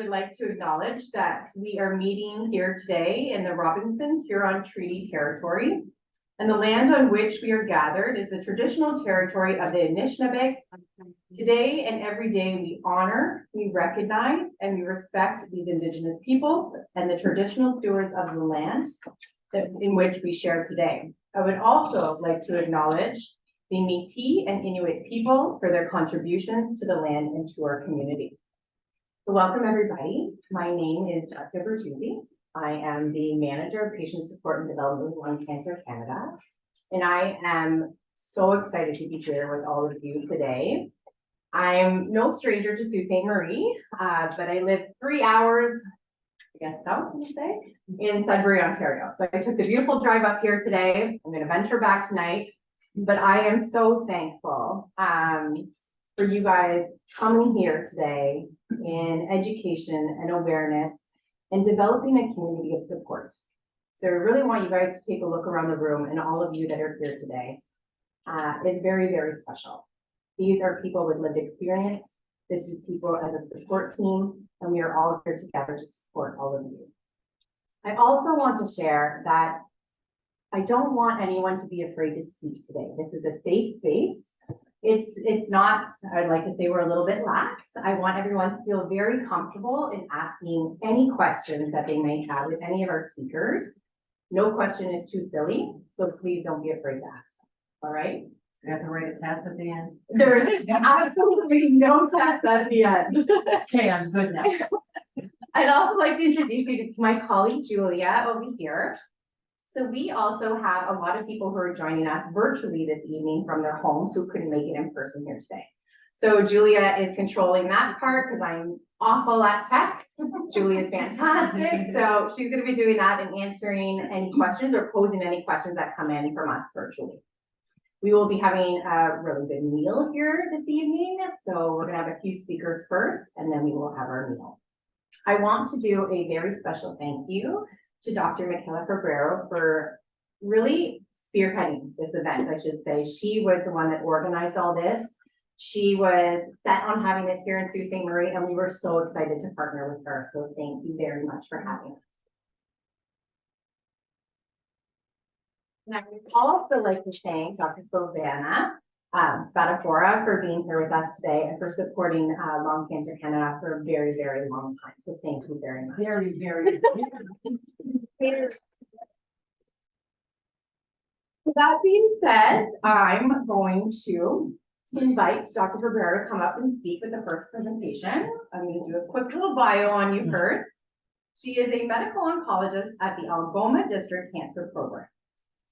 would like to acknowledge that we are meeting here today in the Robinson-Huron Treaty Territory. And the land on which we are gathered is the traditional territory of the Anishinaabe. Today and every day we honor, we recognize, and we respect these Indigenous peoples and the traditional stewards of the land in which we share today. I would also like to acknowledge the Métis and Inuit people for their contributions to the land and to our community. So welcome everybody. My name is Jessica Bertuzzi. I am the Manager of Patient Support and Development with Lung Cancer Canada. And I am so excited to be here with all of you today. I'm no stranger to Sault Ste. Marie, but I live 3 hours, I guess south, you say, in Sudbury, Ontario. So I took the beautiful drive up here today. I'm going to venture back tonight, but I am so thankful for you guys coming here today in education and awareness and developing a community of support. So I really want you guys to take a look around the room, and all of you that are here today. It's very, very special. These are people with lived experience. This is people as a support team, and we are all here together to support all of you. I also want to share that I don't want anyone to be afraid to speak today. This is a safe space. It's not, I'd like to say we're a little bit lax. I want everyone to feel very comfortable in asking any questions that they may have with any of our speakers. No question is too silly, so please don't be afraid to ask them, all right? You have to write a test at the end. There is absolutely no test at the end. Okay, I'm good now. I'd also like to introduce you to my colleague, Julia, over here. So we also have a lot of people who are joining us virtually this evening from their homes who couldn't make it in person here today. So Julia is controlling that part because I'm awful at tech. Julia's fantastic. So she's going to be doing that and answering any questions or posing any questions that come in from us virtually. We will be having a really good meal here this evening. So we're going to have a few speakers first, and then we will have our meal. I want to do a very special thank you to Dr. Michela Febbraro for really spearheading this event, I should say. She was the one that organized all this. She was set on having it here in Sault Ste. Marie, and we were so excited to partner with her. So thank you very much for having us. And I would also like to thank Dr. Silvana Spadafora for being here with us today and for supporting Lung Cancer Canada for a very, very long time. So thank you very much. Very, very. With that being said, I'm going to invite Dr. Febbraro to come up and speak with the first presentation. I'm going to do a quick little bio on you first. She is a medical oncologist at the Algoma District Cancer Program.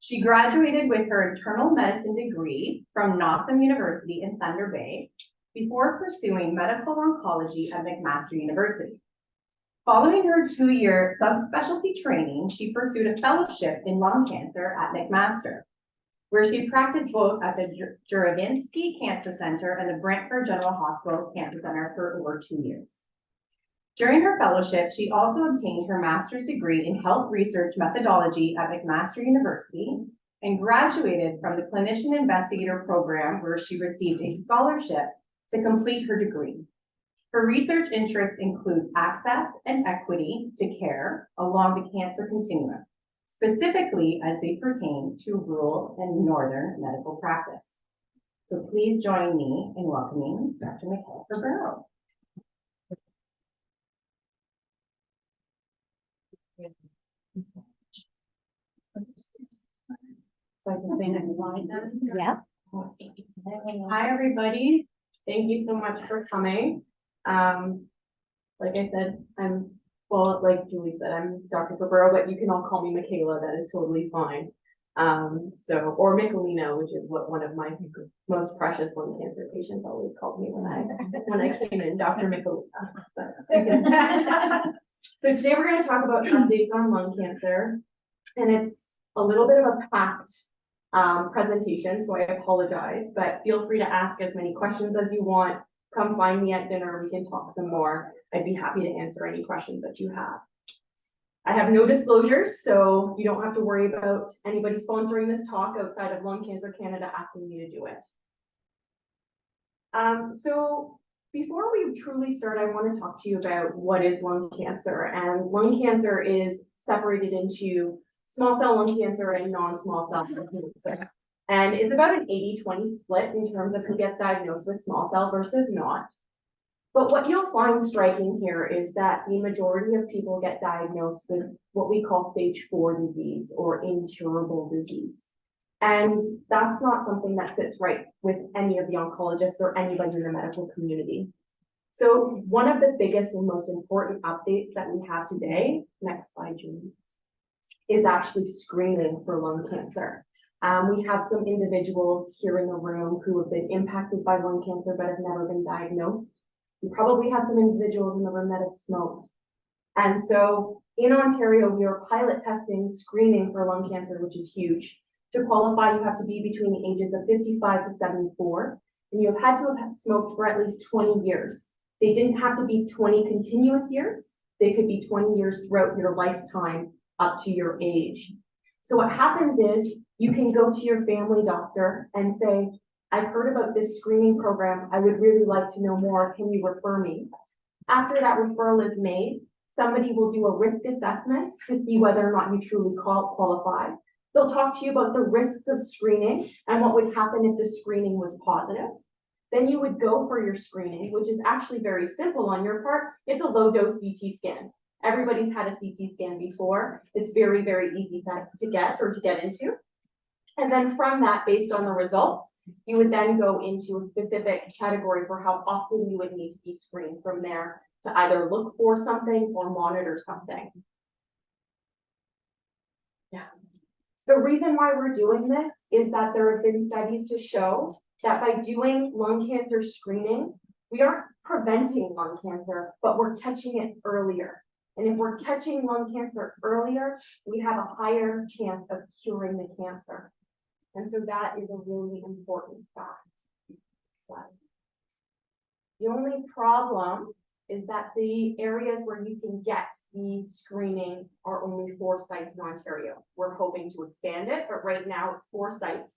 She graduated with her internal medicine degree from Nawsum University in Thunder Bay before pursuing medical oncology at McMaster University. Following her 2-year subspecialty training, she pursued a fellowship in lung cancer at McMaster, where she practiced both at the Juravinski Cancer Center and the Brantford General Hospital Cancer Center for over 2 years. During her fellowship, she also obtained her master's degree in health research methodology at McMaster University and graduated from the clinician investigator program, where she received a scholarship to complete her degree. Her research interest includes access and equity to care along the cancer continuum, specifically as they pertain to rural and northern medical practice. So please join me in welcoming Dr. Michela Febbraro. So I can say next slide then? Yeah. Hi, everybody. Thank you so much for coming. Like I said, like Julie said, I'm Dr. Febbraro, but you can all call me Michela. That is totally fine. Or Michelina, which is what one of my most precious lung cancer patients always called me when I came in, Dr. Michelina. So today we're going to talk about updates on lung cancer, and it's a little bit of a packed presentation, so I apologize, but feel free to ask as many questions as you want. Come find me at dinner, we can talk some more. I'd be happy to answer any questions that you have. I have no disclosures, so you don't have to worry about anybody sponsoring this talk outside of Lung Cancer Canada asking me to do it. So Before we truly start, I want to talk to you about what is lung cancer. And lung cancer is separated into small cell lung cancer and non-small cell lung cancer. And it's about an 80-20 split in terms of who gets diagnosed with small cell versus not. But what you'll find striking here is that the majority of people get diagnosed with what we call stage 4 disease or incurable disease. And that's not something that sits right with any of the oncologists or anybody in the medical community. So one of the biggest and most important updates that we have today, next slide, Julie, is actually screening for lung cancer. We have some individuals here in the room who have been impacted by lung cancer but have never been diagnosed. We probably have some individuals in the room that have smoked. And so in Ontario, we are pilot testing screening for lung cancer, which is huge. To qualify, you have to be between the ages of 55 to 74, and you have had to have smoked for at least 20 years. They didn't have to be 20 continuous years. They could be 20 years throughout your lifetime up to your age. So what happens is you can go to your family doctor and say, I've heard about this screening program. I would really like to know more. Can you refer me? After that referral is made, somebody will do a risk assessment to see whether or not you truly qualify. They'll talk to you about the risks of screening and what would happen if the screening was positive. Then you would go for your screening, which is actually very simple on your part. It's a low-dose CT scan. Everybody's had a CT scan before. It's very, very easy to get into. And then from that, based on the results, you would then go into a specific category for how often you would need to be screened from there to either look for something or monitor something. Yeah. The reason why we're doing this is that there have been studies to show that by doing lung cancer screening, we aren't preventing lung cancer, but we're catching it earlier. And if we're catching lung cancer earlier, we have a higher chance of curing the cancer. And so that is a really important fact. The only problem is that the areas where you can get the screening are only 4 sites in Ontario. We're hoping to expand it, but right now it's 4 sites.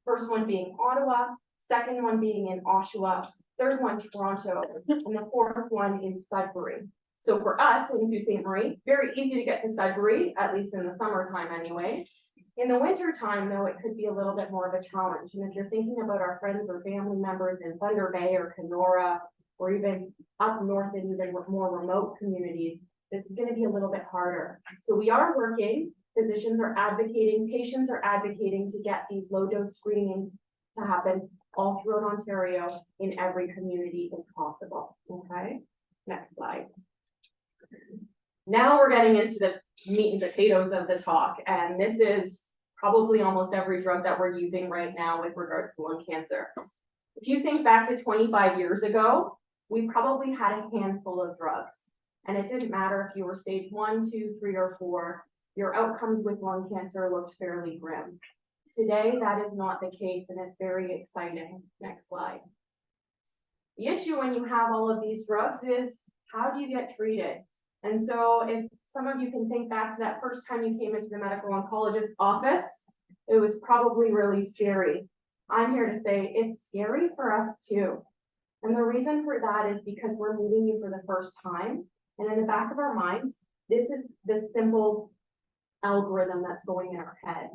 First one being Ottawa, second one being in Oshawa, third one Toronto, and the 4th one is Sudbury. So for us in Sault Ste. Marie, very easy to get to Sudbury, at least in the summertime anyways. In the winter time, though, it could be a little bit more of a challenge. And if you're thinking about our friends or family members in Thunder Bay or Kenora, or even up north in even more remote communities, this is going to be a little bit harder. So we are working, physicians are advocating, patients are advocating to get these low-dose screening to happen all throughout Ontario in every community if possible. Okay, next slide. Now we're getting into the meat and potatoes of the talk, and this is probably almost every drug that we're using right now with regards to lung cancer. If you think back to 25 years ago, we probably had a handful of drugs, and it didn't matter if you were stage 1, 2, 3, or 4, your outcomes with lung cancer looked fairly grim. Today, that is not the case, and it's very exciting. Next slide. The issue when you have all of these drugs is, how do you get treated? And so if some of you can think back to that first time you came into the medical oncologist's office, it was probably really scary. I'm here to say it's scary for us too. And the reason for that is because we're meeting you for the first time. And in the back of our minds, this is the simple algorithm that's going in our head.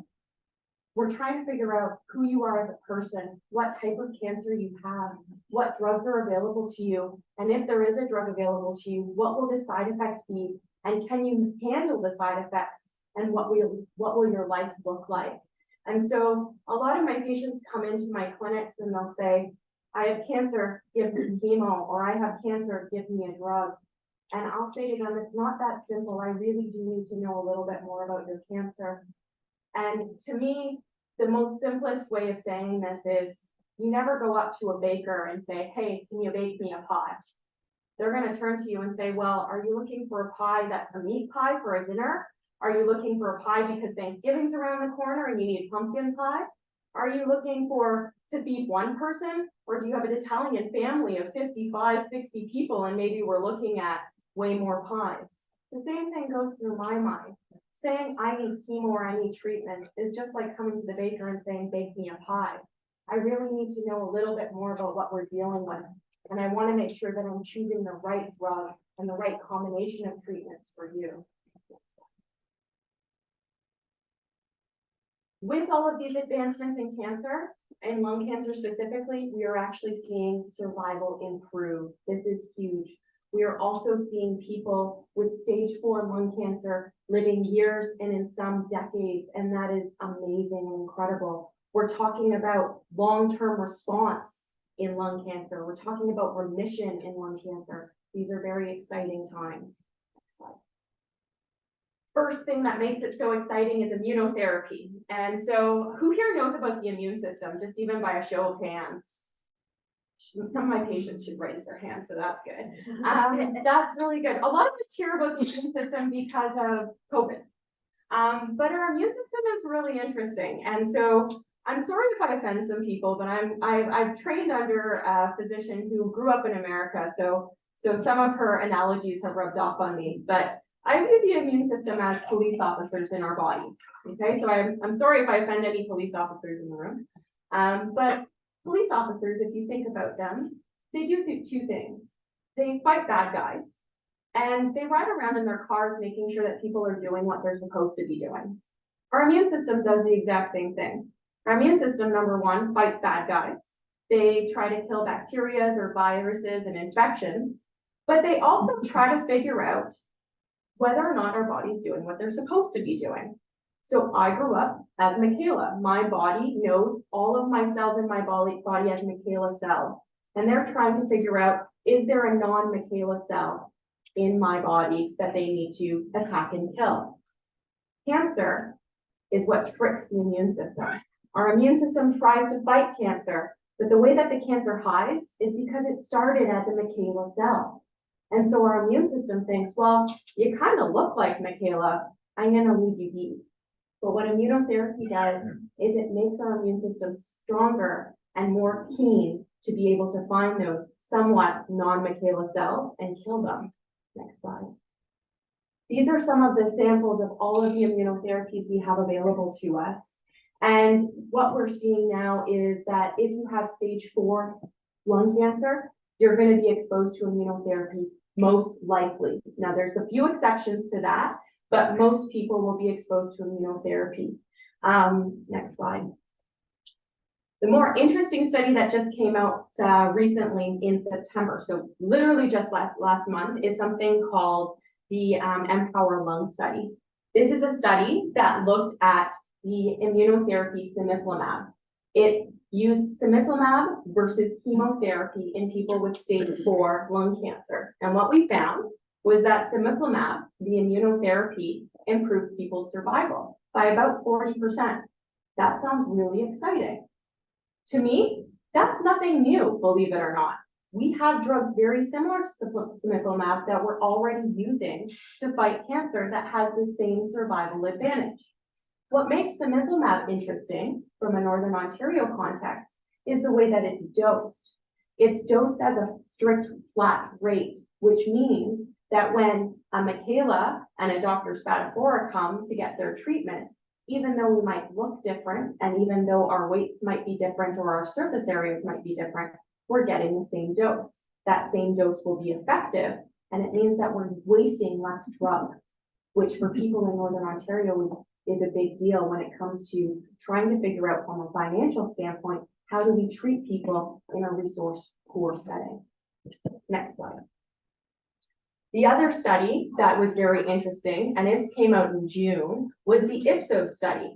We're trying to figure out who you are as a person, what type of cancer you have, what drugs are available to you, and if there is a drug available to you, what will the side effects be, and can you handle the side effects, and what will your life look like? And so a lot of my patients come into my clinics and they'll say, I have cancer, give me chemo, or I have cancer, give me a drug. And I'll say to them, it's not that simple. I really do need to know a little bit more about your cancer. And to me, the most simplest way of saying this is you never go up to a baker and say, hey, can you bake me a pie? They're going to turn to you and say, well, are you looking for a pie that's a meat pie for a dinner? Are you looking for a pie because Thanksgiving's around the corner and you need pumpkin pie? Are you looking to feed one person? Or do you have an Italian family of 55, 60 people and maybe we're looking at way more pies? The same thing goes through my mind. Saying I need chemo or I need treatment is just like coming to the baker and saying, bake me a pie. I really need to know a little bit more about what we're dealing with. And I want to make sure that I'm choosing the right drug and the right combination of treatments for you. With all of these advancements in cancer, and lung cancer specifically, we are actually seeing survival improve. This is huge. We are also seeing people with stage 4 lung cancer living years and in some decades, and that is amazing and incredible. We're talking about long-term response in lung cancer. We're talking about remission in lung cancer. These are very exciting times. Next slide. First thing that makes it so exciting is immunotherapy. And so who here knows about the immune system, just even by a show of hands? Some of my patients should raise their hands, so that's good. That's really good. A lot of us hear about the immune system because of COVID. But our immune system is really interesting. And so I'm sorry if I offend some people, but I've trained under a physician who grew up in America. So some of her analogies have rubbed off on me, but I view the immune system as police officers in our bodies. Okay, so I'm sorry if I offend any police officers in the room. But police officers, if you think about them, they do two things. They fight bad guys, and they ride around in their cars making sure that people are doing what they're supposed to be doing. Our immune system does the exact same thing. Our immune system, number one, fights bad guys. They try to kill bacteria or viruses and infections, but they also try to figure out whether or not our body's doing what they're supposed to be doing. So I grew up as Michela. My body knows all of my cells in my body as Michela cells. And they're trying to figure out, is there a non-Michela cell in my body that they need to attack and kill? Cancer is what tricks the immune system. Our immune system tries to fight cancer, but the way that the cancer hides is because it started as a Michela cell. And so our immune system thinks, well, you kind of look like Michela, I'm going to leave you be. But what immunotherapy does is it makes our immune system stronger and more keen to be able to find those somewhat non-Michela cells and kill them. Next slide. These are some of the samples of all of the immunotherapies we have available to us. And what we're seeing now is that if you have stage 4 lung cancer, you're going to be exposed to immunotherapy most likely. Now, there's a few exceptions to that, but most people will be exposed to immunotherapy. Next slide. The more interesting study that just came out recently in September, so literally just last month, is something called the Empower Lung Study. This is a study that looked at the immunotherapy cemiplimab. It used cemiplimab versus chemotherapy in people with stage 4 lung cancer. And what we found was that cemiplimab, the immunotherapy, improved people's survival by about 40%. That sounds really exciting. To me, that's nothing new, believe it or not. We have drugs very similar to cemiplimab that we're already using to fight cancer that has the same survival advantage. What makes cemiplimab interesting from a Northern Ontario context is the way that it's dosed. It's dosed at a strict flat rate, which means that when a Michela and a Dr. Spadafora come to get their treatment, even though we might look different, and even though our weights might be different or our surface areas might be different, we're getting the same dose. That same dose will be effective, and it means that we're wasting less drug, which for people in Northern Ontario is a big deal when it comes to trying to figure out from a financial standpoint, how do we treat people in a resource poor setting? Next slide. The other study that was very interesting, and this came out in June, was the Ipsos study.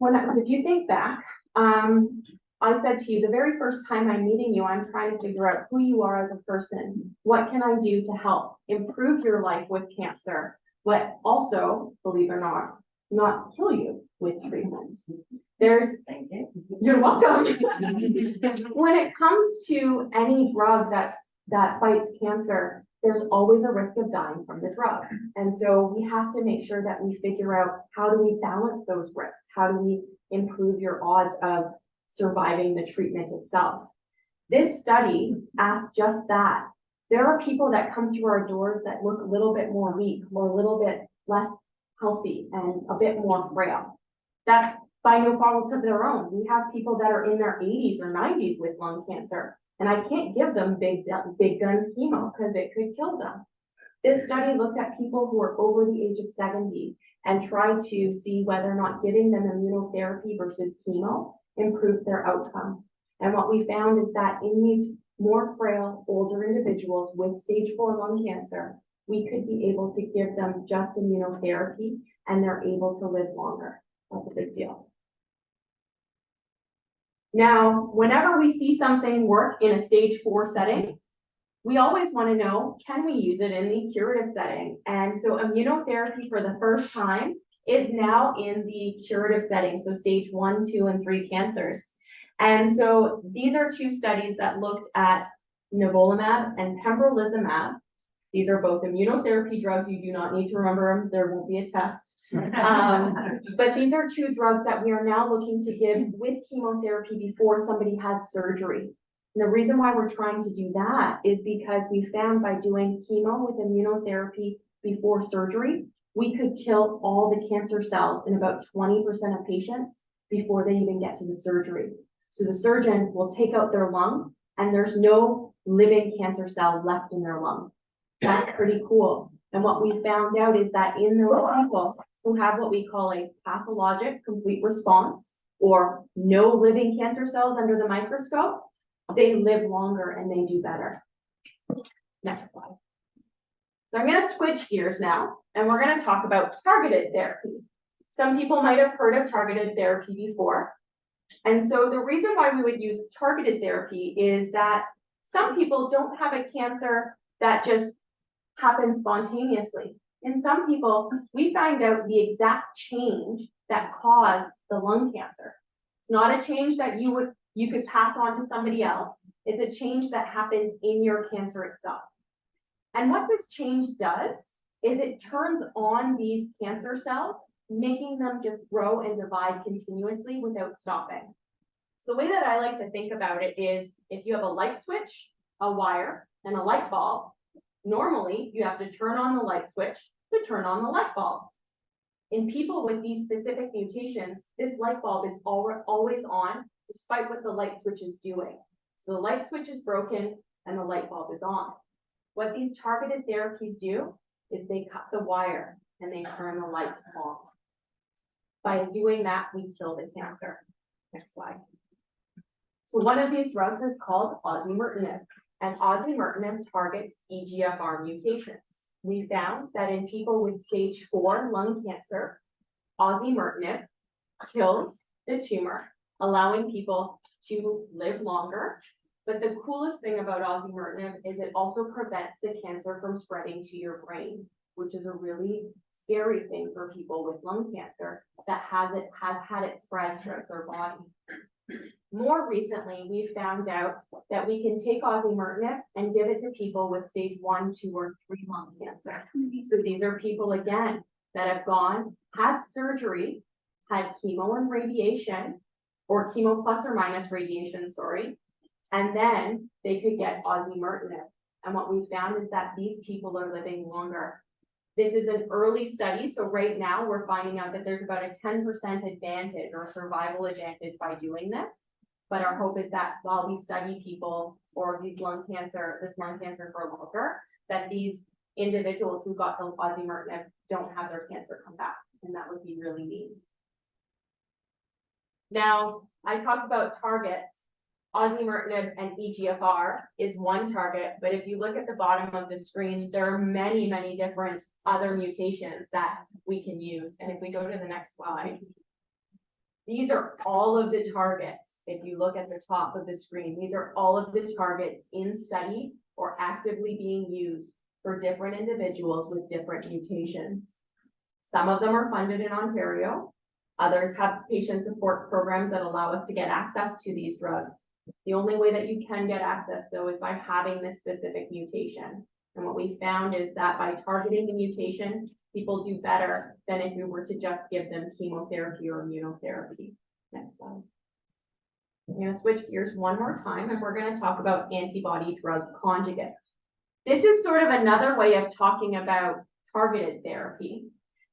If you think back, I said to you, the very first time I'm meeting you, I'm trying to figure out who you are as a person. What can I do to help improve your life with cancer, but also, believe it or not kill you with treatment. Thank you. You're welcome. When it comes to any drug that fights cancer, there's always a risk of dying from the drug. And so we have to make sure that we figure out, how do we balance those risks? How do we improve your odds of surviving the treatment itself? This study asked just that. There are people that come through our doors that look a little bit more weak, or a little bit less healthy and a bit more frail. That's by no fault of their own. We have people that are in their 80s or 90s with lung cancer. And I can't give them big guns chemo because it could kill them. This study looked at people who are over the age of 70 and tried to see whether or not giving them immunotherapy versus chemo improved their outcome. And what we found is that in these more frail, older individuals with stage 4 lung cancer, we could be able to give them just immunotherapy and they're able to live longer. That's a big deal. Now, whenever we see something work in a stage 4 setting, we always want to know, can we use it in the curative setting? And so immunotherapy for the first time is now in the curative setting, so stage 1, 2, and 3 cancers. And so these are two studies that looked at nivolumab and pembrolizumab. These are both immunotherapy drugs. You do not need to remember them. There won't be a test. But these are two drugs that we are now looking to give with chemotherapy before somebody has surgery. And the reason why we're trying to do that is because we found by doing chemo with immunotherapy before surgery, we could kill all the cancer cells in about 20% of patients before they even get to the surgery. So the surgeon will take out their lung and there's no living cancer cell left in their lung. That's pretty cool. And what we found out is that in those people who have what we call a pathologic complete response or no living cancer cells under the microscope, they live longer and they do better. Next slide. So I'm going to switch gears now, and we're going to talk about targeted therapy. Some people might have heard of targeted therapy before. And so the reason why we would use targeted therapy is that some people don't have a cancer that just happens spontaneously. In some people, we find out the exact change that caused the lung cancer. It's not a change that you could pass on to somebody else. It's a change that happened in your cancer itself. And what this change does is it turns on these cancer cells, making them just grow and divide continuously without stopping. So the way that I like to think about it is if you have a light switch, a wire, and a light bulb, normally you have to turn on the light switch to turn on the light bulb. In people with these specific mutations, this light bulb is always on despite what the light switch is doing. So the light switch is broken and the light bulb is on. What these targeted therapies do is they cut the wire and they turn the light on. By doing that, we kill the cancer. Next slide. So one of these drugs is called osimertinib, and osimertinib targets EGFR mutations. We found that in people with stage 4 lung cancer, osimertinib kills the tumor, allowing people to live longer. But the coolest thing about osimertinib is it also prevents the cancer from spreading to your brain, which is a really scary thing for people with lung cancer that has had it spread throughout their body. More recently, we found out that we can take osimertinib and give it to people with stage 1, 2, or 3 lung cancer. So these are people, again, that have had surgery, had chemo and radiation, or chemo plus or minus radiation, and then they could get osimertinib. And what we found is that these people are living longer. This is an early study, so right now we're finding out that there's about a 10% advantage or survival advantage by doing this. But our hope is that while we study people or this lung cancer for longer, that these individuals who got the osimertinib don't have their cancer come back, and that would be really neat. Now, I talked about targets. Osimertinib and EGFR is one target, but if you look at the bottom of the screen, there are many, many different other mutations that we can use. And if we go to the next slide, these are all of the targets. If you look at the top of the screen, these are all of the targets in study or actively being used for different individuals with different mutations. Some of them are funded in Ontario. Others have patient support programs that allow us to get access to these drugs. The only way that you can get access, though, is by having this specific mutation. And what we found is that by targeting the mutation, people do better than if we were to just give them chemotherapy or immunotherapy. Next slide. I'm going to switch gears one more time, and we're going to talk about antibody drug conjugates. This is sort of another way of talking about targeted therapy.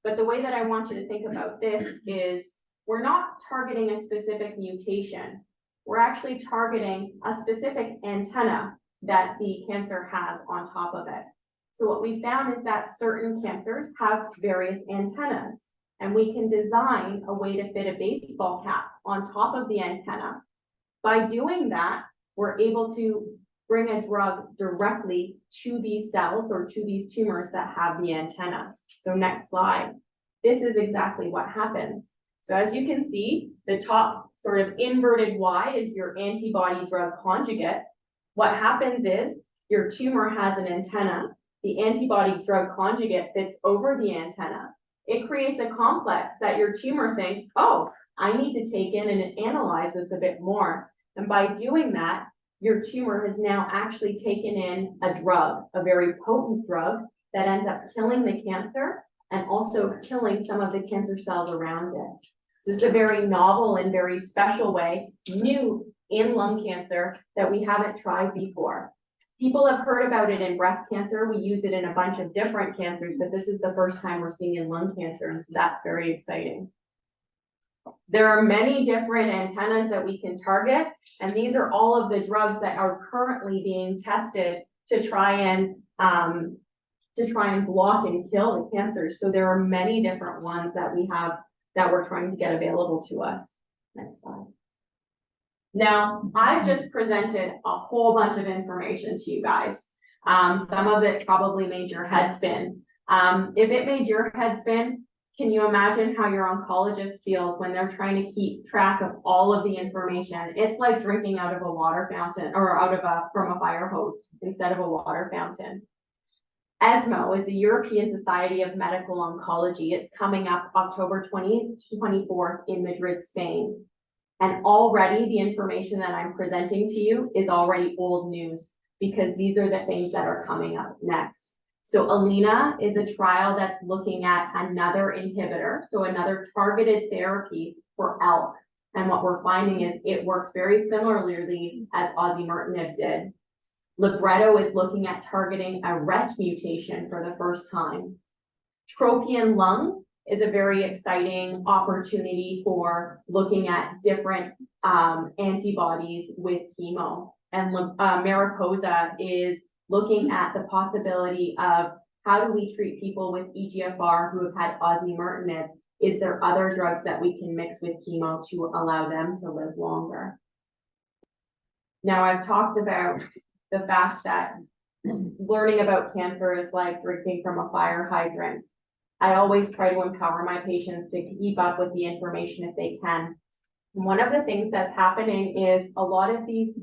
But the way that I want you to think about this is we're not targeting a specific mutation. we're actually targeting a specific antenna that the cancer has on top of it. So what we found is that certain cancers have various antennas, and we can design a way to fit a baseball cap on top of the antenna. By doing that, we're able to bring a drug directly to these cells or to these tumors that have the antenna. So next slide. This is exactly what happens. So as you can see, the top sort of inverted Y is your antibody drug conjugate. What happens is your tumor has an antenna. The antibody drug conjugate fits over the antenna. It creates a complex that your tumor thinks, oh, I need to take in and analyze this a bit more. And by doing that, your tumor has now actually taken in a drug, a very potent drug that ends up killing the cancer and also killing some of the cancer cells around it. So it's a very novel and very special way, new in lung cancer, that we haven't tried before. People have heard about it in breast cancer. We use it in a bunch of different cancers, but this is the first time we're seeing it in lung cancer, and so that's very exciting. There are many different antennas that we can target, and these are all of the drugs that are currently being tested to try and block and kill the cancers. So there are many different ones that we have that we're trying to get available to us. Next slide. Now, I've just presented a whole bunch of information to you guys. Some of it probably made your head spin. If it made your head spin, can you imagine how your oncologist feels when they're trying to keep track of all of the information? It's like drinking out of a water fountain or from a fire hose instead of a water fountain. ESMO is the European Society of Medical Oncology. It's coming up October 20th to 24th in Madrid, Spain. And already the information that I'm presenting to you is already old news because these are the things that are coming up next. So ALINA is a trial that's looking at another inhibitor, so another targeted therapy for ALK. And what we're finding is it works very similarly as osimertinib did. Libretto is looking at targeting a RET mutation for the first time. Tropion lung is a very exciting opportunity for looking at different antibodies with chemo. And Mariposa is looking at the possibility of how do we treat people with EGFR who have had osimertinib? Is there other drugs that we can mix with chemo to allow them to live longer? Now, I've talked about the fact that learning about cancer is like drinking from a fire hydrant. I always try to empower my patients to keep up with the information if they can. One of the things that's happening is a lot of these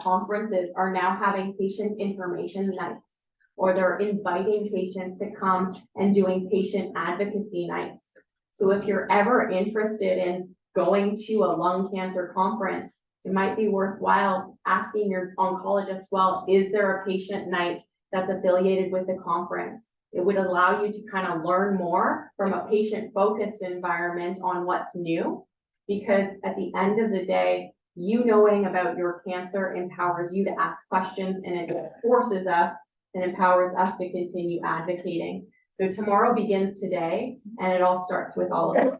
conferences are now having patient information nights, or they're inviting patients to come and doing patient advocacy nights. So if you're ever interested in going to a lung cancer conference, it might be worthwhile asking your oncologist, well, is there a patient night that's affiliated with the conference? It would allow you to kind of learn more from a patient-focused environment on what's new, because at the end of the day, you knowing about your cancer empowers you to ask questions, and it forces us and empowers us to continue advocating. So tomorrow begins today, and it all starts with all of us.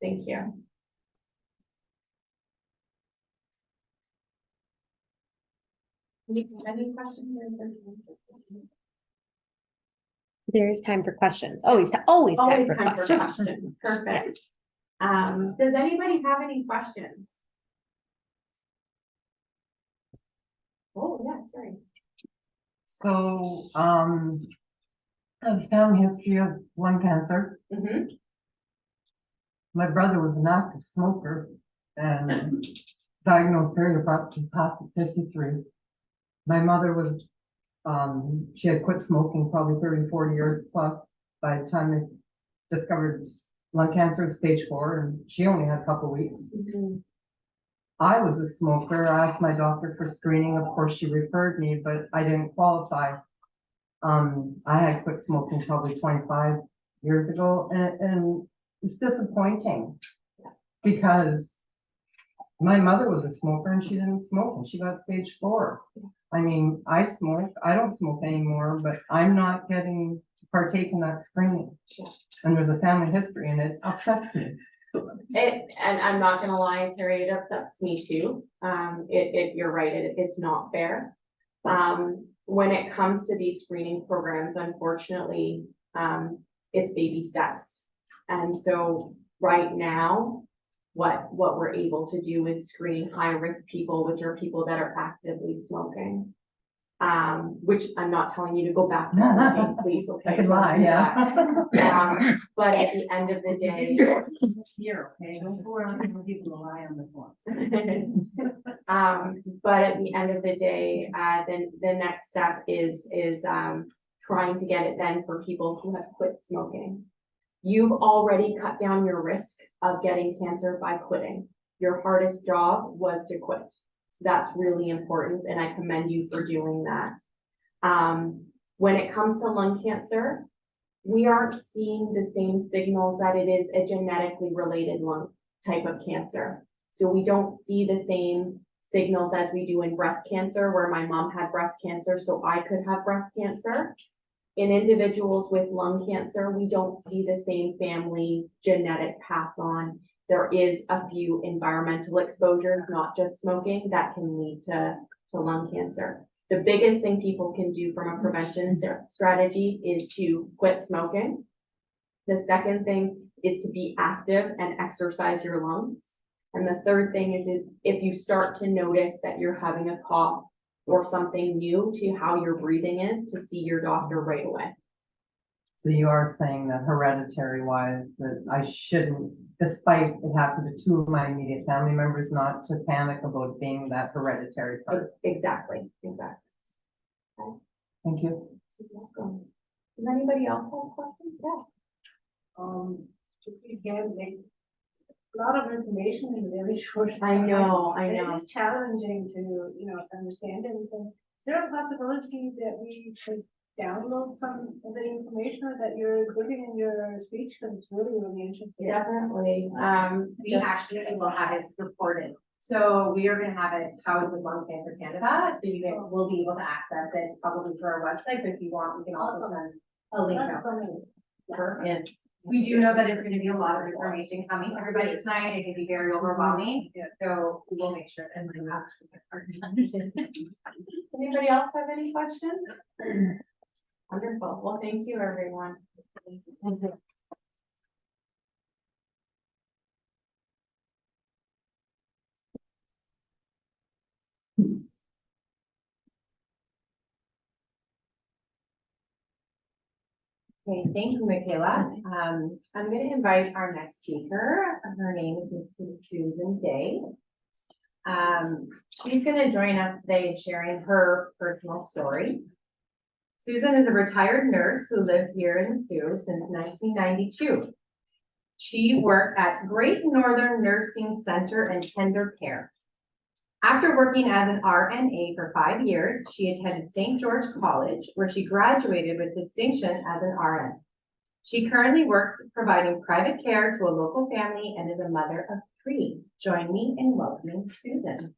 Thank you. Any questions? There's time for questions. Always time for questions. Questions. Perfect. Does anybody have any questions? Oh, yeah, sorry. So, I have a family history of lung cancer. Mm-hmm. My brother was an active smoker and diagnosed very abruptly, passed at 53. My mother was, she had quit smoking probably 30, 40 years plus by the time they discovered lung cancer at stage 4, and she only had a couple weeks. Mm-hmm. I was a smoker. I asked my doctor for screening. Of course, she referred me, but I didn't qualify. I had quit smoking probably 25 years ago, and it's disappointing because my mother was a smoker and she didn't smoke and she got stage 4. I mean, I smoke. I don't smoke anymore, but I'm not getting to partake in that screening. And there's a family history and it upsets me. And I'm not gonna lie, Terry, it upsets me too. You're right, it's not fair. When it comes to these screening programs, unfortunately, it's baby steps. And so right now, what we're able to do is screen high-risk people, which are people that are actively smoking. Which I'm not telling you to go back to smoking, please, okay? I could Don't lie, do yeah. that. But at the end of the day, This year, okay, don't go around telling people to lie on the forms. but at the end of the day, then the next step is trying to get it then for people who have quit smoking. You've already cut down your risk of getting cancer by quitting. Your hardest job was to quit. So that's really important, and I commend you for doing that. When it comes to lung cancer, we aren't seeing the same signals that it is a genetically related lung type of cancer. So we don't see the same signals as we do in breast cancer, where my mom had breast cancer, so I could have breast cancer. In individuals with lung cancer, we don't see the same family genetic pass on. There is a few environmental exposures, not just smoking, that can lead to lung cancer. The biggest thing people can do from a prevention strategy is to quit smoking. The second thing is to be active and exercise your lungs. And the third thing is if you start to notice that you're having a cough or something new to how your breathing is, to see your doctor right away. So you are saying that hereditary wise, that I shouldn't, despite it happened to two of my immediate family members, not to panic about being that hereditary part. Exactly. Thank you. Does anybody else have questions? Yeah. Just again, like, a lot of information in a very short I time. know. And it is challenging to, to understand everything. Is there a possibility that we could download some of the information that you're giving in your speech? Because it's really, really interesting. Definitely. We actually will have it recorded. So we are gonna have it housed with Lung Cancer Canada, so you guys will be able to access it probably through our website, but if you want, we can also send a link out. And we do know that there's gonna be a lot of information coming to everybody tonight. It can be very overwhelming, so we will make sure that we have. Anybody else have any questions? Wonderful. Well, thank you, everyone. Okay, thank you, Michela. I'm gonna invite our next speaker. Her name is Susan Day. She's gonna join us today in sharing her personal story. Susan is a retired nurse who lives here in Sault since 1992. She worked at Great Northern Nursing Center and Tender Care. After working as an RNA for 5 years, she attended St. George College, where she graduated with distinction as an RN. She currently works providing private care to a local family and is a mother of 3. Join me in welcoming Susan.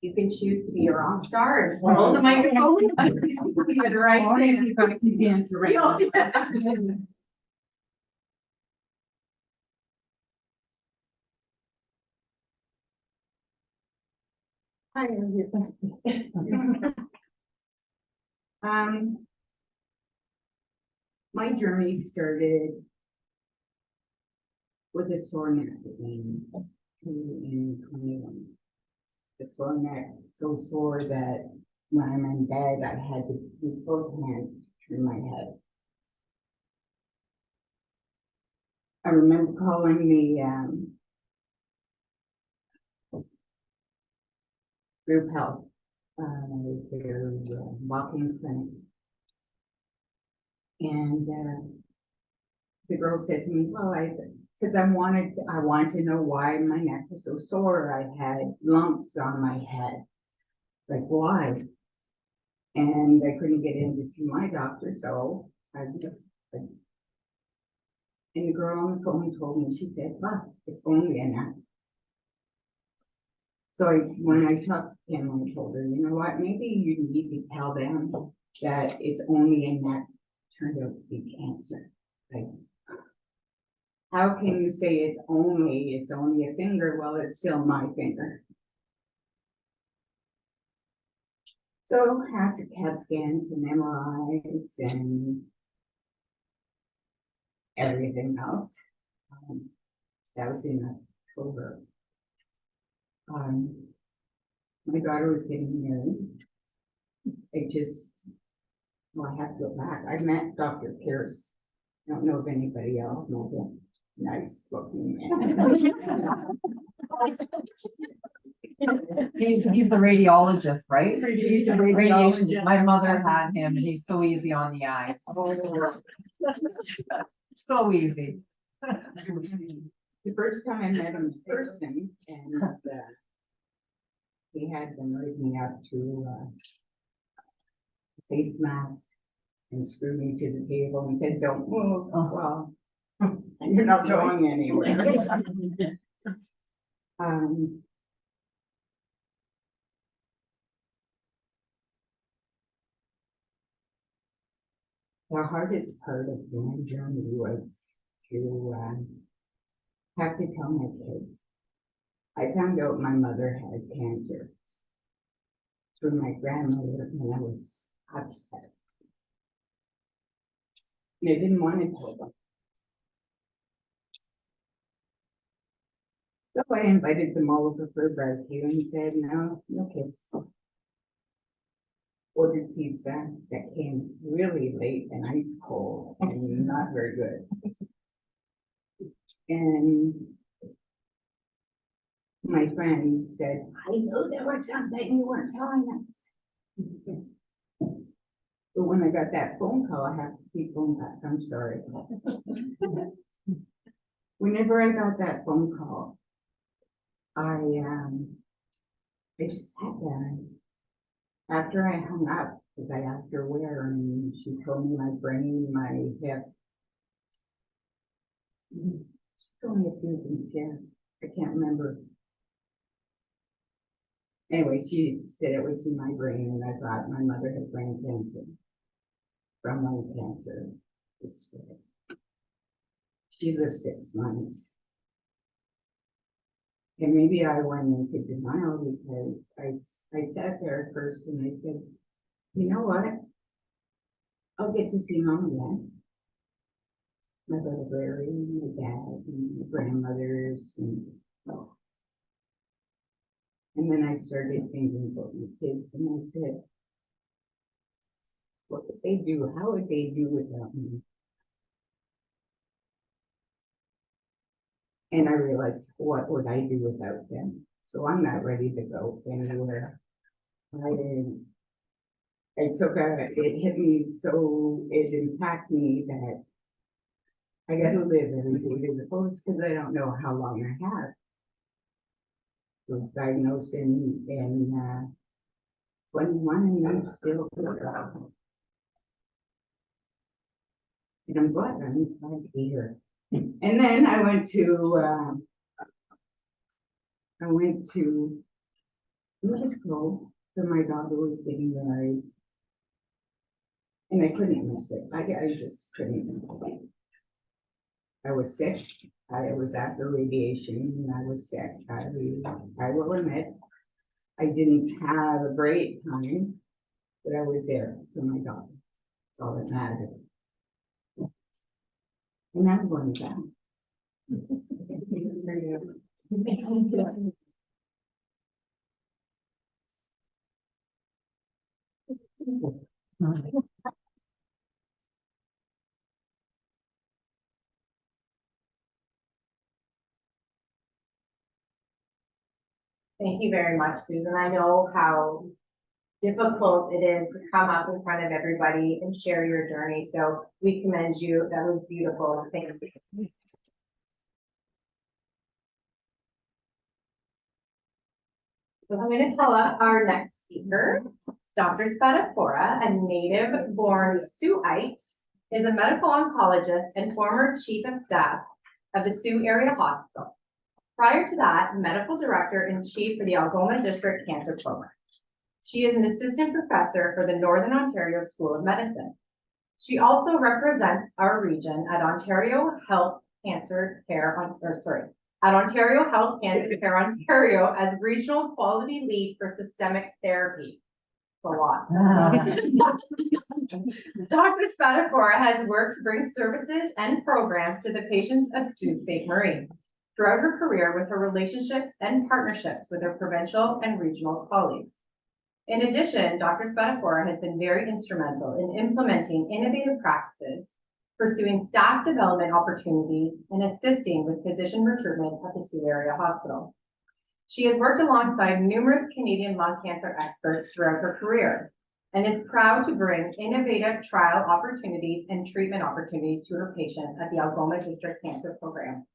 You can choose to be a rock star and hold the microphone. You're the right thing. You gotta keep dancing around. Hi, my journey started with a sore neck in 2021. The sore neck so sore that when I'm in bed, I had to use both hands to turn my head. I remember calling the group health, their walk-in clinic. And the girl said to me, well, because I wanted to know why my neck was so sore. I had lumps on my head. Like, why? And I couldn't get in to see my doctor, so and the girl on the phone told me, she said, well, it's only a neck. So when I talked to him, I told her, you know what, maybe you need to tell them that it's only a neck turned out to be cancer. Like, how can you say it's only a finger? Well, it's still my finger. So after CAT scans and MRIs and everything else, that was in October. My daughter was getting married. Well, I have to go back. I met Dr. Pierce. I don't know if anybody else knows him. Nice looking man. He's the radiologist, right? He's a Radiation, radiologist. my mother had him and he's so easy on the eyes. So easy. The first time I met him in person, and he had them lead me up to a face mask and screwed me to the table and said, "Don't move." Oh. Well, and you're not going anywhere. The hardest part of my journey was to have to tell my kids. I found out my mother had cancer through my grandmother, and I was upset. And I didn't want to tell them. So I invited them all over for a barbecue and said, "No, okay." Ordered pizza that came really late and ice cold and not very good. And my friend said, "I know there was something you weren't telling us." But when I got that phone call, I have to keep going back. I'm sorry. Whenever I got that phone call, I just sat there. After I hung up, because I asked her where, and she told me my brain, my hip. She told me a few things, yeah. I can't remember. Anyway, she said it was in my brain, and I thought my mother had brain cancer. From lung cancer. It's she lived 6 months. And maybe I went into denial because I sat there at first and I said, "You know what? I'll get to see Mom again. My brother Larry, my dad, and my grandmothers, and then I started thinking about my kids, and I said, what would they do? How would they do without me?" And I realized, what would I do without them? So I'm not ready to go anywhere. It hit me so, it impacted me that I gotta live every day to the fullest because I don't know how long I have. I was diagnosed in 21 and I'm still here. And I'm glad to be here. And then I went to Mexico for my daughter was getting married. And I couldn't miss it. I just couldn't miss it. I was sick. I was after radiation and I was sick. I will admit, I didn't have a great time, but I was there for my daughter. That's all that mattered. And I'm going down. Thank you very much, Susan. I know how difficult it is to come up in front of everybody and share your journey. So we commend you. That was beautiful. Thank you. So I'm going to call up our next speaker, Dr. Spadafora, a native-born Saultite, is a medical oncologist and former chief of staff of the Sault Area Hospital. Prior to that, medical director and chief for the Algoma District Cancer Program. She is an assistant professor for the Northern Ontario School of Medicine. She also represents our region at Ontario Health Cancer Care, at Ontario Health Cancer Care Ontario as regional quality lead for systemic therapy. It's a lot. Dr. Spadafora has worked to bring services and programs to the patients of Sault Ste. Marie throughout her career with her relationships and partnerships with her provincial and regional colleagues. In addition, Dr. Spadafora has been very instrumental in implementing innovative practices, pursuing staff development opportunities, and assisting with physician recruitment at the Sault Area Hospital. She has worked alongside numerous Canadian lung cancer experts throughout her career and is proud to bring innovative trial opportunities and treatment opportunities to her patients at the Algoma District Cancer Program.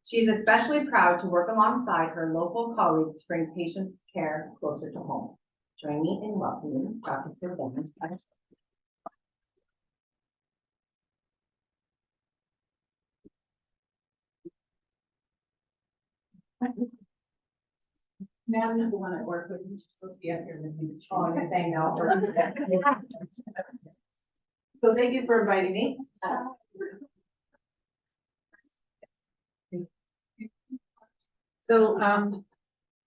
She is especially proud to work alongside her local colleagues to bring patients' care closer to home. Join me in welcoming Dr. Silvana. Natalie is the one I work with, she's supposed to be up here with me. Oh, I'm saying no. So thank you for inviting me. So,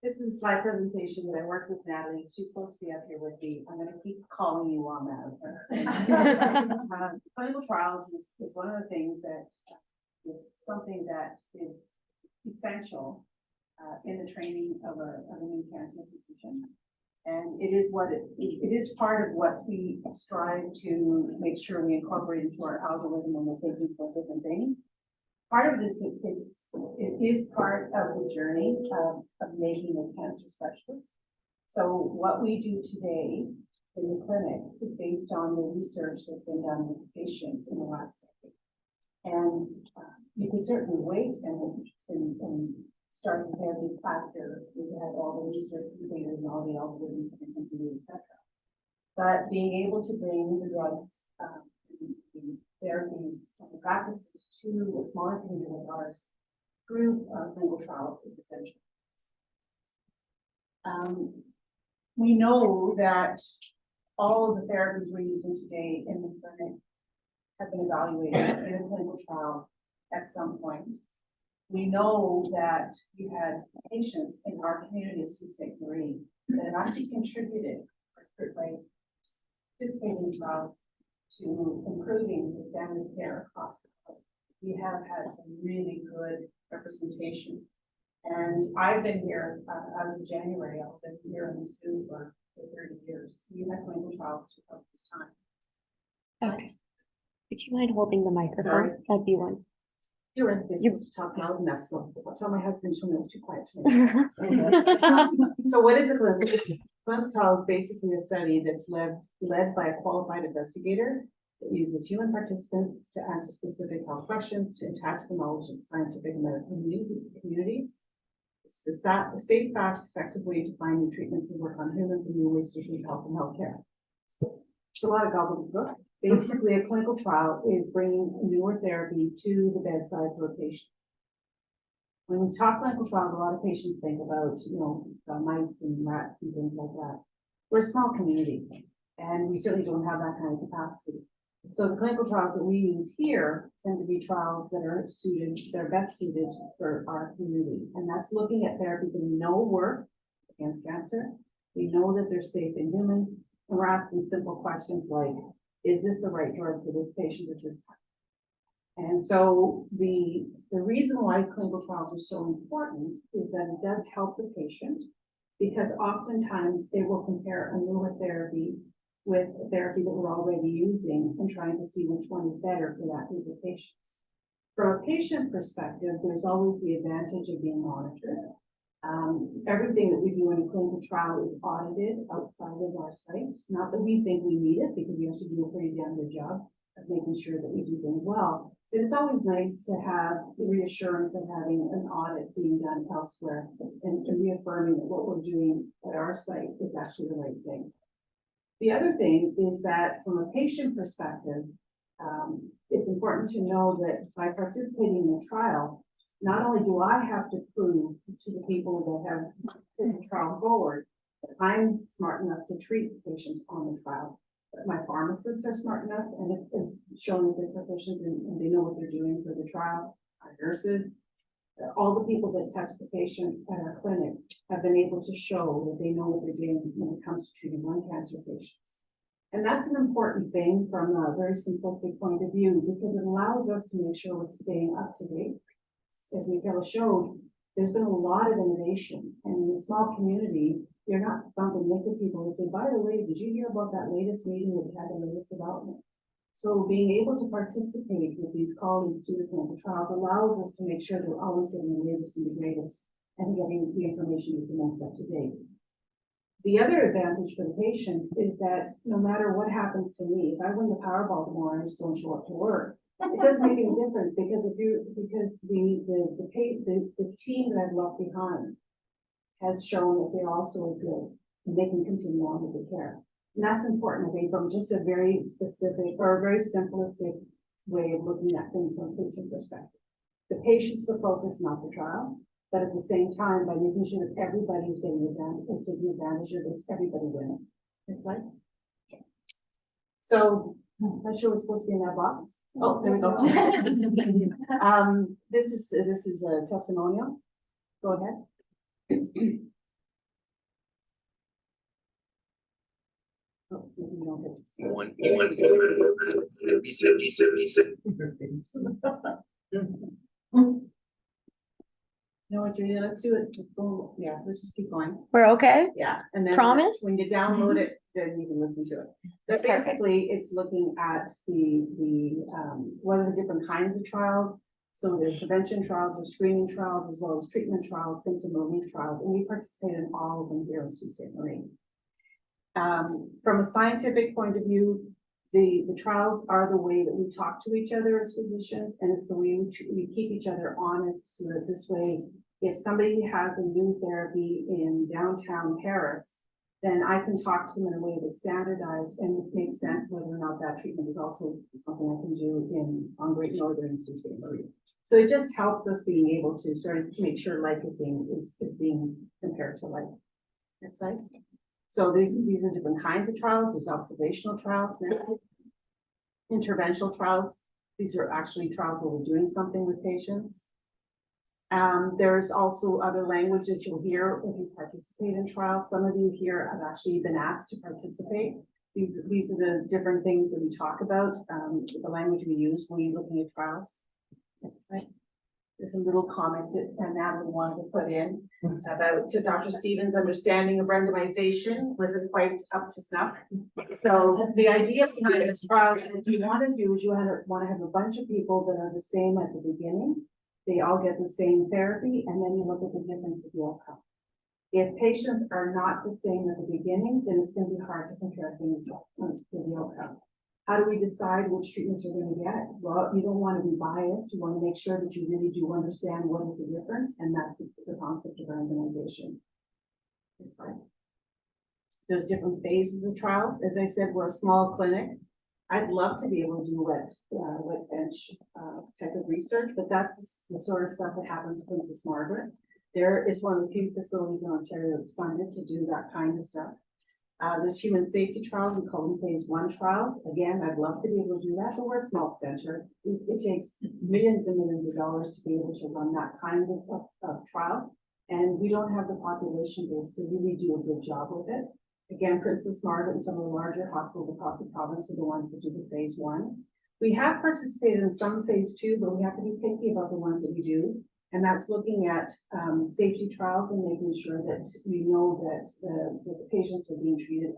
this is my presentation that I worked with Natalie. She's supposed to be up here with me. I'm gonna keep calling you on that. Clinical trials is one of the things that is something that is essential in the training of a new cancer physician. And it is it is part of what we strive to make sure we incorporate into our algorithm when we're taking for different things. Part of this, it is part of the journey of making a cancer specialist. So what we do today in the clinic is based on the research that's been done with patients in the last decade. And you can certainly wait and start the therapies after we've had all the research completed and all the algorithms and completed, etc. But being able to bring the drugs, the therapies and the practices to a smaller community like ours through clinical trials is essential. We know that all of the therapies we're using today in the clinic have been evaluated in a clinical trial at some point. We know that we had patients in our community of Sault Ste. Marie that have actually contributed by participating in trials to improving the standard of care across the country. We have had some really good representation. And I've been here as of January. I've been here in the Sault for 30 years. We had clinical trials throughout this time. Okay. Would you mind holding the microphone? Sorry. That'd be one. You're in business to talk loud enough, so I'll tell my husband she'll know it's too quiet to me. So what is a clinical? Clinical trial is basically a study that's led by a qualified investigator that uses human participants to answer specific health questions, to attach the knowledge of scientific and medical communities. It's a safe, fast, effective way to find new treatments and work on humans and new ways to improve health and healthcare. It's a lot of gobbledygook. Basically, a clinical trial is bringing newer therapy to the bedside for a patient. When we talk clinical trials, a lot of patients think about, mice and rats and things like that. We're a small community, and we certainly don't have that kind of capacity. So the clinical trials that we use here tend to be trials that are best suited for our community. And that's looking at therapies that we know work against cancer. We know that they're safe in humans, and we're asking simple questions like, is this the right drug for this patient at this time? And so the reason why clinical trials are so important is that it does help the patient, because oftentimes they will compare a newer therapy with a therapy that we're already using and trying to see which one is better for that group of patients. From a patient perspective, there's always the advantage of being monitored. Everything that we do in a clinical trial is audited outside of our site. Not that we think we need it, because we actually do a pretty damn good job of making sure that we do things well. But it's always nice to have the reassurance of having an audit being done elsewhere and reaffirming that what we're doing at our site is actually the right thing. The other thing is that from a patient perspective, it's important to know that by participating in the trial, not only do I have to prove to the people that have put the trial forward, that I'm smart enough to treat patients on the trial. But my pharmacists are smart enough and have shown that they're proficient and they know what they're doing for the trial. Our nurses, all the people that touch the patient at our clinic have been able to show that they know what they're doing when it comes to treating lung cancer patients. And that's an important thing from a very simplistic point of view, because it allows us to make sure we're staying up to date. As Michela showed, there's been a lot of innovation, and in a small community, you're not bumping into people and say, by the way, did you hear about that latest meeting that had the latest development? So being able to participate with these colleagues through the clinical trials allows us to make sure that we're always getting the latest and the greatest and getting the information that's the most up to date. The other advantage for the patient is that no matter what happens to me, if I win the Powerball tomorrow and I just don't show up to work, it doesn't make any difference because the team that I've left behind has shown that they're also as good and they can continue on with the care. And that's important, I think, from just a very specific or a very simplistic way of looking at things from a patient perspective. The patient's the focus, not the trial, but at the same time, by making sure that everybody's getting advantage, so the advantage of this, everybody wins. Next slide. So, I'm not sure what's supposed to be in that box. Oh, there we go. This is a testimonial. Go ahead. Oh, maybe you don't get to- You know what, Julia, let's do it. Let's go. Yeah, let's just keep going. We're okay? Yeah, and then Promise? when you download it, then you can listen to it. But Perfect. basically, it's looking at what are the different kinds of trials. So there's prevention trials or screening trials, as well as treatment trials, symptom relief trials, and we participate in all of them here in Sault Ste. Marie. From a scientific point of view, the trials are the way that we talk to each other as physicians, and it's the way we keep each other honest, so that this way, if somebody has a new therapy in downtown Paris, then I can talk to them in a way that's standardized and it makes sense whether or not that treatment is also something I can do on Great Northern Sault Ste. Marie. So it just helps us being able to sort of make sure life is being compared to life. Next slide. So these are different kinds of trials. There's observational trials now, interventional trials. These are actually trials where we're doing something with patients. There's also other language that you'll hear if you participate in trials. Some of you here have actually been asked to participate. These are the different things that we talk about, the language we use when we're looking at trials. Next slide. There's a little comment that Natalie wanted to put in about Dr. Stevens' understanding of randomization wasn't quite up to snuff. So the idea behind this trial, what you want to do is you want to have a bunch of people that are the same at the beginning. They all get the same therapy, and then you look at the difference of the outcome. If patients are not the same at the beginning, then it's going to be hard to compare things to the outcome. How do we decide which treatments we're going to get? Well, you don't want to be biased. You want to make sure that you really do understand what is the difference, and that's the concept of randomization. Next slide. There's different phases of trials. As I said, we're a small clinic. I'd love to be able to do wet bench type of research, but that's the sort of stuff that happens at Princess Margaret. There is one of the few facilities in Ontario that's funded to do that kind of stuff. There's human safety trials, we call them phase 1 trials. Again, I'd love to be able to do that, but we're a small center. It takes millions and millions of dollars to be able to run that kind of trial. And we don't have the population base to really do a good job with it. Again, Princess Margaret and some of the larger hospitals across the province are the ones that do the phase 1. We have participated in some phase 2, but we have to be picky about the ones that we do. And that's looking at safety trials and making sure that we know that the patients are being treated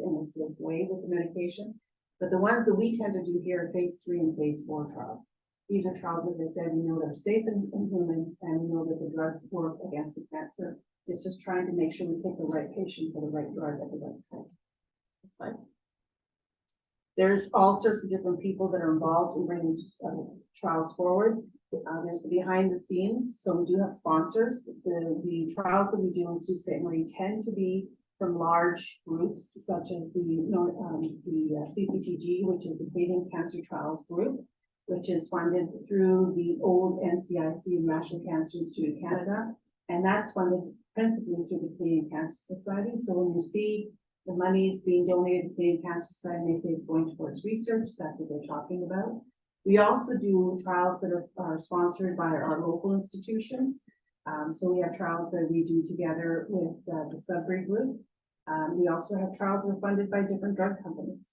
in a safe way with the medications. But the ones that we tend to do here are phase 3 and phase 4 trials. These are trials, as I said, we know they're safe in humans, and we know that the drugs work against the cancer. It's just trying to make sure we pick the right patient for the right drug at the right time. There's all sorts of different people that are involved in bringing trials forward. There's the behind the scenes, so we do have sponsors. The trials that we do in Sault Ste. Marie tend to be from large groups, such as the CCTG, which is the Canadian Cancer Trials Group. which is funded through the old NCIC, National Cancer Institute of Canada. And that's funded principally through the Canadian Cancer Society. So when you see the monies being donated to the Canadian Cancer Society, they say it's going towards research, that's what they're talking about. We also do trials that are sponsored by our local institutions. So we have trials that we do together with the Sudbury Group. We also have trials that are funded by different drug companies.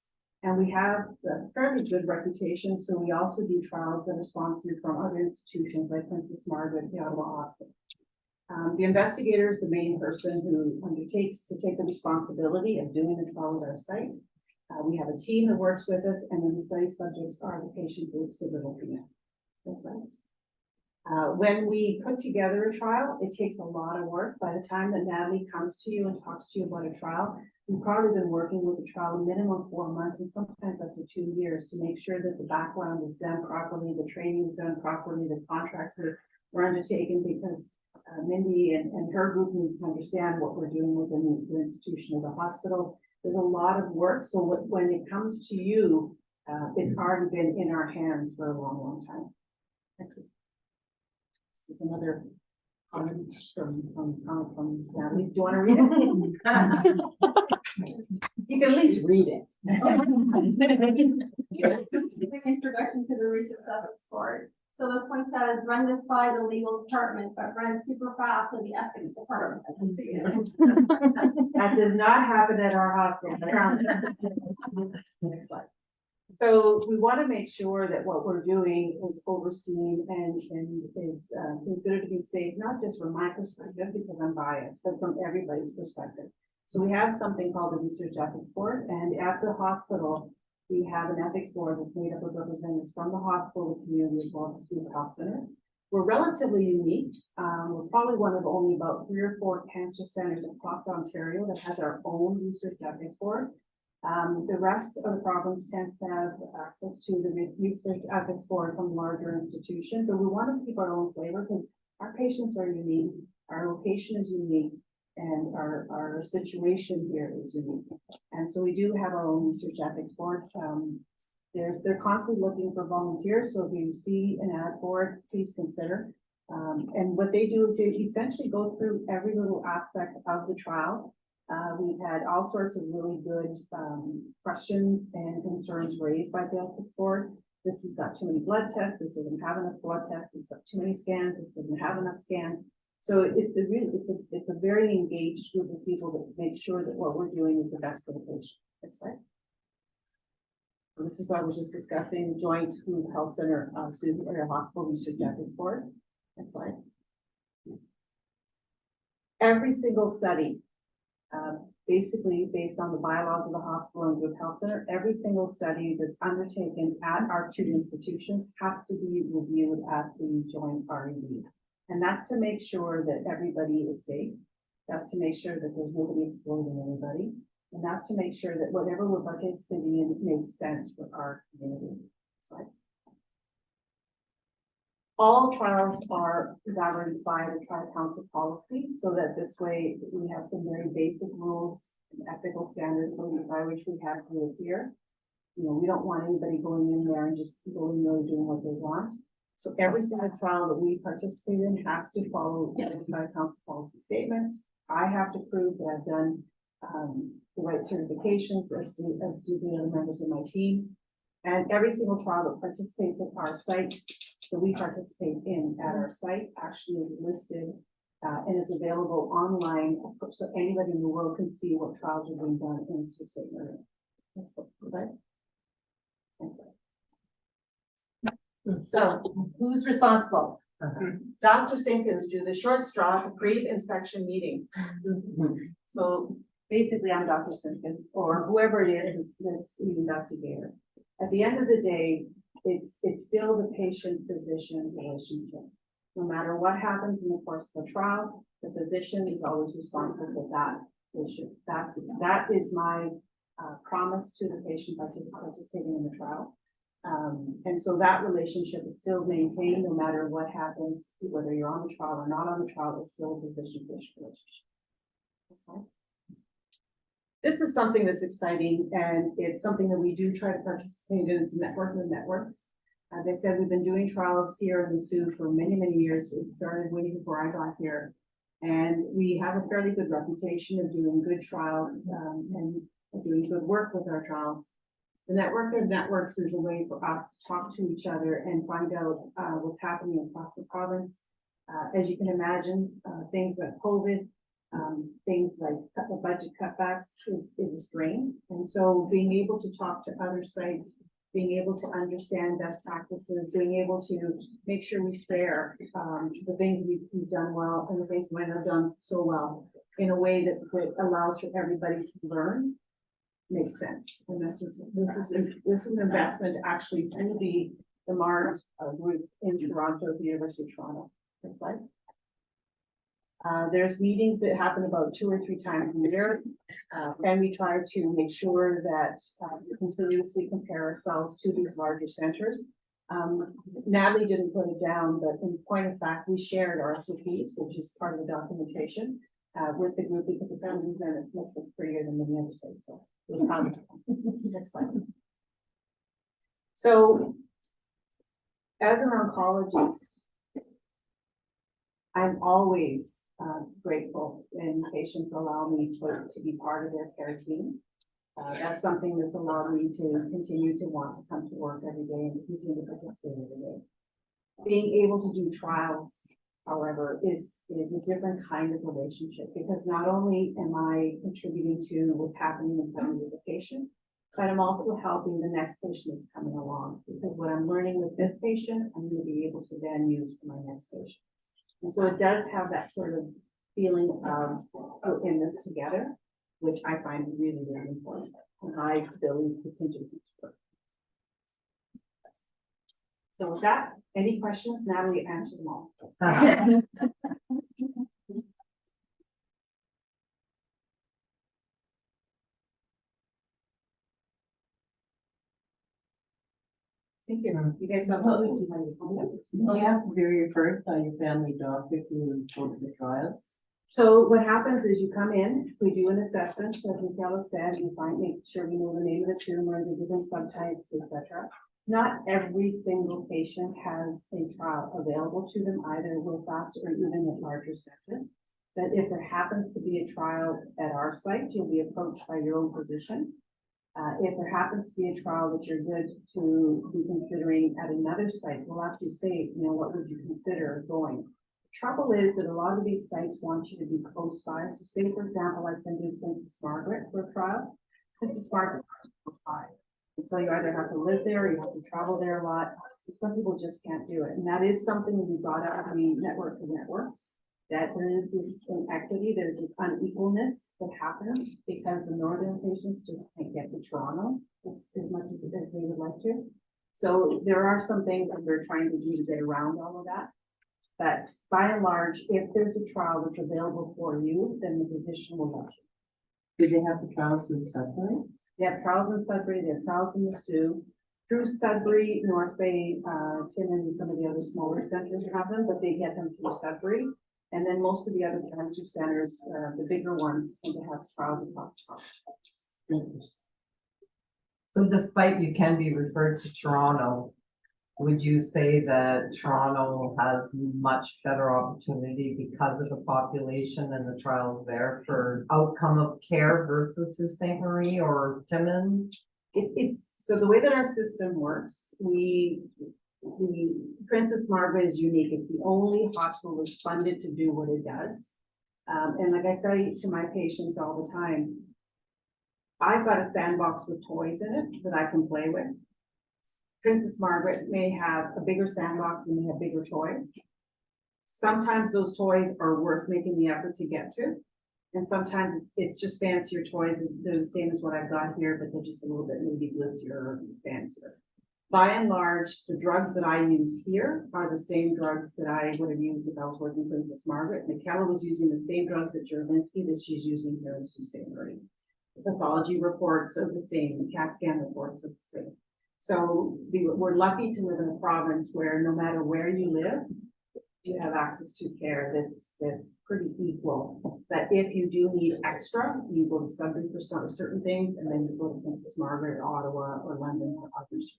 And we have a fairly good reputation, so we also do trials that are sponsored from other institutions like Princess Margaret, the Ottawa Hospital. The investigator is the main person who undertakes to take the responsibility of doing the trial at our site. We have a team that works with us, and then the study subjects are the patient groups that we're looking at. That's right. When we put together a trial, it takes a lot of work. By the time that Natalie comes to you and talks to you about a trial, we've probably been working with the trial a minimum 4 months and sometimes up to 2 years to make sure that the background is done properly, the training is done properly, the contracts are undertaken, because Mindy and her group needs to understand what we're doing within the institution of the hospital. There's a lot of work, so when it comes to you, it's already been in our hands for a long, long time. This is another comment from Natalie. Do you want to read it? You can at least read it. Introduction to the research ethics board. So this one says, run this by the legal department, but run super fast with the ethics department. I can see it. That does not happen at our hospital. Next slide. So we want to make sure that what we're doing is overseen and is considered to be safe, not just from my perspective, because I'm biased, but from everybody's perspective. So we have something called the Research Ethics Board, and at the hospital, we have an ethics board that's made up of representatives from the hospital, the community, as well as the health center. We're relatively unique. We're probably one of only about 3 or 4 cancer centers across Ontario that has our own research ethics board. The rest of the province tends to have access to the research ethics board from larger institutions, but we want to keep our own flavor because our patients are unique, our location is unique, and our situation here is unique. And so we do have our own research ethics board. They're constantly looking for volunteers, so if you see an ad board, please consider. And what they do is they essentially go through every little aspect of the trial. We've had all sorts of really good questions and concerns raised by the ethics board. This has got too many blood tests, this doesn't have enough blood tests, this has got too many scans, this doesn't have enough scans. So it's a very engaged group of people that make sure that what we're doing is the best for the patient. Next slide. So this is what I was just discussing, joint group health center student area hospital research ethics board. Next slide. Every single study, basically based on the bylaws of the hospital and group health center, every single study that's undertaken at our 2 institutions has to be reviewed at the joint RED. And that's to make sure that everybody is safe. That's to make sure that there's nobody exploiting anybody. And that's to make sure that whatever we're participating in makes sense for our community. Slide. All trials are governed by the Tri-Council policy, so that this way we have some very basic rules and ethical standards by which we have to adhere. You know, we don't want anybody going in there and just willy-nilly doing what they want. So every single trial that we participate in has to follow the Tri-Council policy statements. I have to prove that I've done the right certifications, as do the other members of my team. And every single trial that participates at our site, that we participate in at our site, actually is listed and is available online, so anybody in the world can see what trials are being done in Sault Ste. Marie. Next slide. Next slide. So, who's responsible? Dr. Sinkins do the short straw pre-inspection meeting. So basically, I'm Dr. Sinkins, or whoever it is that's the investigator. At the end of the day, it's still the patient-physician relationship. No matter what happens in the course of the trial, the physician is always responsible for that issue. That is my promise to the patient participating in the trial. And so that relationship is still maintained no matter what happens, whether you're on the trial or not on the trial, it's still a physician-patient relationship. Okay. This is something that's exciting, and it's something that we do try to participate in, is networking with networks. As I said, we've been doing trials here in the Sioux for many, many years. It started way before I got here. And we have a fairly good reputation of doing good trials, and doing good work with our trials. The network of networks is a way for us to talk to each other and find out what's happening across the province. As you can imagine, things like COVID, things like budget cutbacks is a strain. And so being able to talk to other sites, being able to understand best practices, being able to make sure we share the things we've done well and the things we might have done so well in a way that allows for everybody to learn makes sense. And this is an investment actually through the Mars group in Toronto, the University of Toronto. Next slide. There's meetings that happen about 2 or 3 times a year, and we try to make sure that we continuously compare ourselves to these larger centers. Natalie didn't put it down, but in point of fact, we shared our FRCPs, which is part of the documentation, with the group because it found that it looked prettier than the other side. So next slide. So as an oncologist, I'm always grateful when patients allow me to be part of their care team. That's something that's allowed me to continue to want to come to work every day and continue to participate every day. Being able to do trials, however, is a different kind of relationship because not only am I contributing to what's happening in front of the patient, but I'm also helping the next patient that's coming along because what I'm learning with this patient, I'm going to be able to then use for my next patient. And so it does have that sort of feeling of we're in this together, which I find really, really important. And I believe to continue to work. So with that, any questions? Natalie answered them all. Thank you. You guys don't know too many. You have to be referred by your family doctor to go to the trials. So what happens is you come in, we do an assessment, like Michela said, make sure we know the name of the tumor, the different subtypes, etc. Not every single patient has a trial available to them either with us or even at larger centers. But if there happens to be a trial at our site, you'll be approached by your own physician. If there happens to be a trial that you're good to be considering at another site, we'll actually say, what would you consider going? The trouble is that a lot of these sites want you to be close by. So say, for example, I send you to Princess Margaret for a trial. Princess Margaret is close by. And so you either have to live there or you have to travel there a lot. Some people just can't do it. And that is something that we got out of the network of networks, that there is this inequity, there's this unequalness that happens because the northern patients just can't get to Toronto as much as they would like to. So there are some things that we're trying to do to get around all of that. But by and large, if there's a trial that's available for you, then the physician will let you. Do they have the trials in Sudbury? They have trials in Sudbury, they have trials in the Sioux. Through Sudbury, North Bay, Timmins, and some of the other smaller centers have them, but they get them through Sudbury. And then most of the other cancer centers, the bigger ones, seem to have trials across the province. So despite you can be referred to Toronto, would you say that Toronto has much better opportunity because of the population and the trials there for outcome of care versus Sault Ste. Marie or Timmins? It's so the way that our system works, the Princess Margaret is unique. It's the only hospital that's funded to do what it does. And like I say to my patients all the time, I've got a sandbox with toys in it that I can play with. Princess Margaret may have a bigger sandbox and may have bigger toys. Sometimes those toys are worth making the effort to get to. And sometimes it's just fancier toys. They're the same as what I've got here, but they're just a little bit maybe glitzier or fancier. By and large, the drugs that I use here are the same drugs that I would have used if I was working Princess Margaret. Michela was using the same drugs at Juravinski that she's using here in Sault Ste. Marie. The pathology reports are the same, the CAT scan reports are the same. So we're lucky to live in a province where no matter where you live, you have access to care that's pretty equal. But if you do need extra, you go to Sudbury for certain things, and then you go to Princess Margaret, Ottawa, or London for others.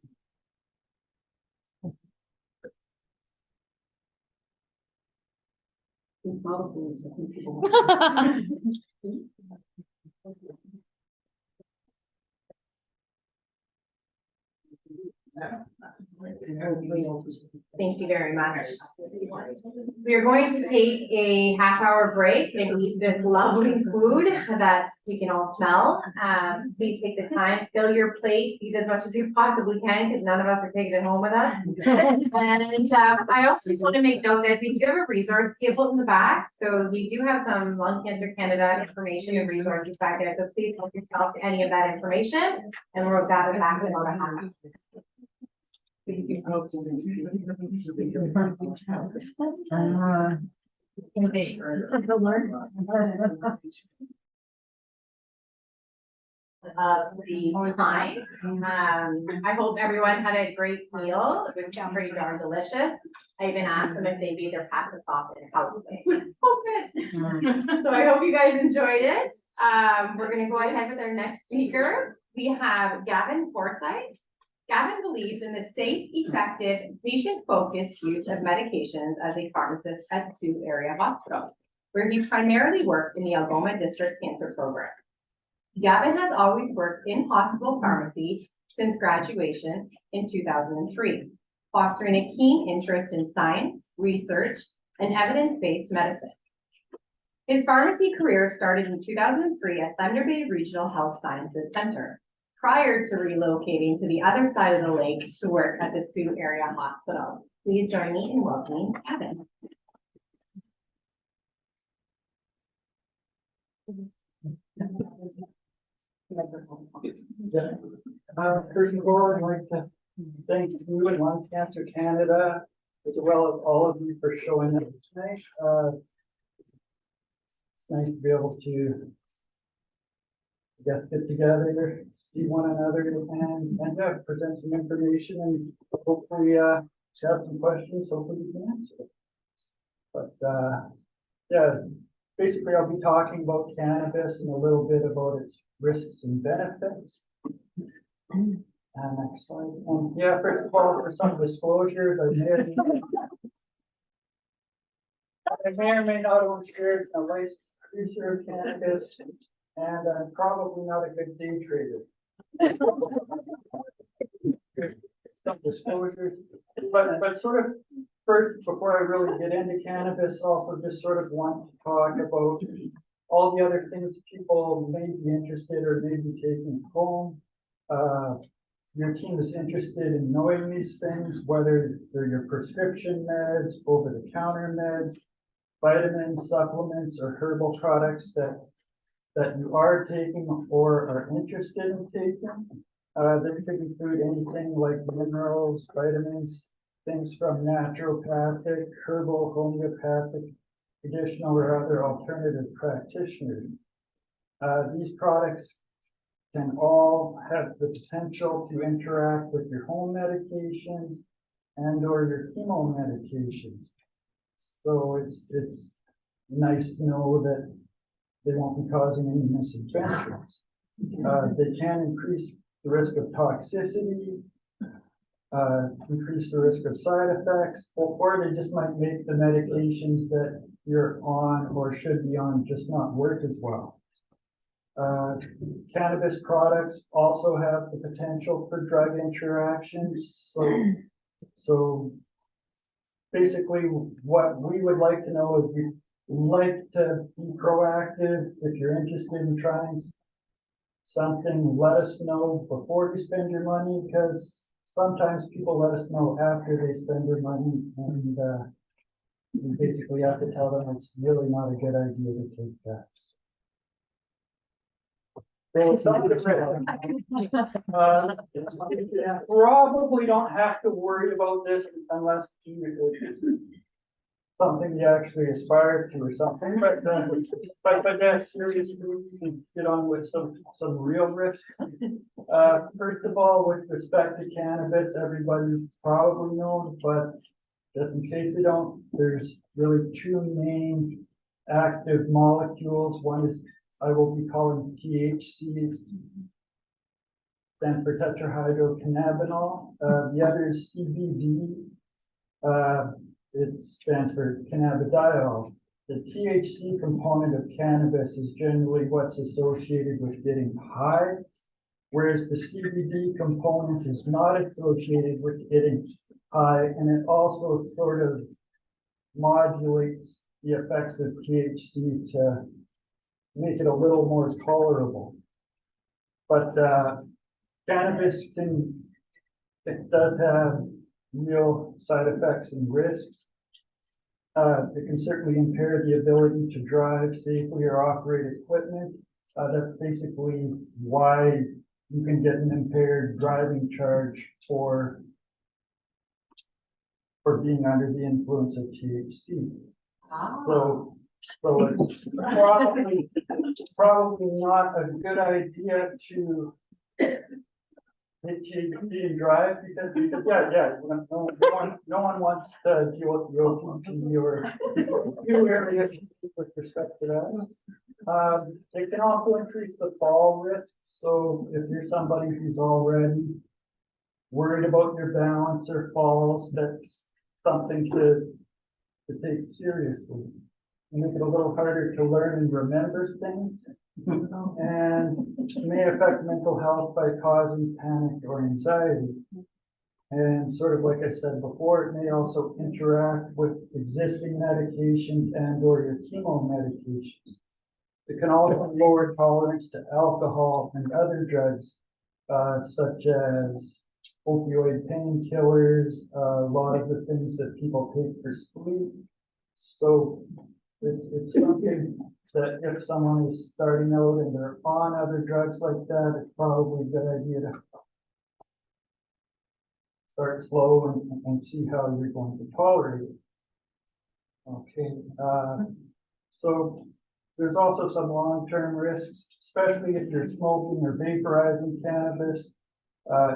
can smell the food, so I think people. Thank you very much. We are going to take a half-hour break and eat this lovely food that we can all smell. Please take the time, fill your plates, eat as much as you possibly can, because none of us are taking it home with us. And I also just want to make note that we do have a resource table in the back. So we do have some Lung Cancer Canada information and resources back there. So please help yourself to any of that information, and we'll gather back in about a half hour. The time. I hope everyone had a great meal. It was pretty darn delicious. I even asked them if they made their packet off in house. Oh, good. So I hope you guys enjoyed it. We're gonna go ahead with our next speaker. We have Gavin Forsyth. Gavin believes in the safe, effective, patient-focused use of medications as a pharmacist at Sault Area Hospital, where he primarily worked in the Algoma District Cancer Program. Gavin has always worked in hospital pharmacy since graduation in 2003, fostering a keen interest in science, research, and evidence-based medicine. His pharmacy career started in 2003 at Thunder Bay Regional Health Sciences Center, prior to relocating to the other side of the lake to work at the Sault Area Hospital. Please join me in welcoming Gavin. First of all, I'd like to thank you and Lung Cancer Canada, as well as all of you for showing up tonight. It's nice to be able to get together, see one another, and present some information, and hopefully have some questions, hopefully we can answer. But yeah, basically I'll be talking about cannabis and a little bit about its risks and benefits. Next slide. And yeah, first of all, for some disclosures, I may or may not own shares in a licensed producer of cannabis, and I'm probably not a good day trader. Some disclosures, but sort of first, before I really get into cannabis, also just sort of want to talk about all the other things people may be interested or may be taking home. Your team is interested in knowing these things, whether they're your prescription meds, over-the-counter meds, vitamins, supplements, or herbal products that you are taking or are interested in taking. This could include anything like minerals, vitamins, things from naturopathic, herbal, homeopathic, traditional, or other alternative practitioners. These products can all have the potential to interact with your home medications and or your chemo medications. So it's nice to know that they won't be causing any misadventures. They can increase the risk of toxicity, increase the risk of side effects, or they just might make the medications that you're on or should be on just not work as well. Cannabis products also have the potential for drug interactions. So basically what we would like to know is we'd like to be proactive. If you're interested in trying something, let us know before you spend your money, because sometimes people let us know after they spend their money, and you basically have to tell them it's really not a good idea to take that. Probably don't have to worry about this unless it's something you actually aspire to or something, but yeah, seriously, we can get on with some real risks. First of all, with respect to cannabis, everybody probably knows, but just in case they don't, there's really two main active molecules. One is, I will be calling THC, stands for tetrahydrocannabinol. The other is CBD. It stands for cannabidiol. the THC component of cannabis is generally what's associated with getting high, whereas the CBD component is not associated with getting high, and it also sort of modulates the effects of THC to make it a little more tolerable. But cannabis it does have real side effects and risks. It can certainly impair the ability to drive safely or operate equipment. That's basically why you can get an impaired driving charge for being under the influence of THC. So it's probably not a good idea to hit THC and drive because no one wants to deal with the OTP or new areas with respect to that. It can also increase the fall risk. So if you're somebody who's already worried about your balance or falls, that's something to take seriously. Make it a little harder to learn and remember things, and may affect mental health by causing panic or anxiety. And sort of like I said before, it may also interact with existing medications and or your chemo medications. It can also lower tolerance to alcohol and other drugs, such as opioid painkillers, a lot of the things that people take for sleep. So it's something that if someone is starting out and they're on other drugs like that, it's probably a good idea to start slow and see how you're going to tolerate it. Okay, so there's also some long-term risks, especially if you're smoking or vaporizing cannabis.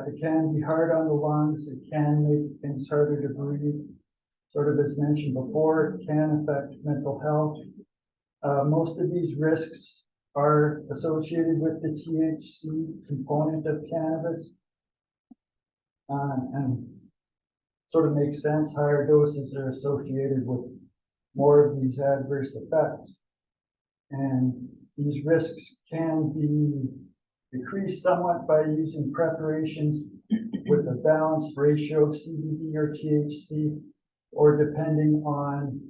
It can be hard on the lungs. It can make things harder to breathe. Sort of as mentioned before, it can affect mental health. Most of these risks are associated with the THC component of cannabis. And sort of makes sense. Higher doses are associated with more of these adverse effects. And these risks can be decreased somewhat by using preparations with a balanced ratio of CBD or THC, or depending on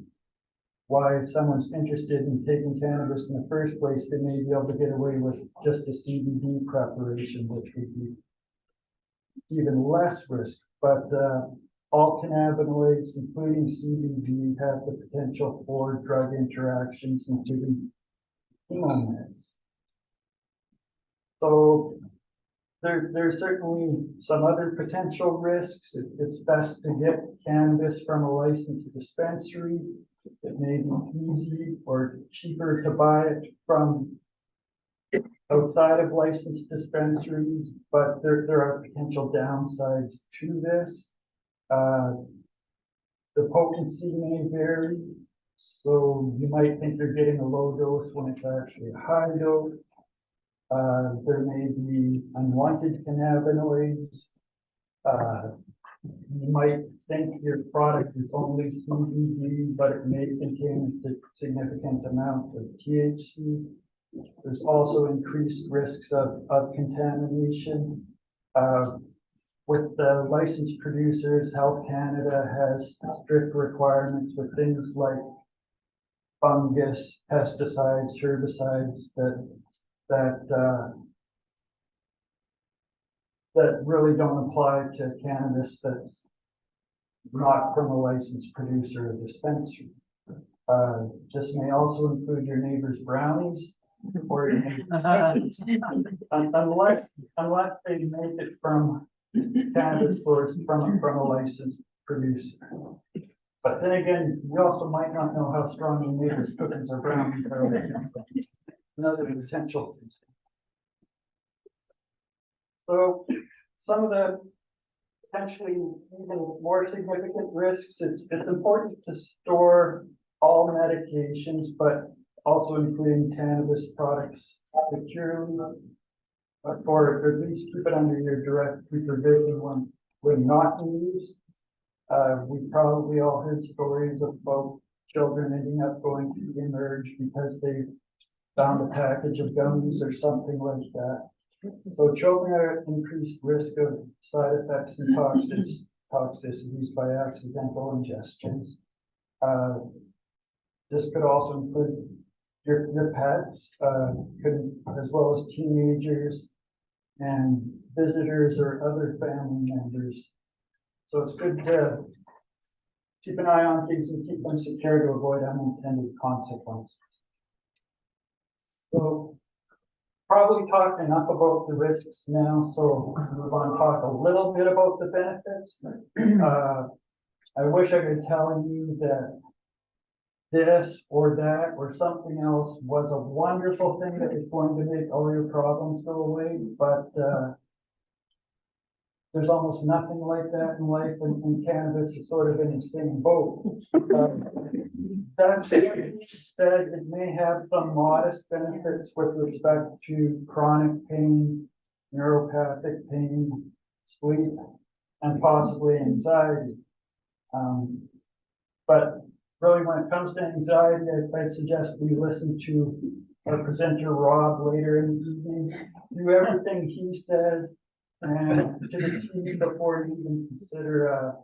why someone's interested in taking cannabis in the first place, they may be able to get away with just a CBD preparation, which would be even less risk. But all cannabinoids, including CBD, have the potential for drug interactions, including chemomeds. So there's certainly some other potential risks. It's best to get cannabis from a licensed dispensary. It may be easy or cheaper to buy it from outside of licensed dispensaries, but there are potential downsides to this. The potency may vary, so you might think you're getting a low dose when it's actually a high dose. There may be unwanted cannabinoids. You might think your product is only CBD, but it may contain a significant amount of THC. There's also increased risks of contamination. With the licensed producers, Health Canada has strict requirements with things like fungus, pesticides, herbicides that really don't apply to cannabis that's not from a licensed producer or dispensary. This may also include your neighbor's brownies, or your neighbor's unless they make it from cannabis source from a licensed producer. But then again, you also might not know how strong your neighbor's cookies or brownies are. Another potential. So some of the potentially even more significant risks, it's important to store all medications, but also including cannabis products securely, or at least keep it under your direct supervision when not in use. We probably all heard stories about children ending up going to the emerge because they found a package of gummies or something like that. So children are at increased risk of side effects and toxicities by accidental ingestions. This could also include your pets, as well as teenagers and visitors or other family members. So it's good to keep an eye on things and keep them secure to avoid unintended consequences. So probably talked enough about the risks now, so we want to talk a little bit about the benefits. I wish I could tell you that this or that or something else was a wonderful thing that is going to make all your problems go away, but there's almost nothing like that in life, and cannabis is sort of in the same boat. That being said, it may have some modest benefits with respect to chronic pain, neuropathic pain, sleep, and possibly anxiety. But really, when it comes to anxiety, I suggest we listen to our presenter Rob later in the evening. Do everything he says and to the T before you even consider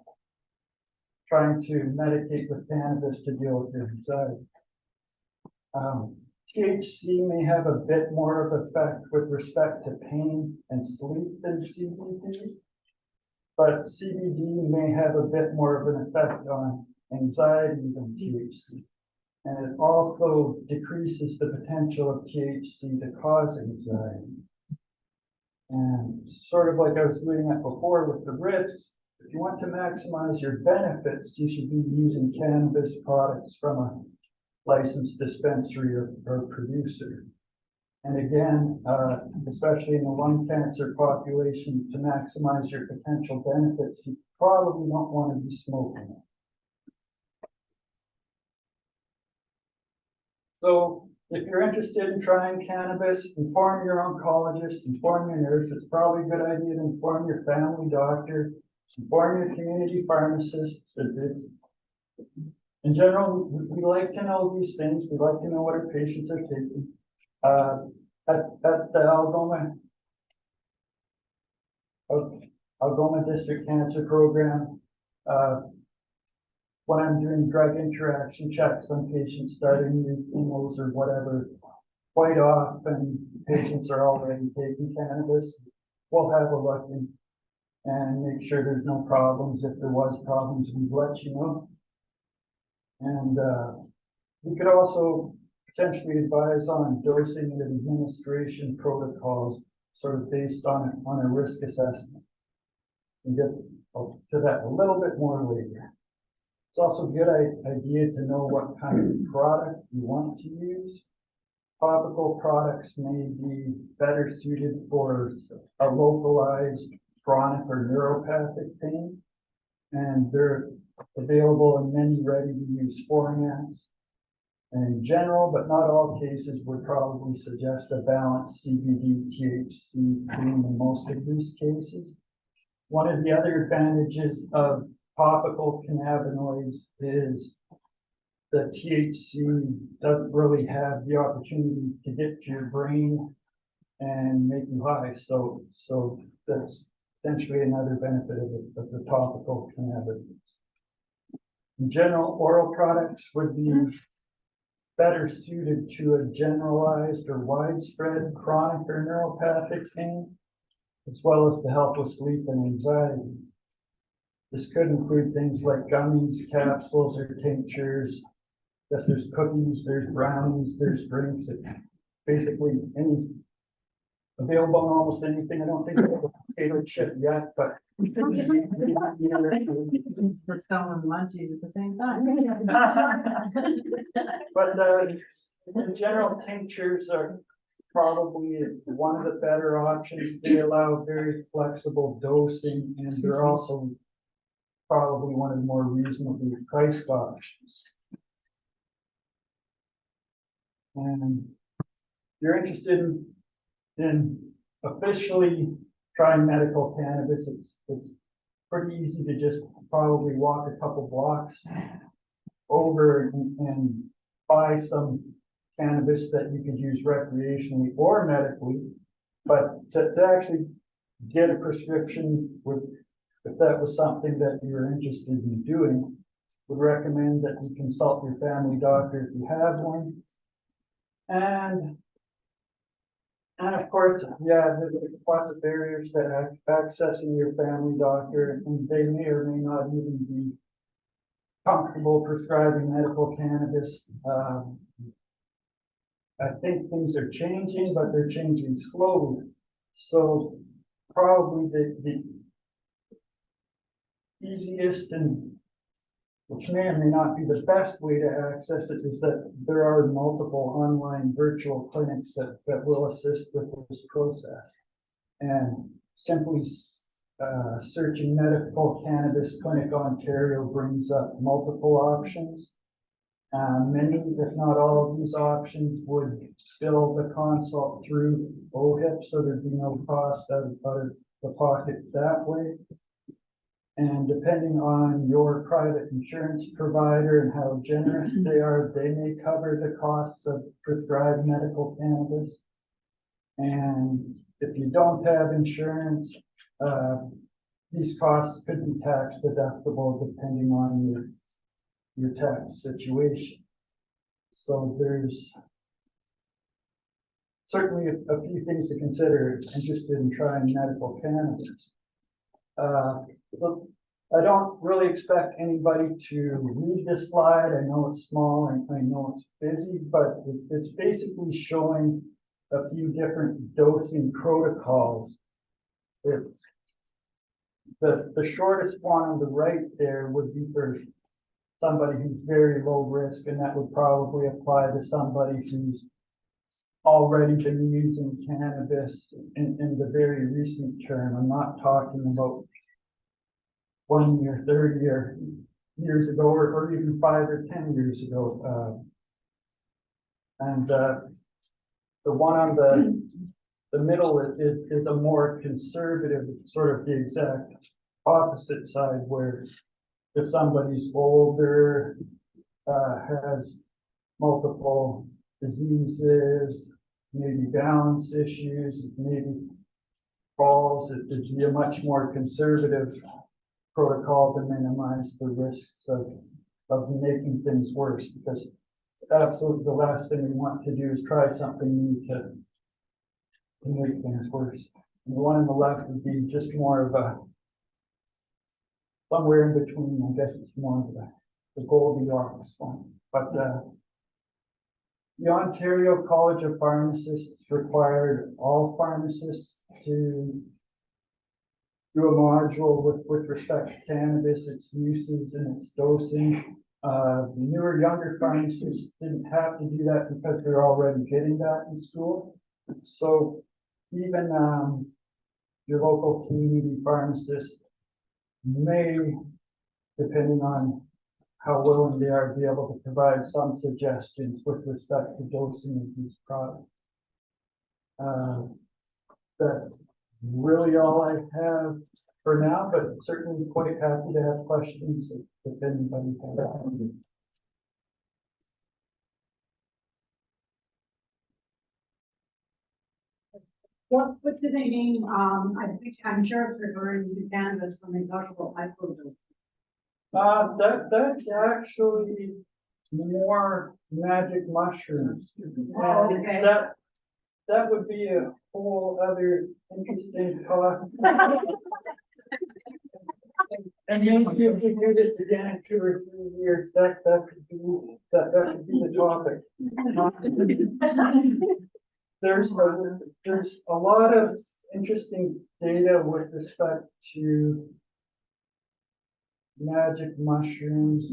trying to medicate with cannabis to deal with your anxiety. THC may have a bit more of effect with respect to pain and sleep than CBD, but CBD may have a bit more of an effect on anxiety than THC. And it also decreases the potential of THC to cause anxiety. And sort of like I was reading at before with the risks, if you want to maximize your benefits, you should be using cannabis products from a licensed dispensary or producer. And again, especially in the lung cancer population, to maximize your potential benefits, you probably don't want to be smoking. So if you're interested in trying cannabis, inform your oncologist, inform your nurse. It's probably a good idea to inform your family doctor, inform your community pharmacist. In general, we like to know these things. We like to know what our patients are taking. At the Algoma District Cancer Program, when I'm doing drug interaction checks on patients starting new chemos or whatever, quite often patients are already taking cannabis. We'll have a look and make sure there's no problems. If there was problems, we'd let you know. And we could also potentially advise on dosing and administration protocols, sort of based on a risk assessment. And get to that a little bit more later. It's also a good idea to know what kind of product you want to use. Topical products may be better suited for a localized chronic or neuropathic pain, and they're available in many ready-to-use formats. And in general, but not all cases, would probably suggest a balanced CBD THC cream in most of these cases. One of the other advantages of topical cannabinoids is the THC doesn't really have the opportunity to get to your brain and make you high. So that's essentially another benefit of the topical cannabinoids. In general, oral products would be better suited to a generalized or widespread chronic or neuropathic pain, as well as to help with sleep and anxiety. This could include things like gummies, capsules, or tinctures. Yes, there's cookies, there's brownies, there's drinks, basically any available on almost anything. I don't think we have a potato chip yet, but We're selling munchies at the same time. but in general, tinctures are probably one of the better options. They allow very flexible dosing, and they're also probably one of the more reasonably priced options. And if you're interested in officially trying medical cannabis, it's pretty easy to just probably walk a couple blocks over and buy some cannabis that you could use recreationally or medically. But to actually get a prescription with, if that was something that you're interested in doing, would recommend that you consult your family doctor if you have one. And of course, yeah, there's lots of barriers to accessing your family doctor, and they may or may not even be comfortable prescribing medical cannabis. I think things are changing, but they're changing slowly. So probably the easiest, and which may or may not be the best way to access it, is that there are multiple online virtual clinics that will assist with this process. And simply searching Medical Cannabis Clinic Ontario brings up multiple options. Many, if not all of these options would bill the consult through OHIP, so there'd be no cost out of the pocket that way. And depending on your private insurance provider and how generous they are, they may cover the costs of prescribed medical cannabis. And if you don't have insurance, these costs could be tax deductible depending on your tax situation. So there's certainly a few things to consider if you're interested in trying medical cannabis. Look, I don't really expect anybody to read this slide. I know it's small and I know it's busy, but it's basically showing a few different dosing protocols. It's the shortest one on the right there would be for somebody who's very low risk, and that would probably apply to somebody who's already been using cannabis in the very recent term. I'm not talking about 1 year, 30 years ago, or even 5 or 10 years ago. And the one on the middle is a more conservative, sort of the exact opposite side, where if somebody's older, has multiple diseases, maybe balance issues, maybe falls, it'd be a much more conservative protocol to minimize the risks of making things worse, because absolutely the last thing we want to do is try something new to make things worse. And the one on the left would be just more of a somewhere in between. I guess it's more of the Goldilocks one. But the Ontario College of Pharmacists required all pharmacists to do a module with respect to cannabis, its uses and its dosing. The newer, younger pharmacists didn't have to do that because they're already getting that in school. So even your local community pharmacist may, depending on how willing they are, be able to provide some suggestions with respect to dosing of these products. That's really all I have for now, but certainly quite happy to have questions if anybody has any. What do they mean? I'm sure it's referring to cannabis when they talk about microdosing. That's actually more magic mushrooms. Oh, okay. That would be a whole other interesting talk. And then if you did it again in 2 or 3 years, that could be the topic. There's a lot of interesting data with respect to magic mushrooms,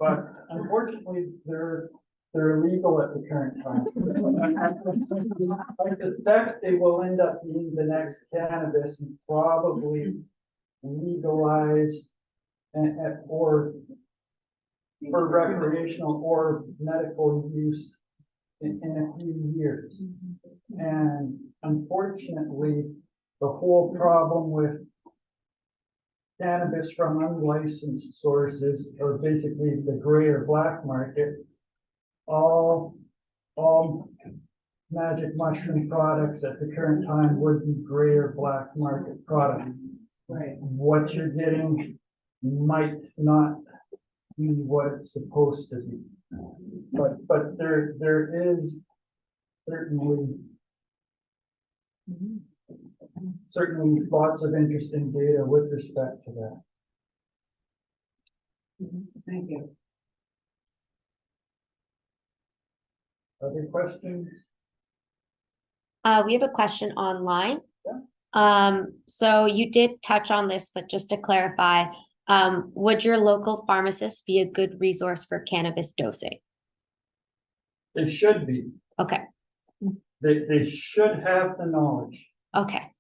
but unfortunately they're illegal at the current time. I suspect they will end up being the next cannabis and probably legalized or for recreational or medical use in a few years. And unfortunately, the whole problem with cannabis from unlicensed sources, or basically the gray or black market, all magic mushroom products at the current time would be gray or black market products. Right. What you're getting might not be what it's supposed to be. But there is certainly lots of interesting data with respect to that. Thank you. Other questions? We have a question online. So you did touch on this, but just to clarify, would your local pharmacist be a good resource for cannabis dosing? They should be. Okay, They should have the knowledge. okay.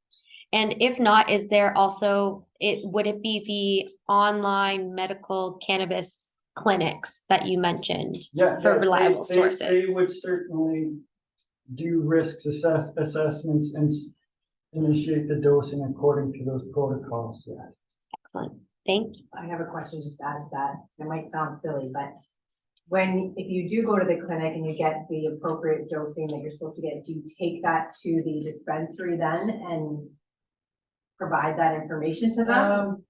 And if not, is there also, would it be the online medical cannabis clinics that you mentioned? Yeah. For yeah, reliable sources. They would certainly do risks assessments and initiate the dosing according to those protocols, yeah. Excellent, thank you. I have a question just to add to that. It might sound silly, but if you do go to the clinic and you get the appropriate dosing that you're supposed to get, do you take that to the dispensary then and provide that information to them?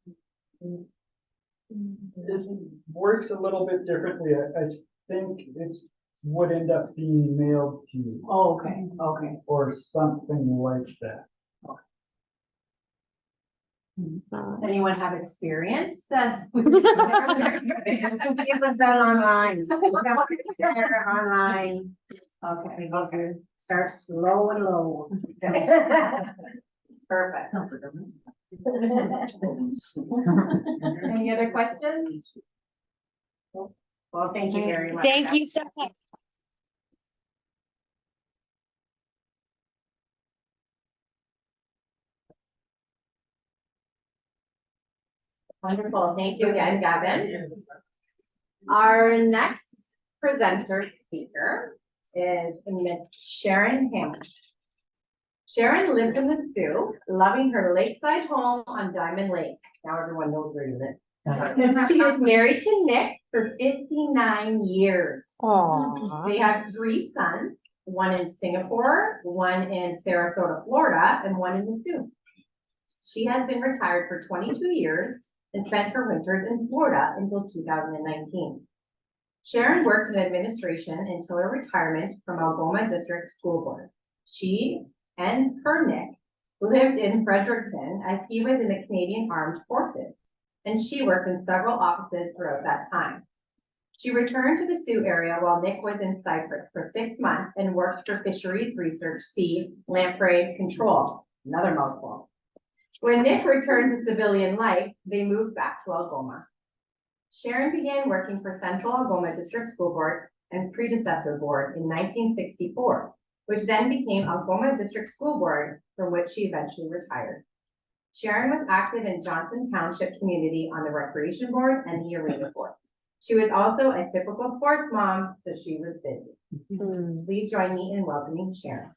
It works a little bit differently. I think it would end up being mailed to you. Oh, okay, okay. Or something like that. Anyone have experience that? It was done online. Online. Okay, Start slow and low. perfect. Any other questions? Well, thank you very much. Thank you so much. Wonderful. Thank you again, Gavin. Our next presenter speaker is Miss Sharon Hamilton. Sharon lives in the Sault, loving her lakeside home on Diamond Lake. Now everyone knows where you live. She is married to Nick for 59 years. Aww. They have 3 sons, one in Singapore, one in Sarasota, Florida, and one in the Sault. She has been retired for 22 years and spent her winters in Florida until 2019. Sharon worked in administration until her retirement from Algoma District School Board. She and her Nick lived in Fredericton as he was in the Canadian Armed Forces, and she worked in several offices throughout that time. She returned to the Sault area while Nick was in Cyprus for 6 months and worked for Fisheries Research Sea Lamprey Control, another mouthful. When Nick returned to civilian life, they moved back to Algoma. Sharon began working for Central Algoma District School Board and predecessor board in 1964, which then became Algoma District School Board, from which she eventually retired. Sharon was active in Johnson Township community on the Recreation Board and the Arena Board. She was also a typical sports mom, so she was busy. Please join me in welcoming Sharon.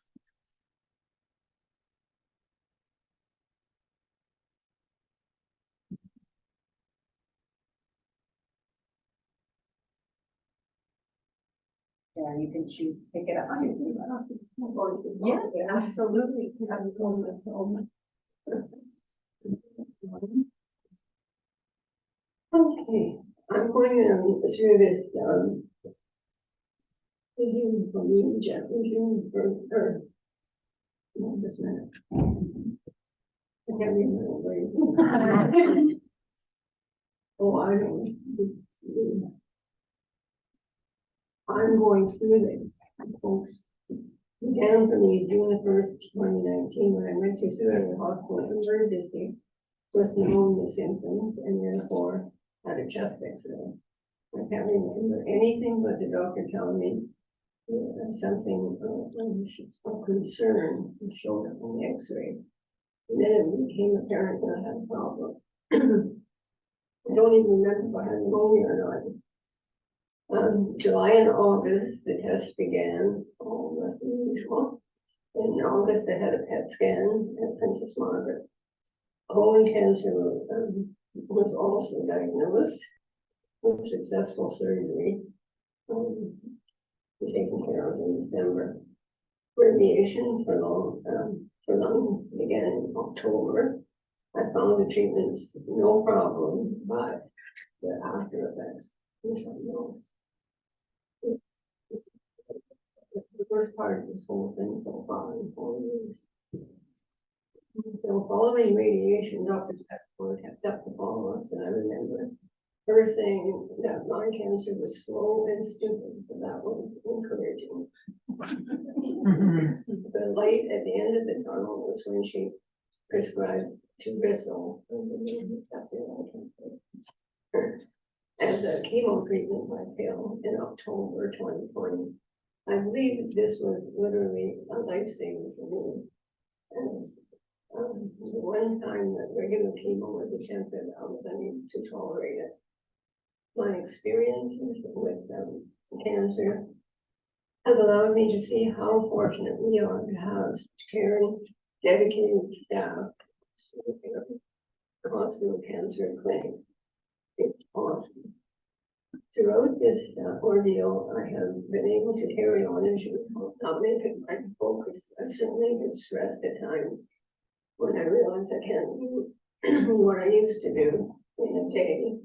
Yeah, you can choose to pick it up. Yes, absolutely. Okay, I'm going through this, June for me, Jeff, June for, no, just a minute. I can't remember. Oh, I don't. I'm going through this, folks. Began for me June 1st, 2019, when I went to Silvana Hospital emergency with pneumonia symptoms and therefore had a chest x-ray. I can't remember anything but the doctor telling me something of concern showed up on the x-ray. And then it became apparent that I had a problem. I don't even remember if I had pneumonia or not. July and August, the test began, all the usual. In August, I had a PET scan at Princess Margaret. Colon cancer was also diagnosed with successful surgery. Taken care of in December. Radiation for lung began in October. I found the treatments no problem, but the after effects, which I know. The worst part of this whole thing so far in 4 years. So following radiation, Dr. Spadafora kept up to follow us, and I remember her saying that my cancer was slow and stupid, so that was encouraging. The light at the end of the tunnel was when she prescribed Tagrisso as a chemo treatment by pill in October 2020. I believe this was literally a lifesaver for me. And the one time that regular chemo was attempted, I was unable to tolerate it. My experiences with cancer have allowed me to see how fortunate we are to have caring, dedicated staff. The hospital cancer clinic. It's awesome. Throughout this ordeal, I have been able to carry on and not make it my focus. I certainly get stressed at times when I realize I can't do what I used to do in a day.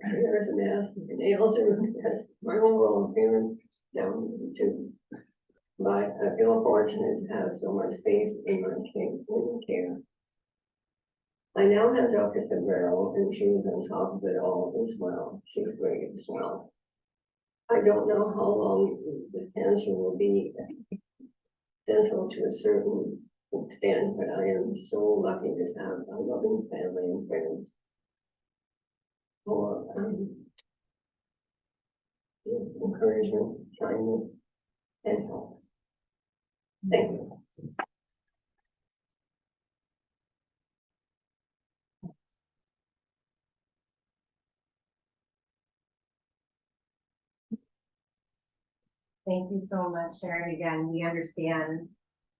Hair is a mess, the nails are a mess, my overall appearance down to the tubes. But I feel fortunate to have so much faith in my care. I now have Dr. Febbraro, and she is on top of it all as well. She's great as well. I don't know how long this cancer will be central to a certain extent, but I am so lucky to have a loving family and friends for encouragement, kindness, and help. Thank you. Thank you so much, Sharon. Again, we understand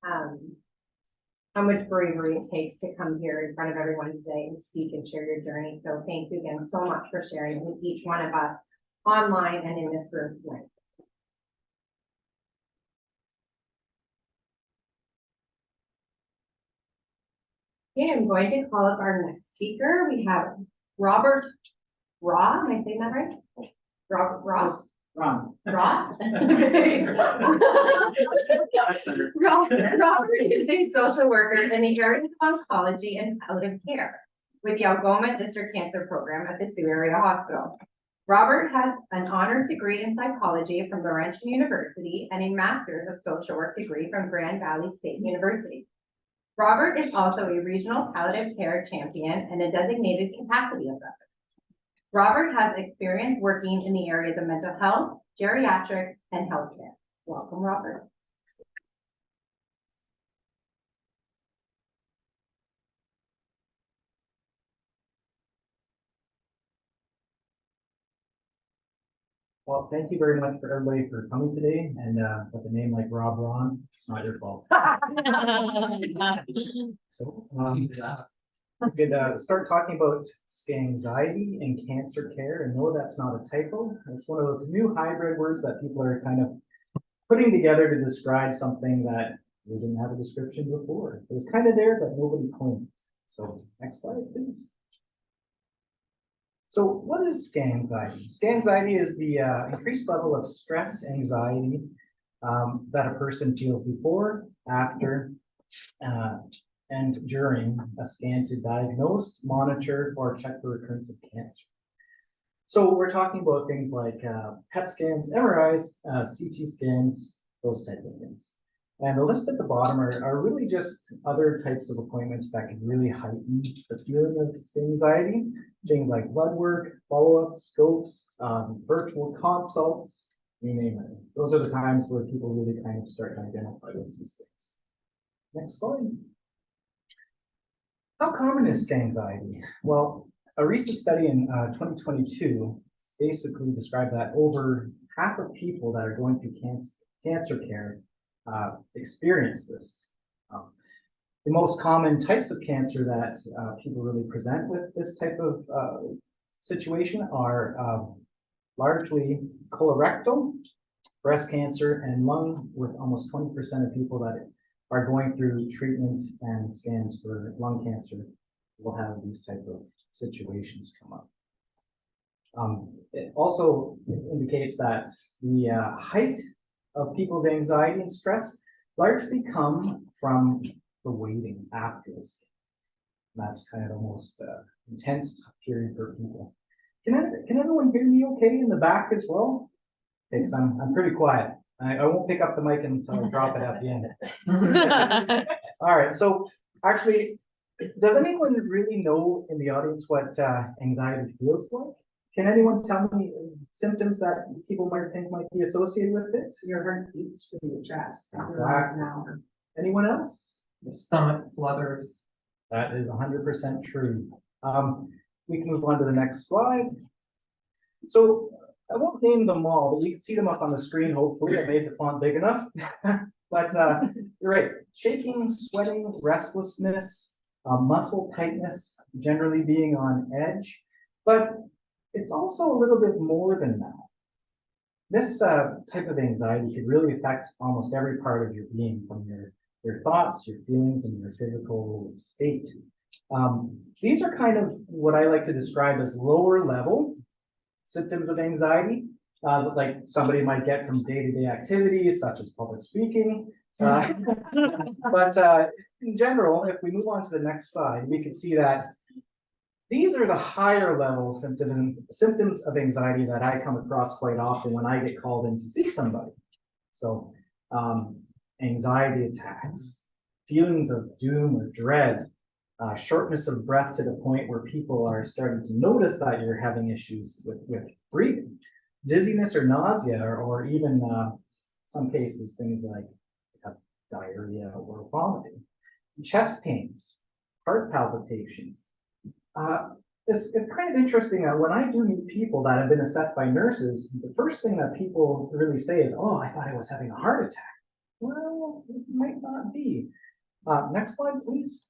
how much bravery it takes to come here in front of everyone today and speak and share your journey. So thank you again so much for sharing with each one of us online and in this room tonight. Okay, I'm going to call up our next speaker. We have Robert Rawn. Am I saying that right? Robert Ross? Rawn. Robert is a social worker in the areas of oncology and palliative care with the Algoma District Cancer Program at the Sioux Area Hospital. Robert has an honors degree in psychology from Laurentian University and a master's of social work degree from Grand Valley State University. Robert is also a regional palliative care champion and a designated capacity assessor. Robert has experience working in the areas of mental health, geriatrics, and healthcare. Welcome, Robert. Well, thank you very much for everybody for coming today, and with a name like Rob Rawn, it's not your fault. So, we could start talking about Scanxiety and cancer care, and no, that's not a typo. It's one of those new hybrid words that people are kind of putting together to describe something that we didn't have a description before. It was kind of there, but nobody claimed it. So, next slide, please. So what is Scanxiety? Scanxiety is the increased level of stress, anxiety that a person feels before, after, and during a scan to diagnose, monitor, or check for recurrence of cancer. So we're talking about things like PET scans, MRIs, CT scans, those type of things. And the list at the bottom are really just other types of appointments that can really heighten the feeling of Scanxiety. Things like blood work, follow-up scopes, virtual consults, you name it. Those are the times where people really kind of start to identify with these things. Next slide. How common is Scanxiety? Well, a recent study in 2022 basically described that over half of people that are going through cancer care experience this. The most common types of cancer that people really present with this type of situation are largely colorectal, breast cancer, and lung, with almost 20% of people that are going through treatment and scans for lung cancer will have these type of situations come up. It also indicates that the height of people's anxiety and stress largely come from the waiting after the scan. That's kind of the most intense period for people. Can everyone hear me okay in the back as well? Because I'm pretty quiet. I won't pick up the mic until I drop it at the end. All right, so actually, does anyone really know in the audience what anxiety feels like? Can anyone tell me symptoms that people might think might be associated with it? Your heart beats in your chest. Exactly. Anyone else? Your stomach flutters. That is 100% true. We can move on to the next slide. So I won't name them all, but you can see them up on the screen. Hopefully, I made the font big enough. But you're right. Shaking, sweating, restlessness, muscle tightness, generally being on edge. But it's also a little bit more than that. This type of anxiety could really affect almost every part of your being, from your thoughts, your feelings, and your physical state. These are kind of what I like to describe as lower level symptoms of anxiety, like somebody might get from day-to-day activities, such as public speaking. But in general, if we move on to the next slide, we can see that these are the higher level symptoms of anxiety that I come across quite often when I get called in to see somebody. So anxiety attacks, feelings of doom or dread, shortness of breath to the point where people are starting to notice that you're having issues with breathing, dizziness or nausea, or even some cases things like diarrhea or vomiting, chest pains, heart palpitations. It's kind of interesting that when I do meet people that have been assessed by nurses, the first thing that people really say is, "Oh, I thought I was having a heart attack." Well, it might not be. Next slide, please.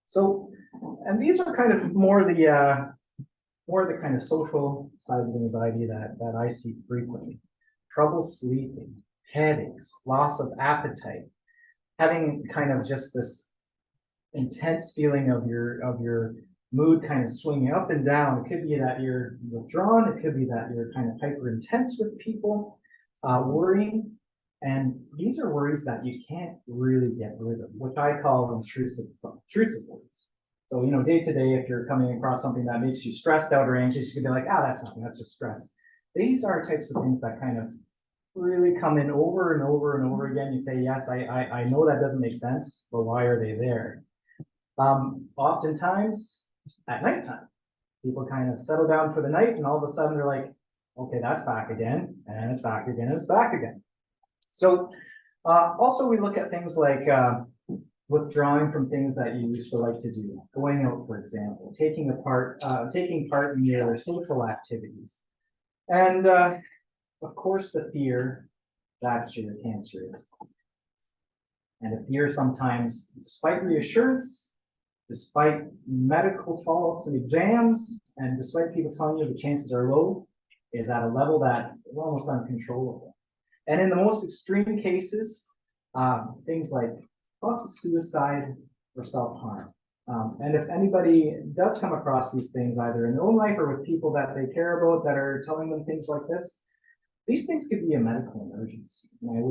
So, and these are kind of more the kind of social sides of anxiety that I see frequently. Trouble sleeping, headaches, loss of appetite, having kind of just this intense feeling of your mood kind of swinging up and down. It could be that you're withdrawn. It could be that you're kind of hyper intense with people, worrying. And these are worries that you can't really get rid of, which I call intrusive worries. So, day to day, if you're coming across something that makes you stressed out or anxious, you can be like, that's nothing, that's just stress. These are types of things that kind of really come in over and over and over again. You say, yes, I know that doesn't make sense, but why are they there? Oftentimes at nighttime, people kind of settle down for the night, and all of a sudden they're like, okay, that's back again, and it's back again, and it's back again. So also we look at things like withdrawing from things that you used to like to do, going out, for example, taking part in your social activities, and of course the fear that your cancer is. And the fear sometimes, despite reassurance, despite medical follow-ups and exams, and despite people telling you the chances are low, is at a level that is almost uncontrollable. And in the most extreme cases, things like thoughts of suicide or self-harm. And if anybody does come across these things, either in their own life or with people that they care about that are telling them things like this, these things could be a medical emergency. And I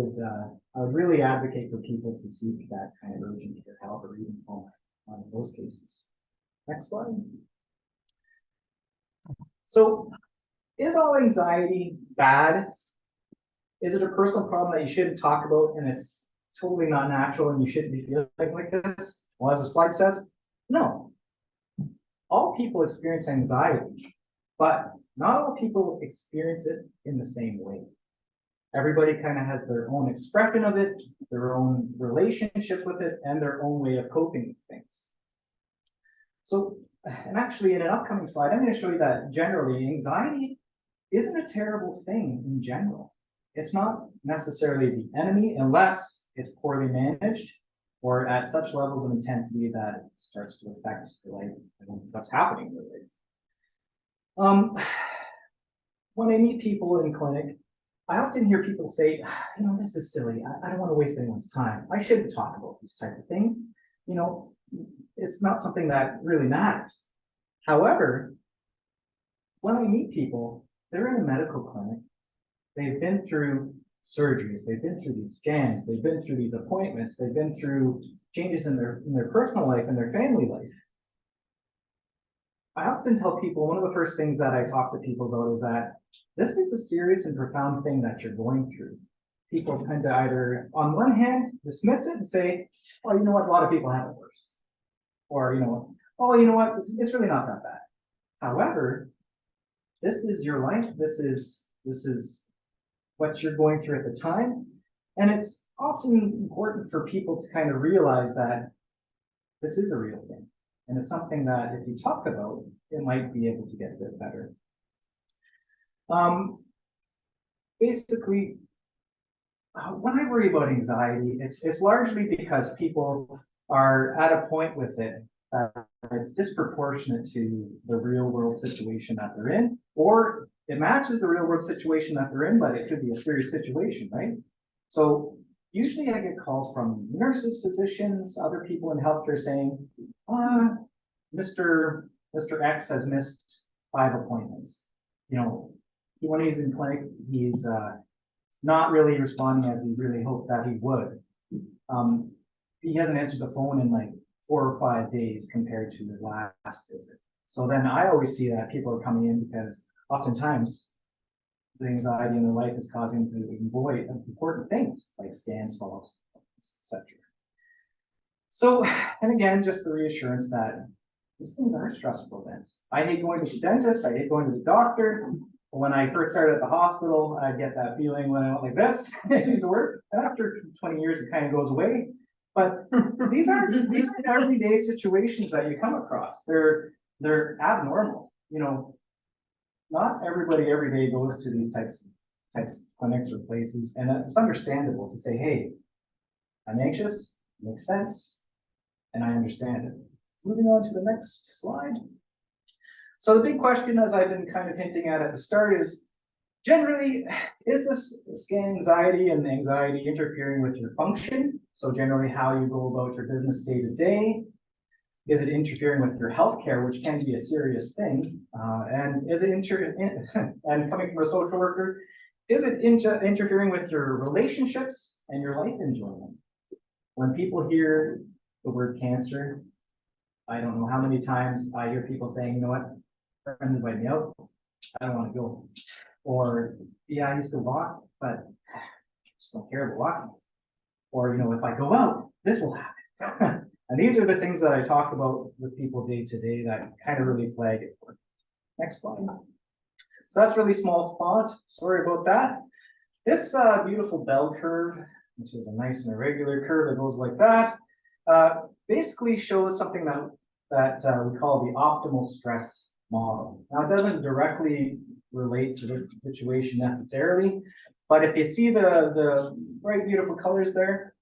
would really advocate for people to seek that kind of urgent care help, or even home in those cases. Next slide. So, is all anxiety bad? Is it a personal problem that you shouldn't talk about, and it's totally not natural and you shouldn't be feeling like this? Well, as the slide says, no. All people experience anxiety, but not all people experience it in the same way. Everybody kind of has their own expression of it, their own relationship with it, and their own way of coping with things. So, and actually in an upcoming slide, I'm going to show you that generally anxiety isn't a terrible thing in general. It's not necessarily the enemy unless it's poorly managed or at such levels of intensity that it starts to affect your life and what's happening in your life. When I meet people in clinic, I often hear people say, this is silly. I don't want to waste anyone's time. I shouldn't talk about these type of things. It's not something that really matters. However, when I meet people, they're in a medical clinic. They've been through surgeries. They've been through these scans. They've been through these appointments. They've been through changes in their personal life and their family life. I often tell people, one of the first things that I talk to people about is that this is a serious and profound thing that you're going through. People tend to either, on one hand, dismiss it and say, oh, you know what, a lot of people have it worse. Or, oh, you know what, it's really not that bad. However, this is your life. This is what you're going through at the time. And it's often important for people to kind of realize that this is a real thing. And it's something that if you talk about, it might be able to get a bit better. Basically, when I worry about anxiety, it's largely because people are at a point with it it's disproportionate to the real world situation that they're in, or it matches the real world situation that they're in, but it could be a serious situation, right? So usually I get calls from nurses, physicians, other people in healthcare saying, Mr. X has missed 5 appointments. When he's in clinic, he's not really responding as we really hoped that he would. He hasn't answered the phone in like 4 or 5 days compared to his last visit. So then I always see that people are coming in because oftentimes the anxiety in their life is causing them to avoid important things like scans, follow-ups, etc. So, and again, just the reassurance that these things are stressful events. I hate going to the dentist, I hate going to the doctor. When I first started at the hospital, I get that feeling when I went like this to work. And after 20 years, it kind of goes away. But these aren't everyday situations that you come across. They're abnormal. Not everybody every day goes to these types of clinics or places, and it's understandable to say, hey, I'm anxious, makes sense, and I understand it. Moving on to the next slide. So the big question, as I've been kind of hinting at the start, is generally, is this Scanxiety and anxiety interfering with your function? So generally how you go about your business day to day. Is it interfering with your healthcare, which can be a serious thing? And is it and coming from a social worker, is it interfering with your relationships and your life enjoyment? When people hear the word cancer, I don't know how many times I hear people saying, you know what, friends invite me out, I don't want to go. Or, yeah, I used to walk, but I just don't care about walking. Or, if I go out, this will happen. And these are the things that I talk about with people day to day that kind of really flag it for. Next slide. So that's really small font. Sorry about that. This beautiful bell curve, which is a nice and irregular curve that goes like that, basically shows something that we call the optimal stress model. Now, it doesn't directly relate to the situation necessarily, but if you see the bright, beautiful colors there,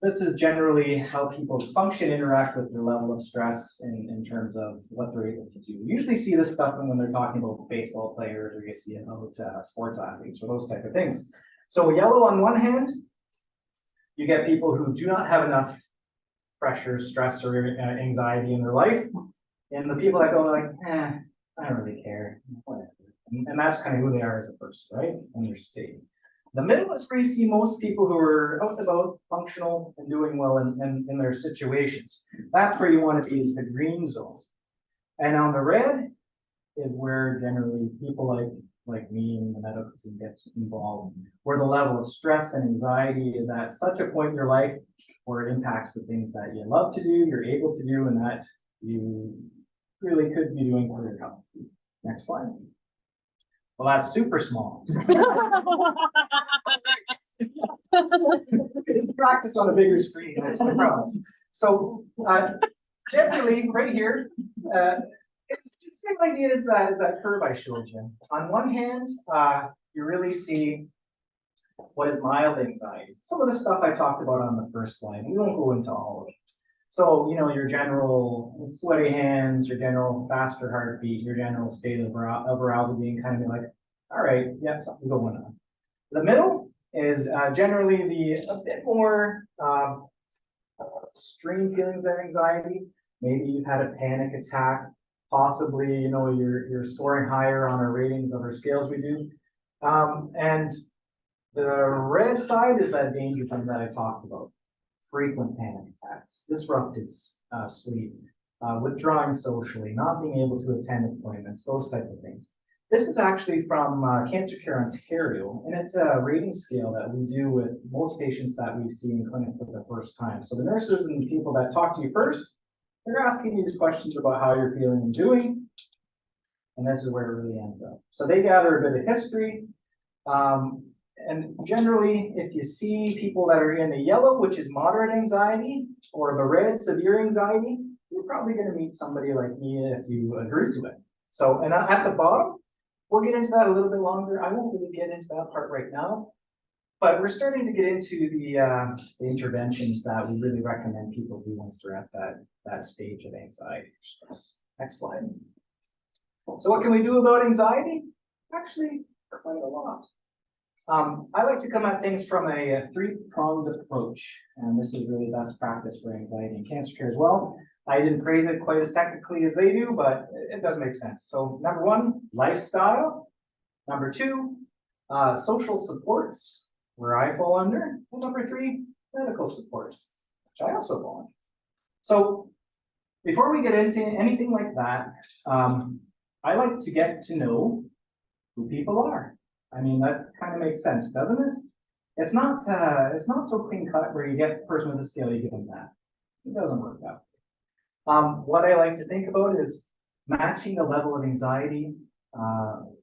this is generally how people's function interact with their level of stress in terms of what they're able to do. You usually see this stuff when they're talking about baseball players, or you see it about sports athletes or those type of things. So yellow on one hand, you get people who do not have enough pressure, stress, or anxiety in their life. And the people that go like, I don't really care, whatever. And that's kind of who they are as a person, right? And their state. The middle is where you see most people who are out and about, functional, and doing well in their situations. That's where you want to be, is the green zone. And on the red is where generally people like me and the medical team gets involved, where the level of stress and anxiety is at such a point in your life where it impacts the things that you love to do, you're able to do, and that you really could be doing for your health. Next slide. Well, that's super small. Practice on a bigger screen, that's the problem. So generally, right here, it's the same idea as that curve I showed you. On one hand, you really see What is mild anxiety? Some of the stuff I talked about on the first slide, we won't go into all of it. So, you know, your general sweaty hands, your general faster heartbeat, your general state of arousal being kind of like, all right, yeah, something's going on. The middle is generally a bit more extreme feelings of anxiety. Maybe you've had a panic attack. Possibly, you know, you're scoring higher on our ratings of our scales we do. And the red side is that danger thing that I talked about. Frequent panic attacks, disrupted sleep, withdrawing socially, not being able to attend appointments, those type of things. This is actually from Cancer Care Ontario, and it's a rating scale that we do with most patients that we see in clinic for the first time. So the nurses and the people that talk to you first, they're asking you these questions about how you're feeling and doing, and this is where it really ends up. So they gather a bit of history, and generally, if you see people that are in the yellow, which is moderate anxiety, or the red, severe anxiety, you're probably going to meet somebody like me if you agree to it. So, and at the bottom, we'll get into that a little bit longer. I won't really get into that part right now, but we're starting to get into the interventions that we really recommend people do once they're at that stage of anxiety or stress. Next slide. So what can we do about anxiety? Actually, quite a lot. I like to come at things from a three-pronged approach, and this is really best practice for anxiety and cancer care as well. I didn't phrase it quite as technically as they do, but it does make sense. So number one, lifestyle. Number two, social supports, where I fall under. And number three, medical supports, which I also fall under. So before we get into anything like that, I like to get to know who people are. I mean, that kind of makes sense, doesn't it? It's not so clean cut where you get the person with a scale, you give them that. It doesn't work that way. What I like to think about is matching the level of anxiety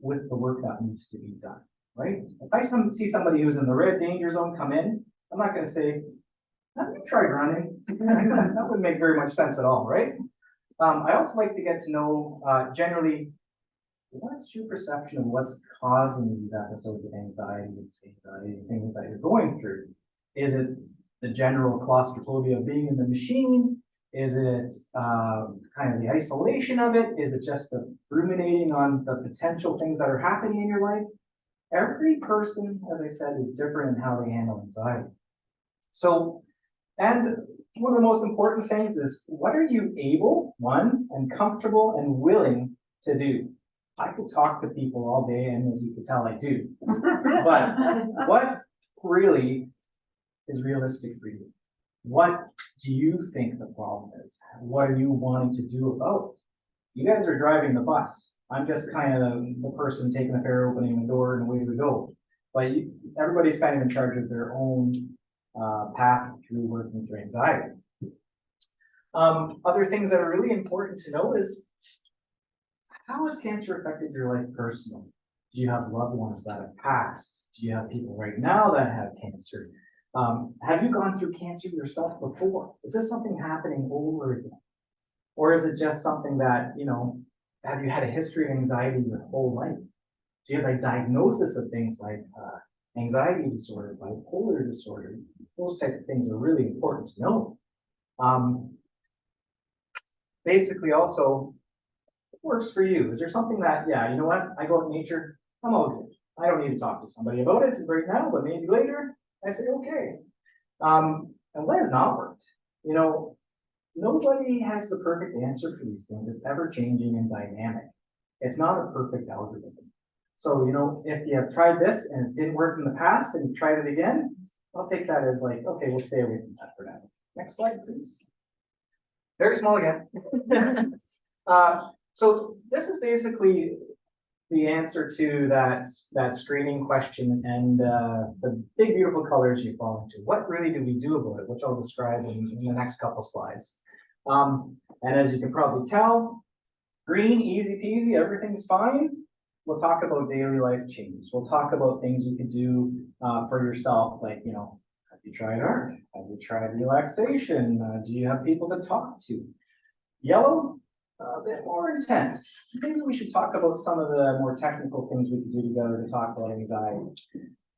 with the work that needs to be done, right? If I see somebody who's in the red danger zone come in, I'm not going to say, have you tried running? That wouldn't make very much sense at all, right? I also like to get to know generally, what's your perception of what's causing these episodes of anxiety and things that you're going through? Is it the general claustrophobia of being in the machine? Is it kind of the isolation of it? Is it just the ruminating on the potential things that are happening in your life? Every person, as I said, is different in how they handle anxiety. So, and one of the most important things is, what are you able, one, and comfortable and willing to do? I could talk to people all day, and as you can tell, I do. But what really is realistic for you? What do you think the problem is? What are you wanting to do about it? You guys are driving the bus. I'm just kind of the person taking the fare, opening the door, and away we go. But everybody's kind of in charge of their own path through working through anxiety. Other things that are really important to know is, how has cancer affected your life personally? Do you have loved ones that have passed? Do you have people right now that have cancer? Have you gone through cancer yourself before? Is this something happening over again? Or is it just something that, you know, have you had a history of anxiety your whole life? Do you have a diagnosis of things like anxiety disorder, bipolar disorder? Those types of things are really important to know. Basically also, works for you? Is there something that, yeah, you know what, I go out in nature, I'm all good. I don't need to talk to somebody about it right now, but maybe later, I say, okay. And what has not worked? You know, nobody has the perfect answer for these things. It's ever changing and dynamic. It's not a perfect algorithm. So, you know, if you have tried this and it didn't work in the past and you've tried it again, I'll take that as like, okay, we'll stay away from that for now. Next slide, please. Very small again. So this is basically the answer to that screening question and the big beautiful colors you fall into. What really do we do about it, which I'll describe in the next couple slides. And as you can probably tell, green, easy peasy, everything's fine. We'll talk about daily life changes. We'll talk about things you can do for yourself, like, you know, have you tried art? Have you tried relaxation? Do you have people to talk to? Yellow, a bit more intense. Maybe we should talk about some of the more technical things we could do together to talk about anxiety.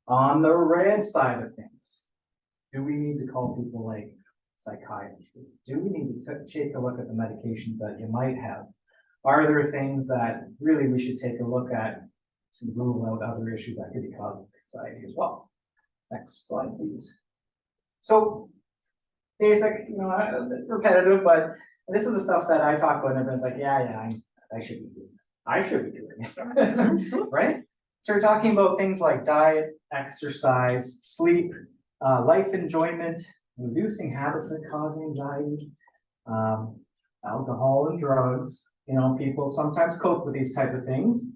On the red side of things, do we need to call people like psychiatry? Do we need to take a look at the medications that you might have? Are there things that really we should take a look at to rule out other issues that could be causing anxiety as well? Next slide, please. So basic, repetitive, but this is the stuff that I talk about and everyone's like, yeah, I should be doing it. I should be doing it, right? So we're talking about things like diet, exercise, sleep, life enjoyment, reducing habits that cause anxiety, alcohol and drugs. People sometimes cope with these type of things.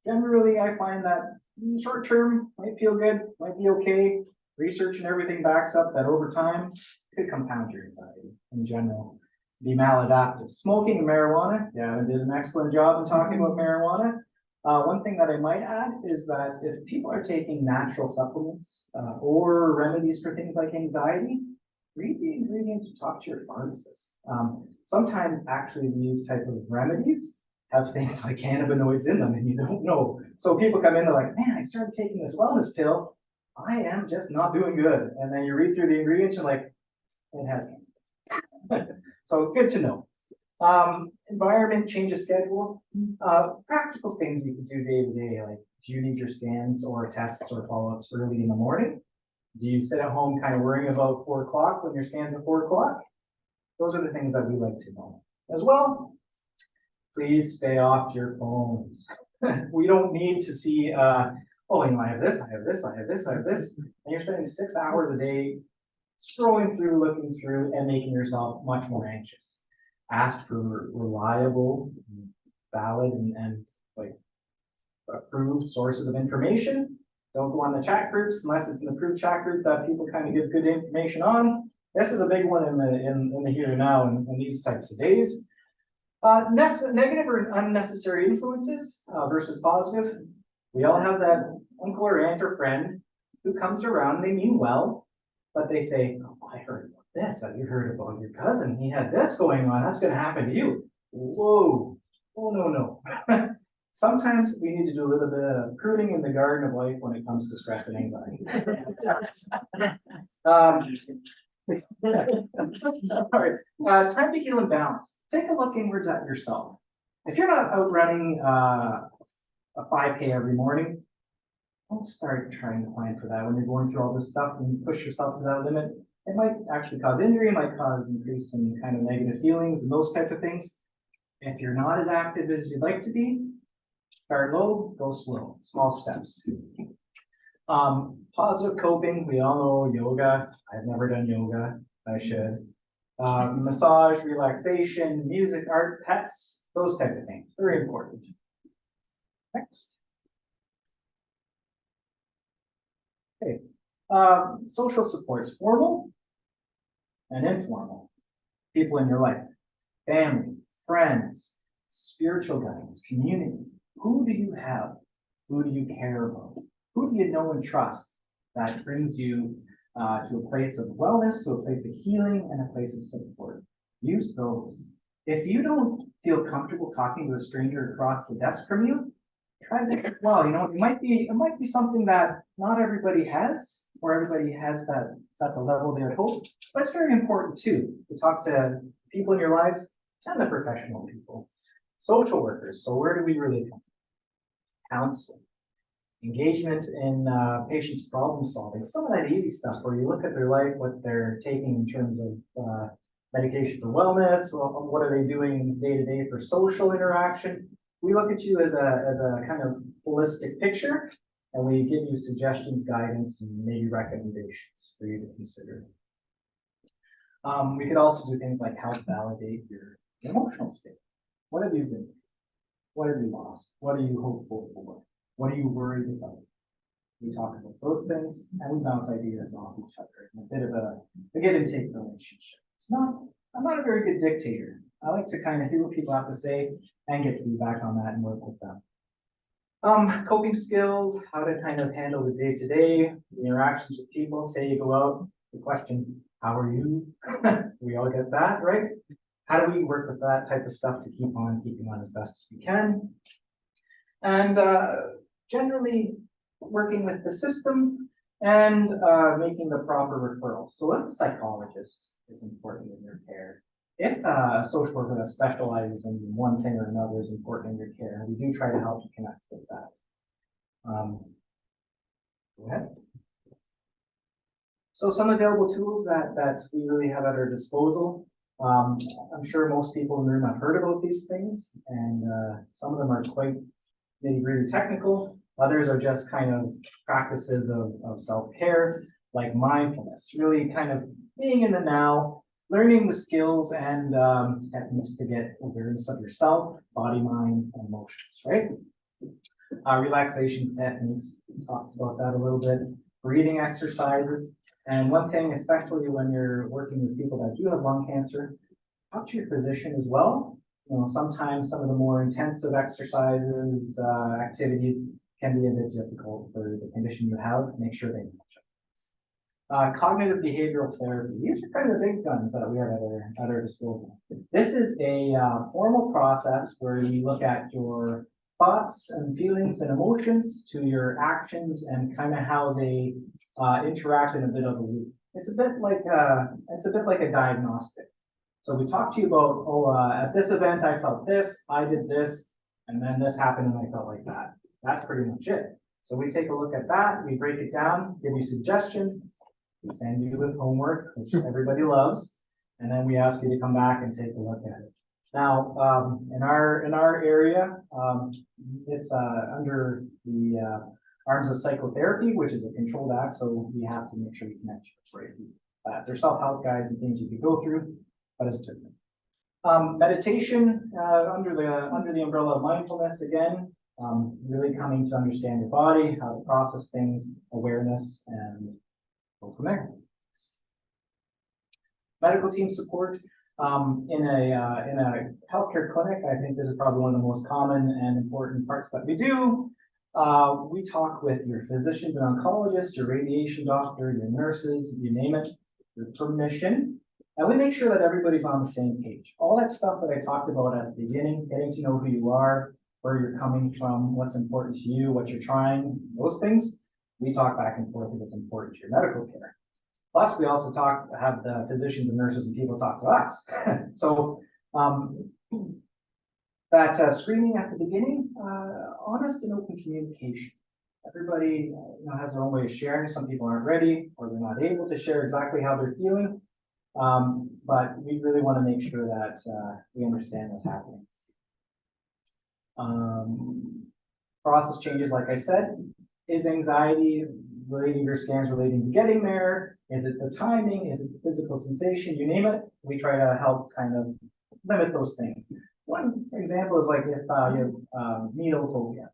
Generally, I find that short term might feel good, might be okay. Research and everything backs up that over time it could compound your anxiety in general. Be maladaptive. Smoking and marijuana, Gavin did an excellent job in talking about marijuana. One thing that I might add is that if people are taking natural supplements or remedies for things like anxiety, read the ingredients or talk to your pharmacist. Sometimes actually these type of remedies have things like cannabinoids in them and you don't know. So people come in, they're like, man, I started taking this wellness pill. I am just not doing good. And then you read through the ingredients, you're like, it has cannabis. So good to know. Environment, change of schedule. Practical things you can do day to day, like do you need your scans or tests or follow-ups early in the morning? Do you sit at home kind of worrying about 4 o'clock when your scans at 4 o'clock? Those are the things that we like to know. As well, please stay off your phones. We don't need to see, I have this, I have this, I have this, I have this. And you're spending 6 hours a day scrolling through, looking through, and making yourself much more anxious. Ask for reliable, valid, and like approved sources of information. Don't go on the chat groups unless it's an approved chat group that people kind of give good information on. This is a big one in the here and now in these types of days. Negative or unnecessary influences versus positive. We all have that uncle or aunt or friend who comes around, they mean well, but they say, oh, I heard about this. Have you heard about your cousin? He had this going on. That's going to happen to you. Whoa. Oh, no. Sometimes we need to do a little bit of pruning in the garden of life when it comes to stress and anxiety. All right, time to heal and balance. Take a look inwards at yourself. If you're not out running a 5K every morning, don't start trying to plan for that when you're going through all this stuff and you push yourself to that limit. It might actually cause injury, it might cause increase in kind of negative feelings and those type of things. If you're not as active as you'd like to be, start low, go slow, small steps. Positive coping, we all know yoga. I've never done yoga, I should. Massage, relaxation, music, art, pets, those type of things, very important. Next. Okay, social supports, formal and informal. People in your life, family, friends, spiritual guidance, community. Who do you have? Who do you care about? Who do you know and trust that brings you to a place of wellness, to a place of healing, and a place of support? Use those. If you don't feel comfortable talking to a stranger across the desk from you, try this as well. It might be something that not everybody has, or everybody has that it's at the level they would hope. But it's very important too to talk to people in your lives and the professional people. Social workers. So where do we really come? Counseling. Engagement in patients' problem solving. Some of that easy stuff where you look at their life, what they're taking in terms of medication for wellness, what are they doing day to day for social interaction. We look at you as a kind of holistic picture, and we give you suggestions, guidance, and maybe recommendations for you to consider. We could also do things like help validate your emotional state. What have you been? What have you lost? What are you hopeful for? What are you worried about? We talk about those things, and we bounce ideas off each other in a bit of a give and take relationship. I'm not a very good dictator. I like to kind of hear what people have to say and get feedback on that and work with them. Coping skills, how to kind of handle the day-to-day, the interactions with people. Say you go out, the question, how are you? We all get that, right? How do we work with that type of stuff to keeping on as best as we can? And generally, working with the system, and making the proper referrals. So if a psychologist is important in your care, if a social worker that specializes in one thing or another is important in your care, we do try to help you connect with that. Go ahead. So some available tools that we really have at our disposal. I'm sure most people in the room have heard about these things, and some of them are quite nitty-gritty technical. Others are just kind of practices of self-care, like mindfulness, really kind of being in the now, learning the skills and techniques to get awareness of yourself, body, mind, and emotions, right? Relaxation techniques, we talked about that a little bit, breathing exercises. And one thing, especially when you're working with people that do have lung cancer, talk to your physician as well. You know, sometimes some of the more intensive exercises, activities can be a bit difficult for the condition you have. Make sure they match up. Cognitive behavioral therapy. These are kind of the big guns that we have at our disposal. This is a formal process where you look at your thoughts and feelings and emotions to your actions and kind of how they interact in a bit of a loop. It's a bit like a diagnostic. So we talk to you about, at this event I felt this, I did this, and then this happened and I felt like that. That's pretty much it. So we take a look at that, we break it down, give you suggestions, we send you with homework, which everybody loves, and then we ask you to come back and take a look at it. Now, in our area, it's under the arms of psychotherapy, which is a controlled act, so we have to make sure we connect you with right people. There's self-help guides and things you can go through, but it's different. Meditation under the umbrella of mindfulness again, really coming to understand your body, how to process things, awareness, and go from there. Medical team support. In a healthcare clinic, I think this is probably one of the most common and important parts that we do. We talk with your physicians and oncologists, your radiation doctor, your nurses, you name it, your permission. And we make sure that everybody's on the same page. All that stuff that I talked about at the beginning, getting to know who you are, where you're coming from, what's important to you, what you're trying, those things, we talk back and forth if it's important to your medical care. Plus, we also have the physicians and nurses and people talk to us. So that screening at the beginning, honest and open communication. Everybody has their own way of sharing. Some people aren't ready or they're not able to share exactly how they're feeling. But we really want to make sure that we understand what's happening. Process changes, like I said, is anxiety relating to your scans, relating to getting there? Is it the timing? Is it the physical sensation? You name it. We try to help kind of limit those things. One example is like if you have needle phobia.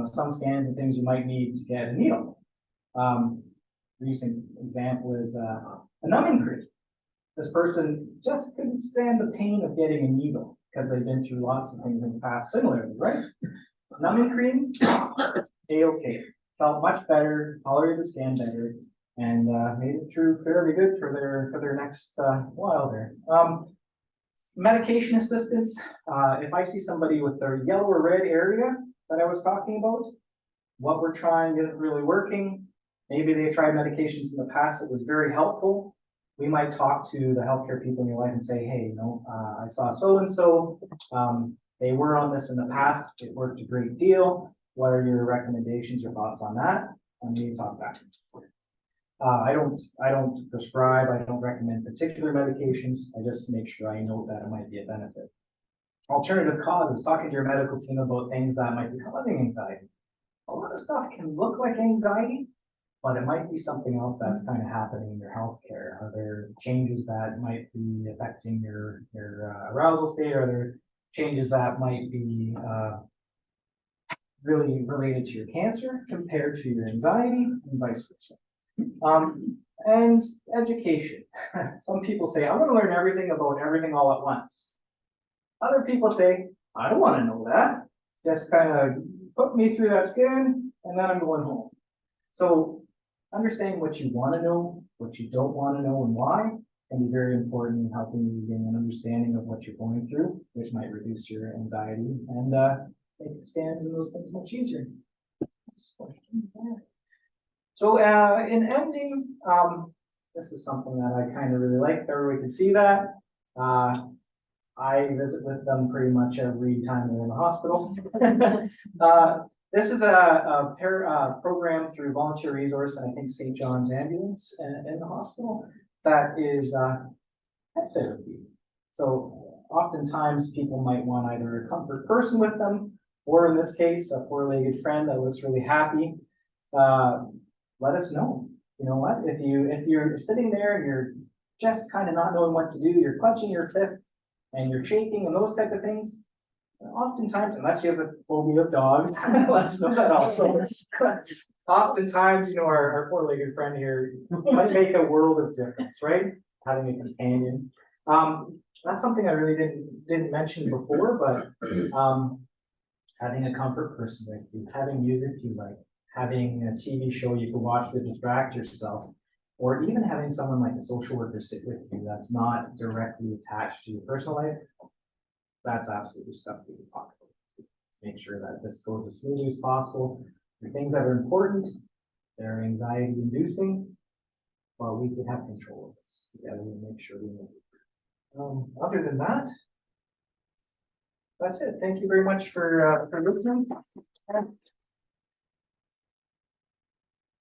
Some scans and things you might need to get a needle. Recent example is a numbing cream. This person just couldn't stand the pain of getting a needle because they've been through lots of things in the past similarly, right? Numbing cream, A-okay. Felt much better, tolerated the scan better, and made it through fairly good for their next while there. Medication assistance. If I see somebody with their yellow or red area that I was talking about, what we're trying isn't really working. Maybe they tried medications in the past that was very helpful. We might talk to the healthcare people in your life and say, hey, I saw so-and-so. They were on this in the past. It worked a great deal. What are your recommendations or thoughts on that? And we talk back and forth. I don't prescribe, I don't recommend particular medications. I just make sure I know that it might be a benefit. Alternative causes, talking to your medical team about things that might be causing anxiety. A lot of stuff can look like anxiety, but it might be something else that's kind of happening in your healthcare. Are there changes that might be affecting your arousal state? Are there changes that might be really related to your cancer compared to your anxiety, and vice versa? And education. Some people say, I want to learn everything about everything all at once. Other people say, I don't want to know that. Just kind of put me through that scan and then I'm going home. So understanding what you want to know, what you don't want to know, and why can be very important in helping you gain an understanding of what you're going through, which might reduce your anxiety and make the scans and those things much easier. Next question. So, in ending, this is something that I kind of really like, everybody can see that. I visit with them pretty much every time they're in the hospital. This is a program through Volunteer Resource and I think St. John's Ambulance in the hospital that is pet therapy. So oftentimes people might want either a comfort person with them, or in this case, a four-legged friend that looks really happy. Let us know. You know what? If you're sitting there and you're just kind of not knowing what to do, you're clutching your fist and you're shaking and those type of things. Oftentimes, unless you have a phobia of dogs, let us know that also. Oftentimes, you know, our four-legged friend here might make a world of difference, right? Having a companion. That's something I really didn't mention before, but having a comfort person with you, having music you like, having a TV show you can watch to distract yourself, or even having someone like a social worker sit with you that's not directly attached to your personal life. That's absolutely stuff we can talk about. Make sure that this goes as smoothly as possible. The things that are important, they're anxiety inducing, well, we can have control of this together and make sure we make it. Other than that, that's it. Thank you very much for listening.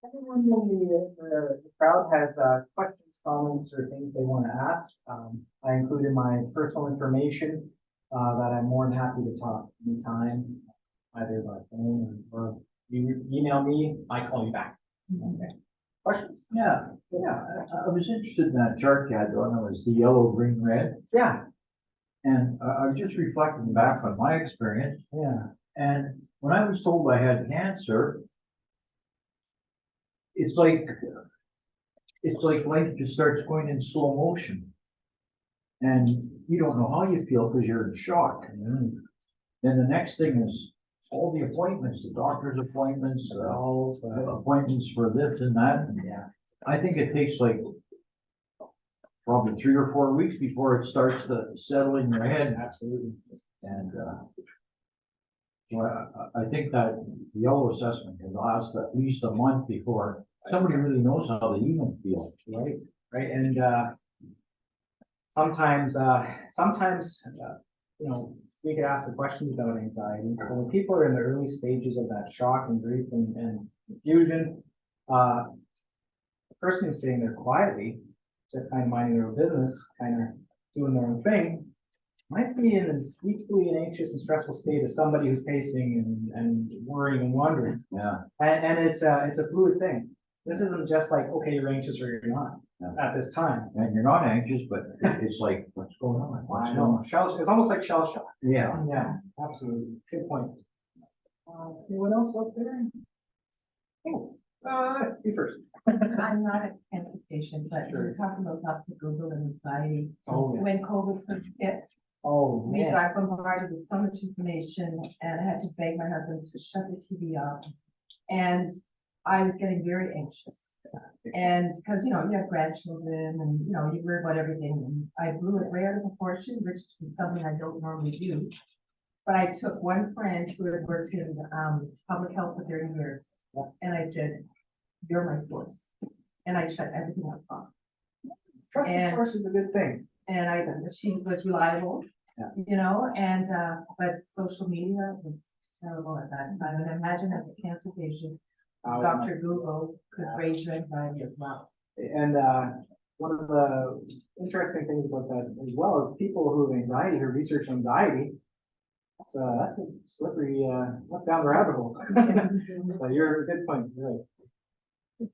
Everyone in the crowd has questions, comments, or things they want to ask. I included my personal information that I'm more than happy to talk anytime, either by phone or you email me, I call you back. Okay. Questions? Yeah, I was interested in that chart you had on, it was the yellow, green, red. Yeah. And I was just reflecting back on my experience. Yeah. And when I was told I had cancer, it's like life just starts going in slow motion. And you don't know how you feel because you're in shock. And then the next thing is all the appointments, the doctor's appointments, all the appointments for this and that. And Yeah. I think it takes like probably 3 or 4 weeks before it starts to settle in your head. Absolutely. And so I think that the yellow assessment can last at least a month before somebody really knows how they even feel. Right. Right. And sometimes, you know, we could ask the questions about anxiety, but when people are in the early stages of that shock and grief and confusion, the person who's sitting there quietly, just kind of minding their own business, kind of doing their own thing, might be in as equally an anxious and stressful state as somebody who's pacing and worrying and wondering. Yeah. And it's a fluid thing. This isn't just like, okay, you're anxious or you're not at this time. And you're not anxious, but it's like, what's going on? I know. It's almost like shell shock. Yeah. Yeah, absolutely. Good point. Anyone else up there? Oh, you first. I'm not a cancer patient, but Sure. you're talking about Dr. Google and anxiety. Oh, yes. When COVID first hit, Oh, we man. got bombarded with so much information and I had to beg my husband to shut the TV off. And I was getting very anxious. And because, you know, you have grandchildren and, you know, you worry about everything. And I blew it way out of proportion, which is something I don't normally do. But I took one friend who had worked in public health for 30 years. And I said, you're my source. And I shut everything else off. Trusted source is a good thing. And she was reliable, you know, and, but social media was terrible at that time. And imagine as a cancer patient, Dr. Google could raise your anxiety as well. And one of the interesting things about that as well is people who have anxiety, who research anxiety, that's a slippery, that's down the rabbit hole. So you're a good point, right?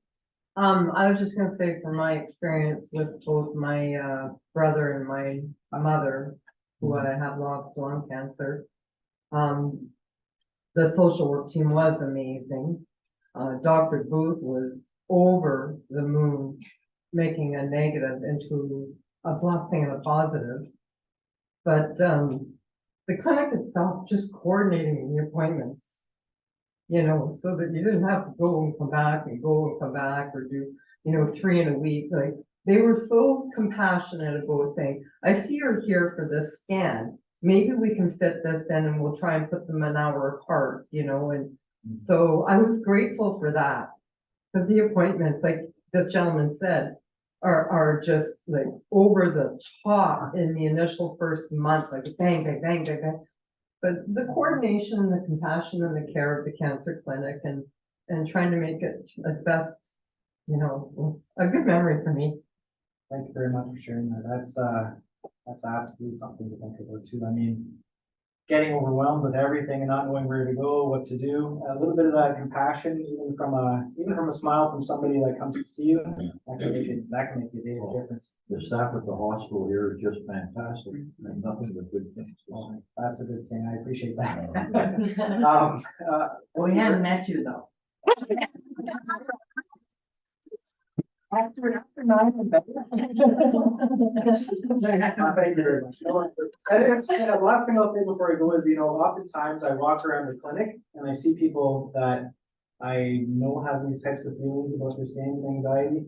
I was just gonna say from my experience with both my brother and my mother, who I have lost to lung cancer. The social work team was amazing. Dr. Booth was over the moon, making a negative into a blessing and a positive. But the clinic itself just coordinating the appointments, you know, so that you didn't have to go and come back and go and come back or do, you know, 3 in a week. Like they were so compassionate about saying, I see you're here for this scan. Maybe we can fit this in and we'll try and put them an hour apart, you know, and So I was grateful for that. Because the appointments, like this gentleman said, are just like over the top in the initial first month, like bang, bang, bang, bang, bang. But the coordination and the compassion and the care of the cancer clinic and trying to make it as best, was a good memory for me. Thank you very much for sharing that. That's absolutely something to think about too. I mean, getting overwhelmed with everything and not knowing where to go, what to do, a little bit of that compassion, even from a smile from somebody that comes to see you, that can make a day of difference. The staff at the hospital here is just fantastic, and nothing but good things. Well, that's a good thing. I appreciate that. We haven't met you though. After 9 and better. Thank you very much. The last thing I'll say before I go is, oftentimes I walk around the clinic and I see people that I know have these types of feelings about their scans and anxiety.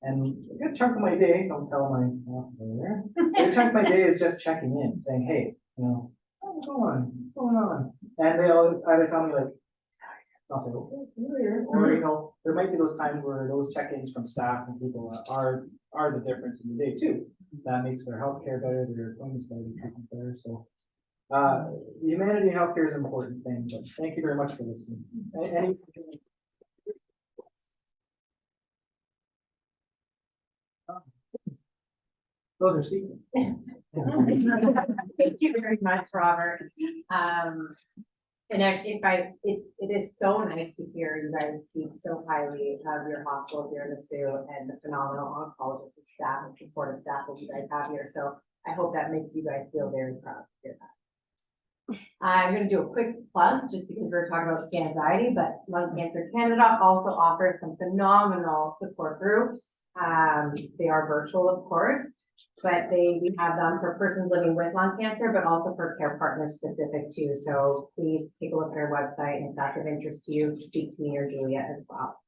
And a good chunk of my day, don't tell my office over there, a good chunk of my day is just checking in, saying, hey, what's going on? What's going on? And they always either tell me like, I'll say, okay, here, or there might be those times where those check-ins from staff and people are the difference in the day too. That makes their healthcare better, their appointments better, their treatment better. So humanity and healthcare is an important thing, but thank you very much for listening. Any those are secret. Thank you very much, Robert. And it is so nice to hear you guys speak so highly of your hospital here in the Sault and the phenomenal oncologists and staff and supportive staff that you guys have here. So I hope that makes you guys feel very proud to hear that. I'm going to do a quick plug just because we're talking about anxiety, but Lung Cancer Canada also offers some phenomenal support groups. They are virtual, of course, but we have them for persons living with lung cancer, but also for care partners specific too. So please take a look at our website, and if that's of interest to you, speak to me or Julia as well.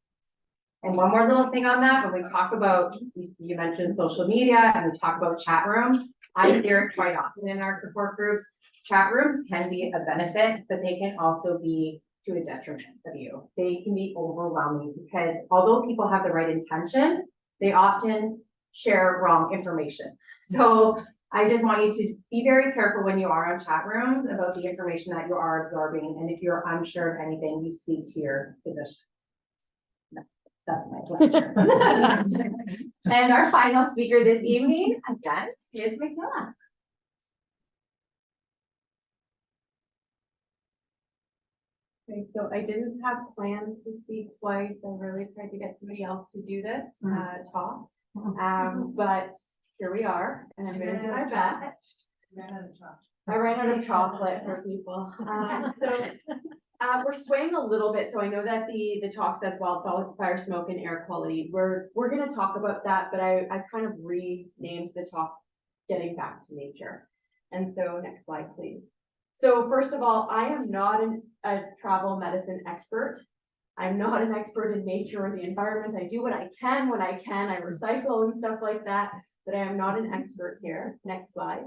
And one more little thing on that, when we talk about, you mentioned social media and we talk about chat rooms, I hear it quite often in our support groups. Chat rooms can be a benefit, but they can also be to a detriment of you. They can be overwhelming because although people have the right intention, they often share wrong information. So I just want you to be very careful when you are on chat rooms about the information that you are absorbing. And if you're unsure of anything, you speak to your physician. That's my pleasure. And our final speaker this evening, again, is Michela. Okay, so I didn't have plans to speak twice. I really tried to get somebody else to do this talk. But here we are, and I'm going to do my best. I ran out of chocolate for people. We're swaying a little bit, so I know that the talk says wildfire smoke and air quality. We're going to talk about that, but I kind of renamed the talk "Getting Back to Nature." And so, next slide, please. So first of all, I am not a travel medicine expert. I'm not an expert in nature or the environment. I do what I can when I can. I recycle and stuff like that, but I am not an expert here. Next slide.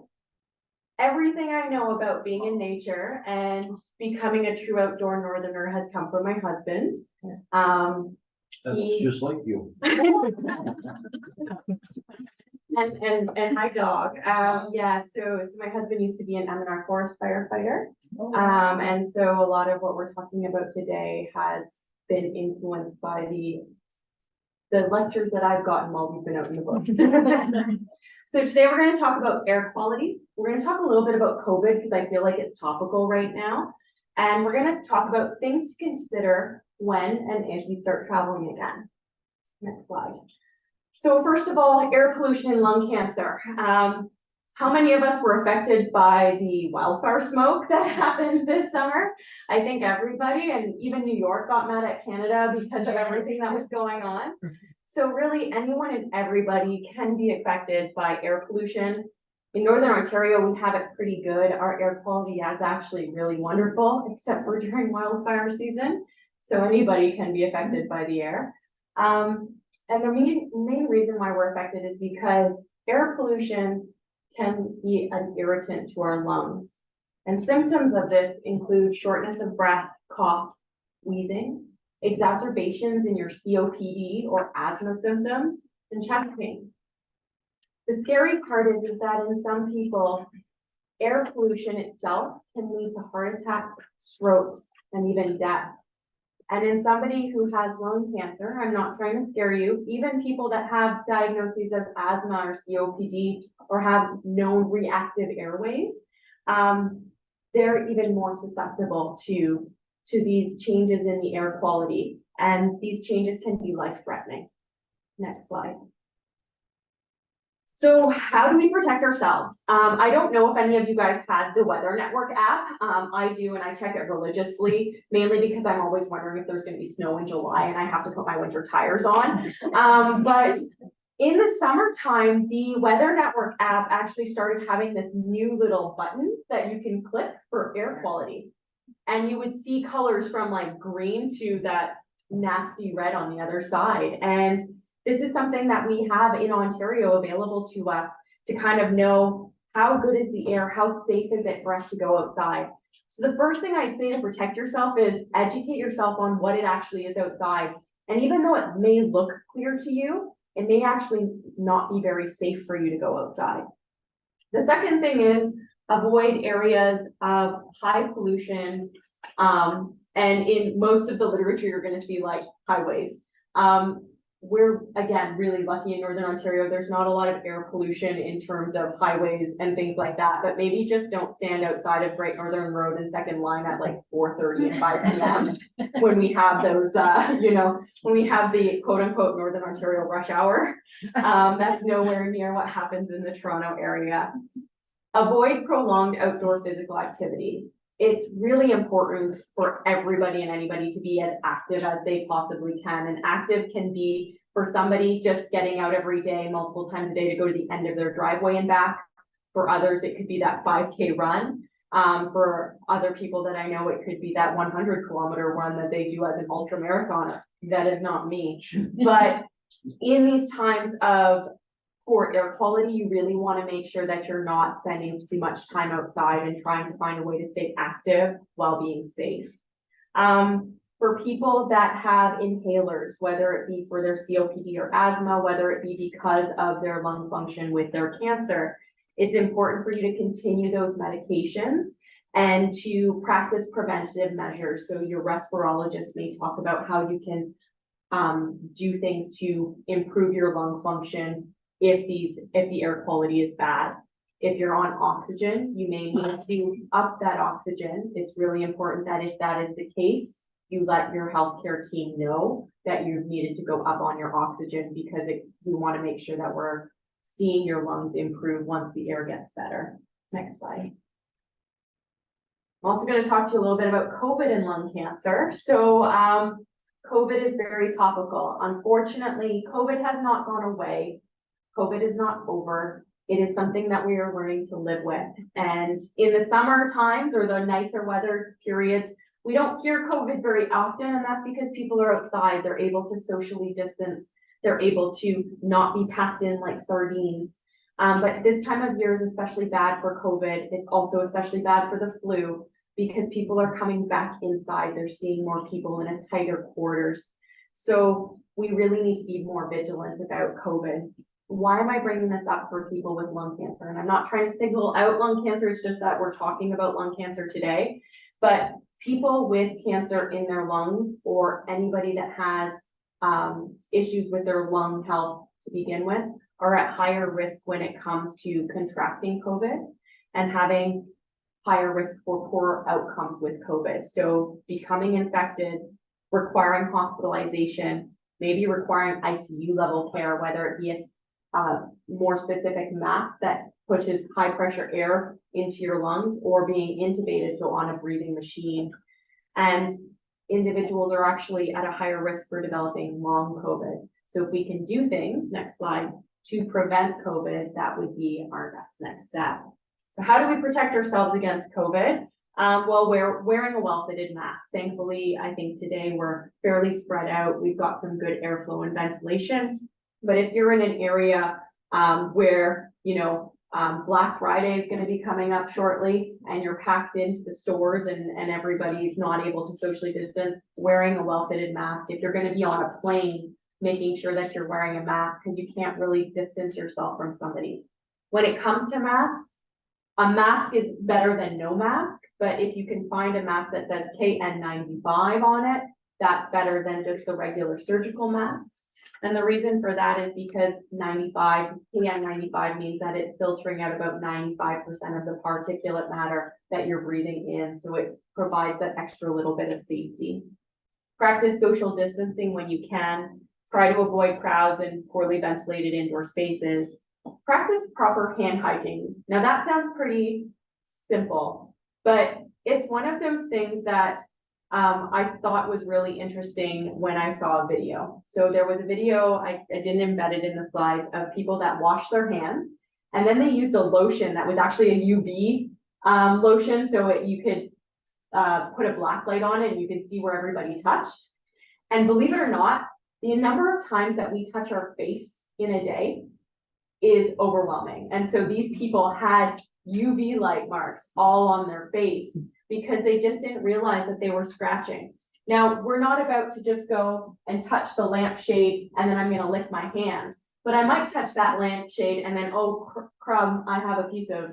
Everything I know about being in nature and becoming a true outdoor northerner has come from my husband. That's just like you. and my dog. Yeah, so my husband used to be an M&R forest firefighter. And so a lot of what we're talking about today has been influenced by the lectures that I've gotten while we've been out in the bush. So today we're going to talk about air quality. We're going to talk a little bit about COVID because I feel like it's topical right now. And we're going to talk about things to consider when and if you start traveling again. Next slide. So first of all, air pollution and lung cancer. How many of us were affected by the wildfire smoke that happened this summer? I think everybody, and even New York got mad at Canada because of everything that was going on. So really anyone and everybody can be affected by air pollution. In Northern Ontario, we have it pretty good. Our air quality is actually really wonderful, except for during wildfire season. So anybody can be affected by the air. And the main reason why we're affected is because air pollution can be an irritant to our lungs. And symptoms of this include shortness of breath, cough, wheezing, exacerbations in your COPD or asthma symptoms, and chest pain. The scary part is that in some people, air pollution itself can lead to heart attacks, strokes, and even death. And in somebody who has lung cancer, I'm not trying to scare you, even people that have diagnoses of asthma or COPD or have known reactive airways, they're even more susceptible to these changes in the air quality. And these changes can be life-threatening. Next slide. So how do we protect ourselves? I don't know if any of you guys had the Weather Network app. I do, and I check it religiously, mainly because I'm always wondering if there's going to be snow in July and I have to put my winter tires on. But in the summertime, the Weather Network app actually started having this new little button that you can click for air quality. And you would see colors from like green to that nasty red on the other side. And this is something that we have in Ontario available to us to kind of know how good is the air, how safe is it for us to go outside. So the first thing I'd say to protect yourself is educate yourself on what it actually is outside. And even though it may look clear to you, it may actually not be very safe for you to go outside. The second thing is avoid areas of high pollution. And in most of the literature, you're going to see like highways. We're, again, really lucky in Northern Ontario. There's not a lot of air pollution in terms of highways and things like that, but maybe just don't stand outside of Great Northern Road and Second Line at like 4:30 and 5 p.m. when we have those, when we have the quote unquote Northern Ontario rush hour. That's nowhere near what happens in the Toronto area. Avoid prolonged outdoor physical activity. It's really important for everybody and anybody to be as active as they possibly can. And active can be for somebody just getting out every day, multiple times a day to go to the end of their driveway and back. For others, it could be that 5K run. For other people that I know, it could be that 100-kilometer run that they do as an ultra marathoner. That is not me. But in these times of poor air quality, you really want to make sure that you're not spending too much time outside and trying to find a way to stay active while being safe. For people that have inhalers, whether it be for their COPD or asthma, whether it be because of their lung function with their cancer, it's important for you to continue those medications and to practice preventative measures. So your respirologist may talk about how you can do things to improve your lung function if the air quality is bad. If you're on oxygen, you may need to up that oxygen. It's really important that if that is the case, you let your healthcare team know that you've needed to go up on your oxygen, because we want to make sure that we're seeing your lungs improve once the air gets better. Next slide. I'm also going to talk to you a little bit about COVID and lung cancer. So COVID is very topical. Unfortunately, COVID has not gone away. COVID is not over. It is something that we are learning to live with. And in the summer times or the nicer weather periods, we don't hear COVID very often, and that's because people are outside. They're able to socially distance. They're able to not be packed in like sardines. But this time of year is especially bad for COVID. It's also especially bad for the flu because people are coming back inside. They're seeing more people in a tighter quarters. So we really need to be more vigilant about COVID. Why am I bringing this up for people with lung cancer? And I'm not trying to single out lung cancer. It's just that we're talking about lung cancer today. But people with cancer in their lungs, or anybody that has issues with their lung health to begin with, are at higher risk when it comes to contracting COVID and having higher risk for poor outcomes with COVID. So becoming infected, requiring hospitalization, maybe requiring ICU level care, whether it be a more specific mask that pushes high pressure air into your lungs, or being intubated, so on a breathing machine. And individuals are actually at a higher risk for developing long COVID. So if we can do things, next slide, to prevent COVID, that would be our best next step. So how do we protect ourselves against COVID? Well, we're wearing a well-fitted mask. Thankfully, I think today we're fairly spread out. We've got some good airflow and ventilation. But if you're in an area where, Black Friday is gonna be coming up shortly, and you're packed into the stores and everybody's not able to socially distance, wearing a well-fitted mask. If you're gonna be on a plane, making sure that you're wearing a mask, because you can't really distance yourself from somebody. When it comes to masks, a mask is better than no mask, but if you can find a mask that says KN95 on it, that's better than just the regular surgical masks. And the reason for that is because KN95 means that it's filtering out about 95% of the particulate matter that you're breathing in, so it provides that extra little bit of safety. Practice social distancing when you can. Try to avoid crowds and poorly ventilated indoor spaces. Practice proper hand hygiene. Now that sounds pretty simple, but it's one of those things that I thought was really interesting when I saw a video. So there was a video, I didn't embed it in the slides, of people that washed their hands, and then they used a lotion that was actually a UV lotion, so you could put a black light on it and you could see where everybody touched. And believe it or not, the number of times that we touch our face in a day is overwhelming. And so these people had UV light marks all on their face because they just didn't realize that they were scratching. Now, we're not about to just go and touch the lampshade and then I'm gonna lick my hands, but I might touch that lampshade and then, oh, crumb, I have a piece of,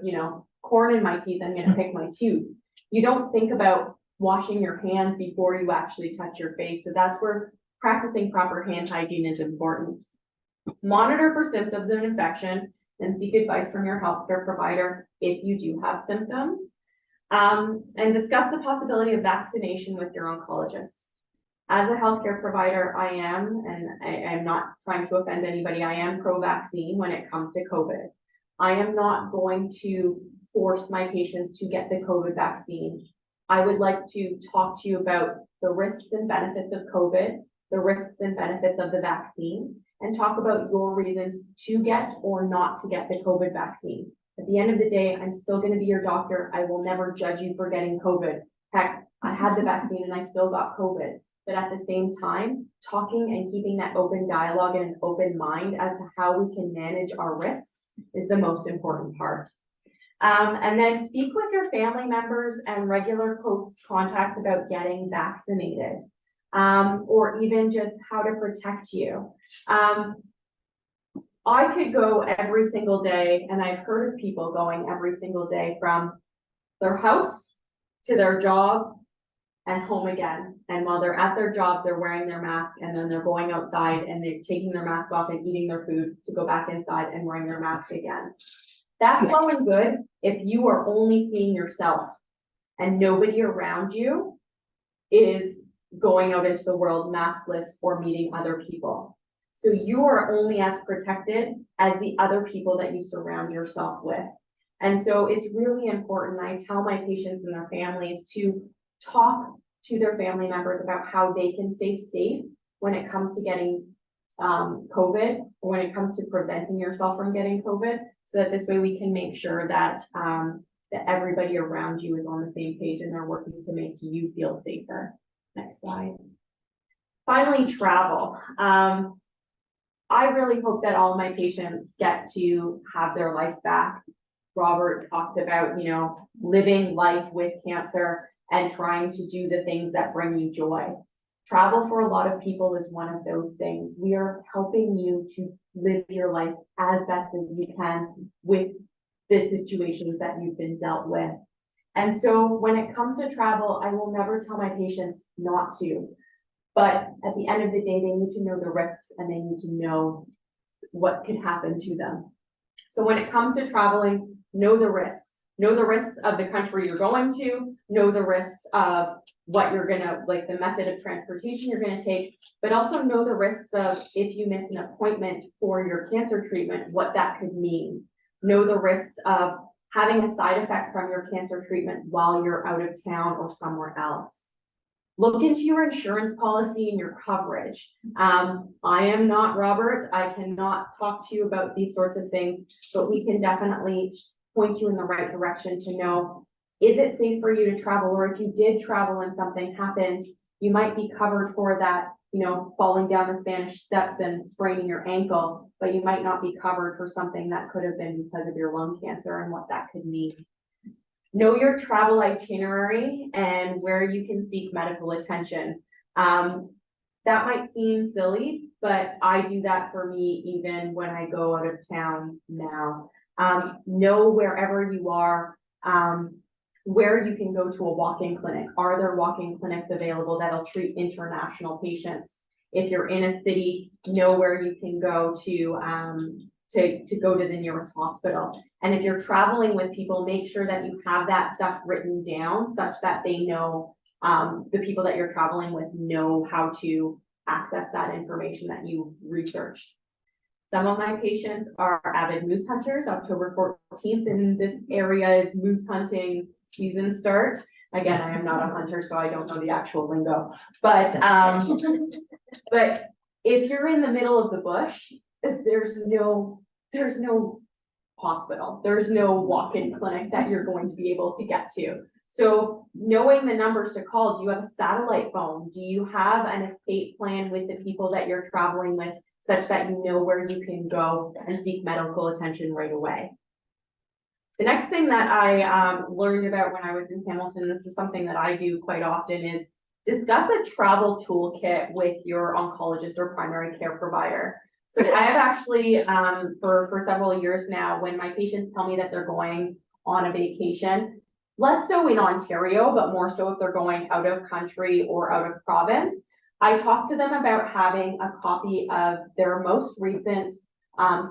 corn in my teeth, I'm gonna pick my tooth. You don't think about washing your hands before you actually touch your face. So that's where practicing proper hand hygiene is important. Monitor for symptoms of infection and seek advice from your healthcare provider if you do have symptoms. And discuss the possibility of vaccination with your oncologist. As a healthcare provider, I am, and I'm not trying to offend anybody, I am pro-vaccine when it comes to COVID. I am not going to force my patients to get the COVID vaccine. I would like to talk to you about the risks and benefits of COVID, the risks and benefits of the vaccine, and talk about your reasons to get or not to get the COVID vaccine. At the end of the day, I'm still going to be your doctor. I will never judge you for getting COVID. Heck, I had the vaccine and I still got COVID. But at the same time, talking and keeping that open dialogue and an open mind as to how we can manage our risks is the most important part. And then speak with your family members and regular close contacts about getting vaccinated, or even just how to protect you. I could go every single day, and I've heard of people going every single day from their house to their job and home again. And while they're at their job, they're wearing their mask, and then they're going outside and they're taking their mask off and eating their food to go back inside and wearing their mask again. That's well and good if you are only seeing yourself and nobody around you is going out into the world maskless or meeting other people. So you are only as protected as the other people that you surround yourself with. And so it's really important. I tell my patients and their families to talk to their family members about how they can stay safe when it comes to getting COVID, or when it comes to preventing yourself from getting COVID, so that this way we can make sure that that everybody around you is on the same page and they're working to make you feel safer. Next slide. Finally, travel. I really hope that all my patients get to have their life back. Robert talked about, living life with cancer and trying to do the things that bring you joy. Travel for a lot of people is one of those things. We are helping you to live your life as best as you can with the situations that you've been dealt with. And so when it comes to travel, I will never tell my patients not to. But at the end of the day, they need to know the risks and they need to know what could happen to them. So when it comes to traveling, know the risks. Know the risks of the country you're going to, know the risks of what you're the method of transportation you're gonna take, but also know the risks of if you miss an appointment for your cancer treatment, what that could mean. Know the risks of having a side effect from your cancer treatment while you're out of town or somewhere else. Look into your insurance policy and your coverage. I am not Robert. I cannot talk to you about these sorts of things, but we can definitely point you in the right direction to know, is it safe for you to travel? Or if you did travel and something happened, You might be covered for that, falling down the Spanish steps and spraining your ankle, but you might not be covered for something that could have been because of your lung cancer and what that could mean. Know your travel itinerary and where you can seek medical attention. That might seem silly, but I do that for me even when I go out of town now. Know wherever you are, where you can go to a walk-in clinic. Are there walk-in clinics available that'll treat international patients? If you're in a city, know where you can go to go to the nearest hospital. And if you're traveling with people, make sure that you have that stuff written down such that they know, the people that you're traveling with know how to access that information that you researched. Some of my patients are avid moose hunters. October 14th in this area is moose hunting season start. Again, I am not a hunter, so I don't know the actual lingo, but if you're in the middle of the bush, there's no hospital, there's no walk-in clinic that you're going to be able to get to. So knowing the numbers to call, do you have a satellite phone? Do you have an escape plan with the people that you're traveling with such that you know where you can go and seek medical attention right away? The next thing that I learned about when I was in Hamilton, this is something that I do quite often, is discuss a travel toolkit with your oncologist or primary care provider. So I have actually, for several years now, when my patients tell me that they're going on a vacation, less so in Ontario, but more so if they're going out of country or out of province, I talk to them about having a copy of their most recent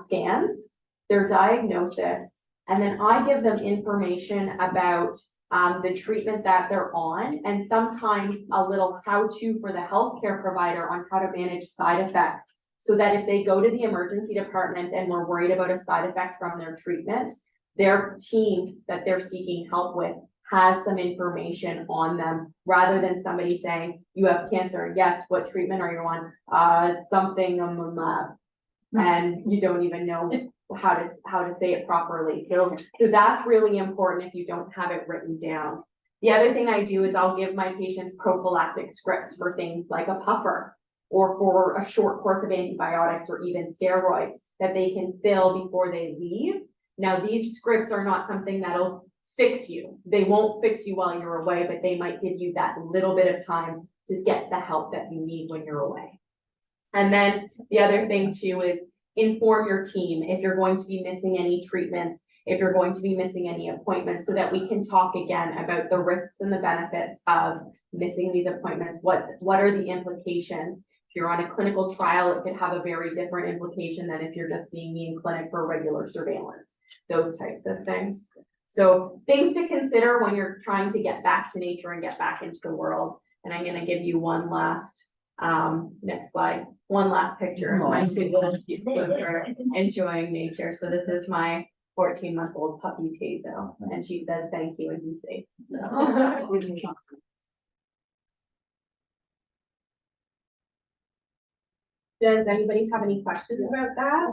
scans, their diagnosis, and then I give them information about the treatment that they're on, and sometimes a little how-to for the healthcare provider on how to manage side effects, so that if they go to the emergency department and we're worried about a side effect from their treatment, their team that they're seeking help with has some information on them, rather than somebody saying, you have cancer, yes, what treatment are you on? Something on the lab, and you don't even know how to say it properly. So that's really important if you don't have it written down. The other thing I do is I'll give my patients prophylactic scripts for things like a puffer, or for a short course of antibiotics, or even steroids that they can fill before they leave. Now, these scripts are not something that'll fix you. They won't fix you while you're away, but they might give you that little bit of time to get the help that you need when you're away. And then the other thing too is inform your team if you're going to be missing any treatments, if you're going to be missing any appointments, so that we can talk again about the risks and the benefits of missing these appointments. What are the implications? If you're on a clinical trial, it could have a very different implication than if you're just seeing me in clinic for regular surveillance, those types of things. So things to consider when you're trying to get back to nature and get back into the world. And I'm going to give you one last, next slide, one last picture of my two little cute for enjoying nature. So this is my 14-month-old puppy Tazo, and she says thank you and be safe. So. Does anybody have any questions about that?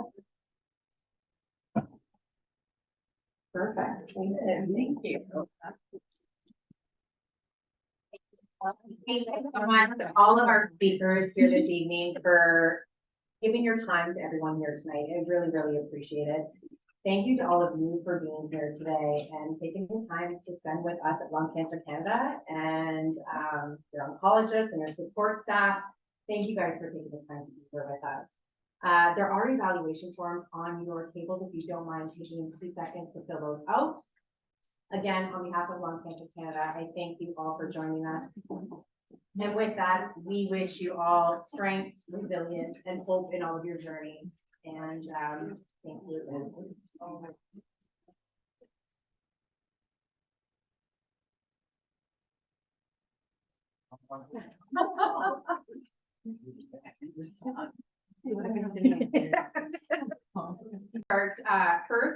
Perfect. Thank you. Thank you so much to all of our speakers here this evening for giving your time to everyone here tonight. I really, really appreciate it. Thank you to all of you for being here today and taking the time to spend with us at Lung Cancer Canada, and your oncologists and your support staff. Thank you guys for taking the time to be here with us. There are evaluation forms on your tables. If you don't mind taking 2 seconds to fill those out. Again, on behalf of Lung Cancer Canada, I thank you all for joining us. And with that, we wish you all strength, resilience, and hope in all of your journeys. And thank you. First,